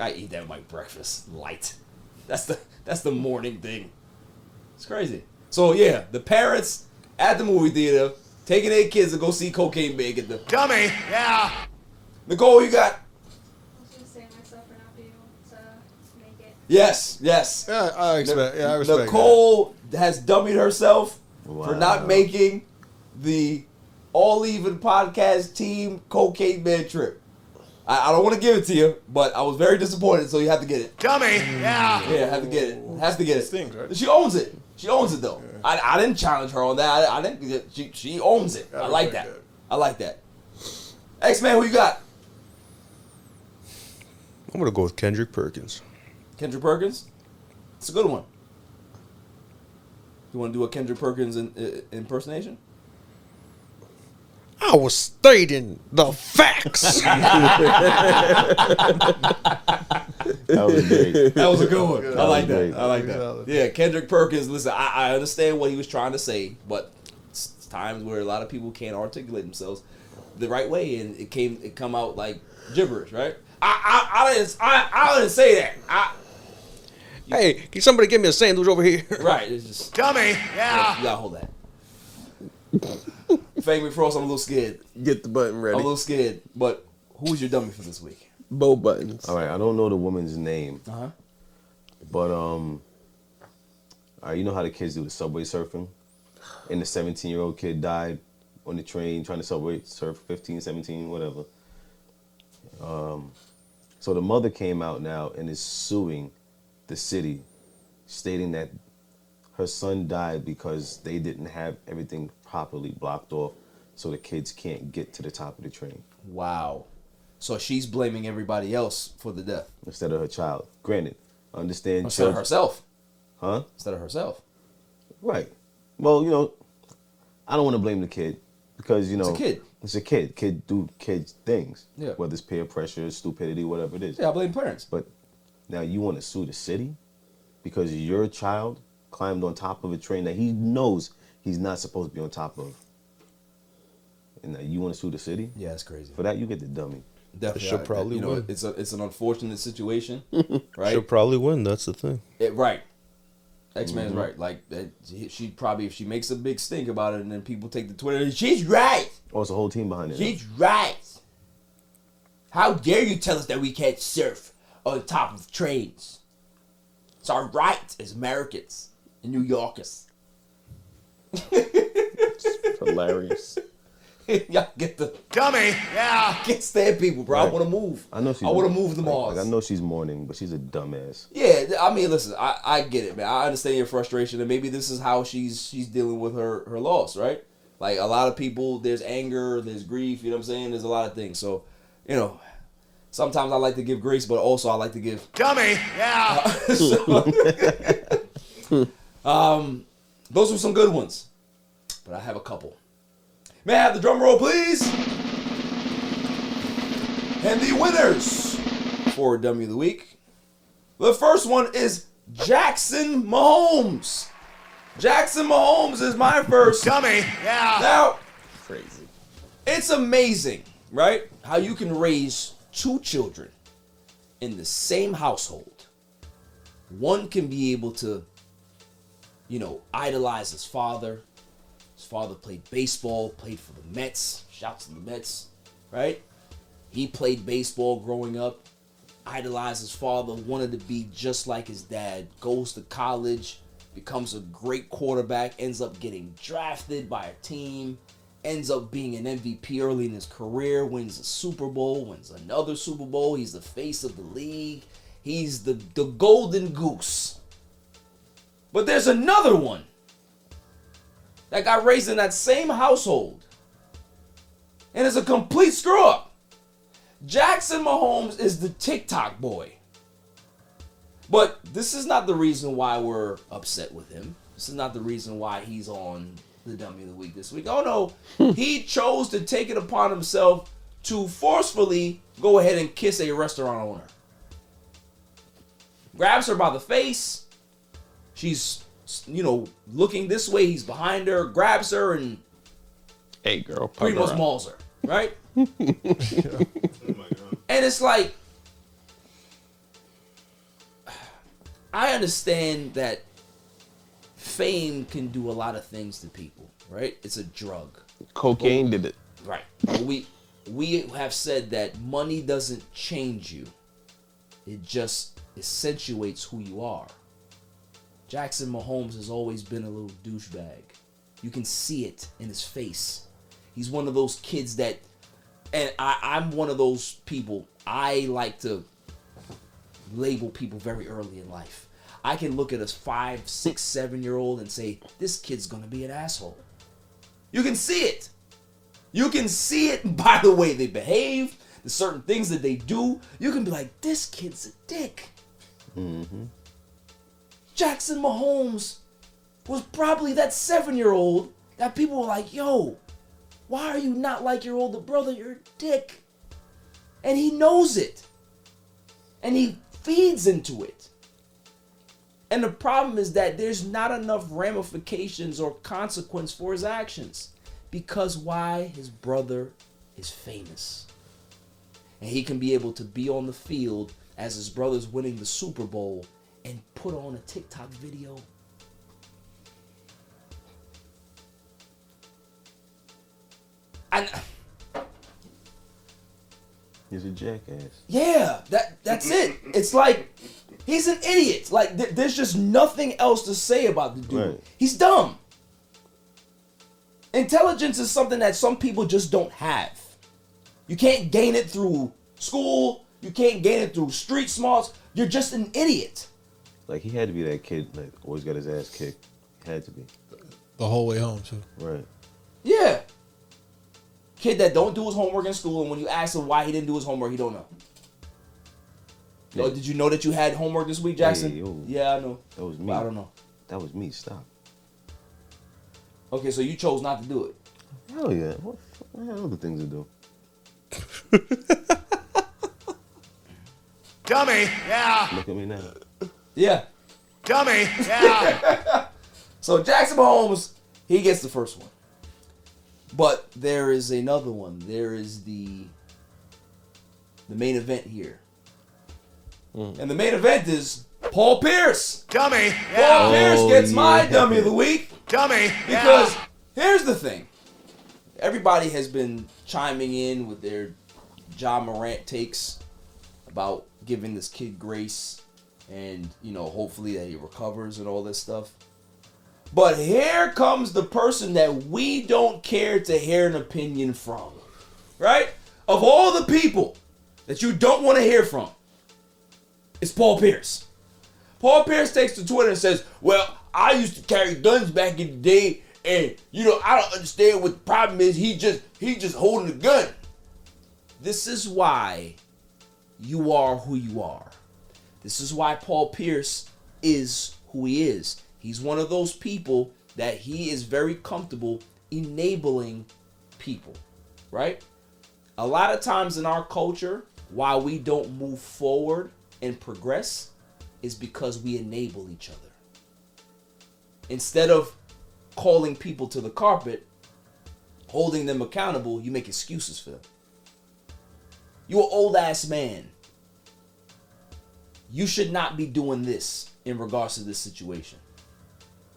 I eat that with my breakfast. Light. That's the morning thing. It's crazy. So yeah, the parents at the movie theater taking their kids to go see Cocaine Big at the Dummy, yeah. Nicole, you got. I was gonna say myself for not being able to make it. Yes. Yeah, I respect Nicole has dummied herself for not making the All Even podcast team Cocaine Man trip. I don't want to give it to you, but I was very disappointed, so you have to get it. Dummy, yeah. Yeah, have to get it. Has to get it. Stings, right? She owns it. She owns it though. Yeah. I didn't challenge her on that. I didn't. She owns it. I like that. I like that. X-Man, who you got? I'm gonna go with Kendrick Perkins. Kendrick Perkins. It's a good one. You want to do a Kendrick Perkins impersonation? I was stating the facts. That was great. That was a good one. I like that. Great. I like that. Yeah, Kendrick Perkins. Listen, I understand what he was trying to say, but it's times where a lot of people can't articulate themselves the right way, and it come out like gibberish, right? I didn't say that. Hey, can somebody give me a sandwich over here? Right. It's just Dummy, yeah. You gotta hold that. Fang McFrost, I'm a little scared. Get the button ready. I'm a little scared, but who's your dummy for this week? Bo Buttons. All right, I don't know the woman's name, but you know how the kids do the subway surfing, and the 17-year-old kid died on the train trying to subway surf, 15, 17, whatever. So the mother came out now and is suing the city, stating that her son died because they didn't have everything properly blocked off, so the kids can't get to the top of the train. Wow. So she's blaming everybody else for the death. Instead of her child. Granted, I understand. Instead of herself. Huh? Instead of herself. Right. Well, I don't want to blame the kid because, It's a kid. It's a kid. Kid do kids things. Yeah. Whether it's peer pressure, stupidity, whatever it is. Yeah, I blame parents. But now you want to sue the city because your child climbed on top of a train that he knows he's not supposed to be on top of. And now you want to sue the city? Yeah, that's crazy. For that, you get the dummy. Definitely. She'll probably win. It's an unfortunate situation, right? She'll probably win. That's the thing. Right. X-Man's right. Like, she probably, if she makes a big stink about it and then people take to Twitter, she's right. Oh, it's a whole team behind it. She's right. How dare you tell us that we can't surf on top of trains? It's our right as Americans and New Yorkers. It's hilarious. Y'all get the Dummy, yeah. I can't stand people, bro. Right. I want to move. I know she's. I want to move to Mars. Like, I know she's mourning, but she's a dumbass. Yeah, I mean, listen, I get it, man. I understand your frustration, and maybe this is how she's dealing with her loss, right? Like, a lot of people, there's anger, there's grief, you know what I'm saying? There's a lot of things. So, sometimes I like to give grace, but also I like to give... Dummy, yeah. Those were some good ones, but I have a couple. May I have the drum roll, please? And the winners for Dummy of the Week. The first one is Jackson Mahomes. Jackson Mahomes is my first. Dummy, yeah. Now, Crazy. it's amazing, right? How you can raise two children in the same household. One can be able to, idolize his father. His father played baseball, played for the Mets. Shouts to the Mets, right? He played baseball growing up, idolized his father, wanted to be just like his dad, goes to college, becomes a great quarterback, ends up getting drafted by a team, ends up being an MVP early in his career, wins a Super Bowl, wins another Super Bowl. He's the face of the league. He's the golden goose. But there's another one that got raised in that same household and is a complete screw up. Jackson Mahomes is the TikTok boy. But this is not the reason why we're upset with him. This is not the reason why he's on the Dummy of the Week this week. Oh no, he chose to take it upon himself to forcefully go ahead and kiss a restaurant owner. Grabs her by the face. She's, looking this way. He's behind her, grabs her, and pretty much mauls her, right? And it's like, I understand that fame can do a lot of things to people, right? It's a drug. Cocaine did it. Right. But we have said that money doesn't change you. It just accentuates who you are. Jackson Mahomes has always been a little douchebag. You can see it in his face. He's one of those kids that, and I'm one of those people, I like to label people very early in life. I can look at a 5, 6, 7-year-old and say, this kid's gonna be an asshole. You can see it. You can see it by the way they behave, the certain things that they do. You can be like, this kid's a dick. Mm-hmm. Jackson Mahomes was probably that 7-year-old that people were like, yo, why are you not like your older brother? You're a dick. And he knows it. And he feeds into it. And the problem is that there's not enough ramifications or consequence for his actions. Because why? His brother is famous. And he can be able to be on the field as his brother's winning the Super Bowl and put on a TikTok video. He's a jackass. Yeah, that's it. It's like, he's an idiot. Like, there's just nothing else to say about the dude. Right. He's dumb. Intelligence is something that some people just don't have. You can't gain it through school. You can't gain it through street smarts. You're just an idiot. Like, he had to be that kid that always got his ass kicked. He had to be. The whole way home, too. Right. Yeah. Kid that don't do his homework in school, and when you ask him why he didn't do his homework, he don't know. Yeah. Oh, did you know that you had homework this week, Jackson? Yeah, I know. That was me. But I don't know. That was me. Stop. Okay, so you chose not to do it. Hell yeah. I have other things to do. Dummy, yeah. Look at me now. Yeah. Dummy, yeah. So Jackson Mahomes, he gets the first one. But there is another one. There is the main event here. And the main event is Paul Pierce. Dummy, yeah. Paul Pierce gets my Dummy of the Week. Dummy, because here's the thing. Everybody has been chiming in with their Morant takes about giving this kid grace and, hopefully that he recovers and all this stuff. But here comes the person that we don't care to hear an opinion from, right? Of all the people that you don't want to hear from, it's Paul Pierce. Paul Pierce takes to Twitter and says, well, I used to carry guns back in the day, and, I don't understand what the problem is. He just holding a gun. This is why you are who you are. This is why Paul Pierce is who he is. He's one of those people that he is very comfortable enabling people, right? A lot of times in our culture, why we don't move forward and progress is because we enable each other. Instead of calling people to the carpet, holding them accountable, you make excuses for them. You're an old ass man. You should not be doing this in regards to this situation.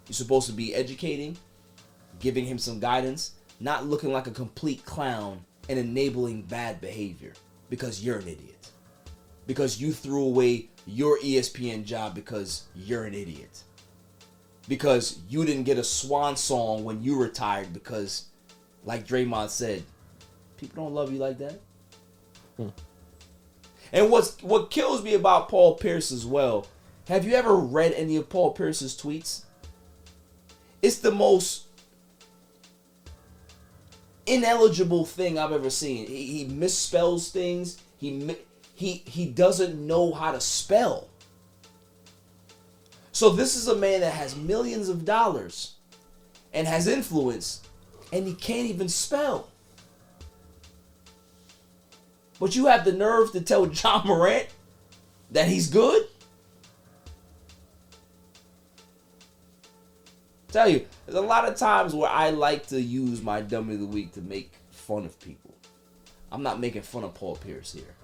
You're supposed to be educating, giving him some guidance, not looking like a complete clown and enabling bad behavior because you're an idiot. Because you threw away your ESPN job because you're an idiot. Because you didn't get a swan song when you retired because, like Draymond said, people don't love you like that. And what kills me about Paul Pierce as well, have you ever read any of Paul Pierce's tweets? It's the most ineligible thing I've ever seen. He misspells things. He doesn't know how to spell. So this is a man that has millions of dollars and has influence, and he can't even spell. But you have the nerve to tell John Morant that he's good? Tell you, there's a lot of times where I like to use my dummy of the week to make fun of people. I'm not making fun of Paul Pierce here.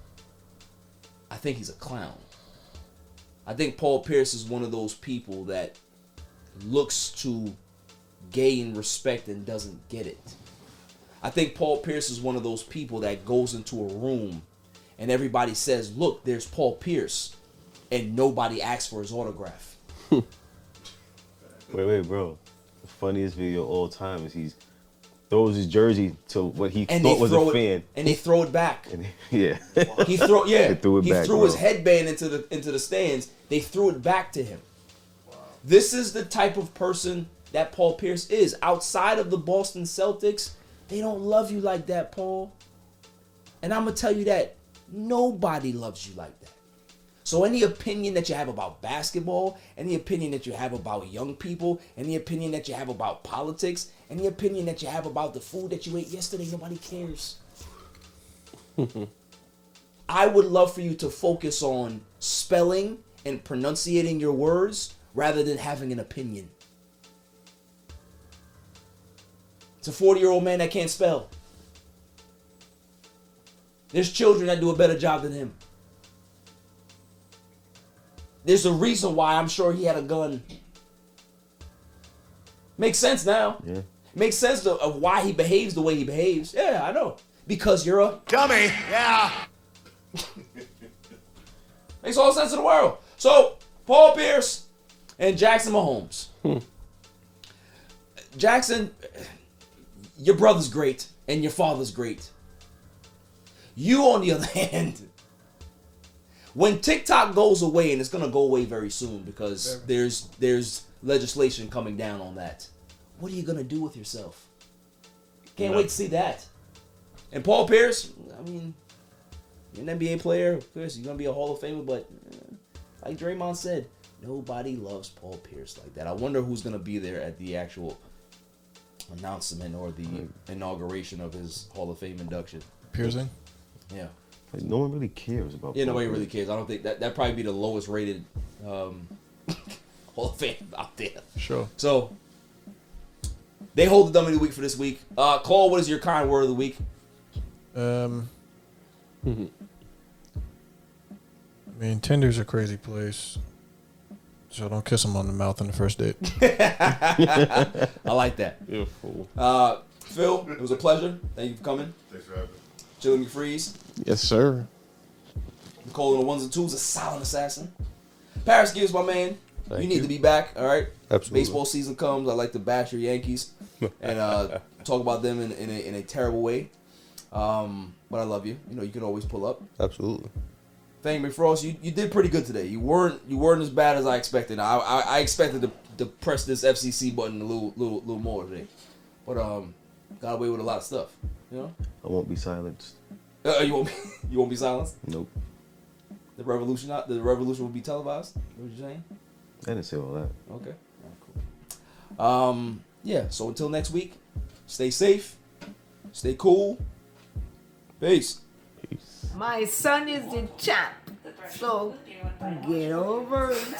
I think he's a clown. I think Paul Pierce is one of those people that looks to gain respect and doesn't get it. I think Paul Pierce is one of those people that goes into a room and everybody says, look, there's Paul Pierce, and nobody asks for his autograph. Wait, bro. The funniest video of all time is he throws his jersey to what he And thought was a fan. And they throw it back. Yeah. He threw They threw it back, his headband into the stands. They threw it back to him. Wow. This is the type of person that Paul Pierce is. Outside of the Boston Celtics, they don't love you like that, Paul. And I'm going to tell you that nobody loves you like that. So any opinion that you have about basketball, any opinion that you have about young people, any opinion that you have about politics, any opinion that you have about the food that you ate yesterday, nobody cares. I would love for you to focus on spelling and pronunciating your words rather than having an opinion. It's a 40-year-old man that can't spell. There's children that do a better job than him. There's a reason why I'm sure he had a gun. Makes sense now. Yeah. Makes sense of why he behaves the way he behaves. Yeah, I know. Because you're a dummy. Yeah. Makes all sense in the world. So, Paul Pierce and Jackson Mahomes. Jackson, your brother's great and your father's great. You, on the other hand, when TikTok goes away, and it's going to go away very soon because there's legislation coming down on that, what are you going to do with yourself? Can't wait to see that. And Paul Pierce, I mean, you're an NBA player. Of course, you're going to be a Hall of Famer, but like Draymond said, nobody loves Paul Pierce like that. I wonder who's going to be there at the actual announcement or the inauguration of his Hall of Fame induction. Piercing? Yeah. Like, no one really cares about. Yeah, nobody really cares. I don't think that'd probably be the lowest rated Hall of Fame out there. Sure. So they hold the dummy of the week for this week. Cole, what is your kind word of the week? I mean, Tinder's a crazy place, so don't kiss him on the mouth on the first date. I like that. You're a fool. Phil, it was a pleasure. Thank you for coming. Thanks for having me. Jillian McFreeze. Yes, sir. Nicole on the ones and twos, a silent assassin. Paris Gibbs, my man. You need to be back, all right? Absolutely. Baseball season comes. I like to bash your Yankees and talk about them in a terrible way. But I love you. You know, you can always pull up. Absolutely. Thank you, McFrost. You did pretty good today. You weren't as bad as I expected. I expected to press this FCC button a little more today, but got away with a lot of stuff. You know. I won't be silenced. You won't be silenced. Nope. The revolution will be televised. What you saying? I didn't say all that. Okay. All right, cool. Yeah. So until next week, stay safe, stay cool. Peace. My son is the champ, so get over it.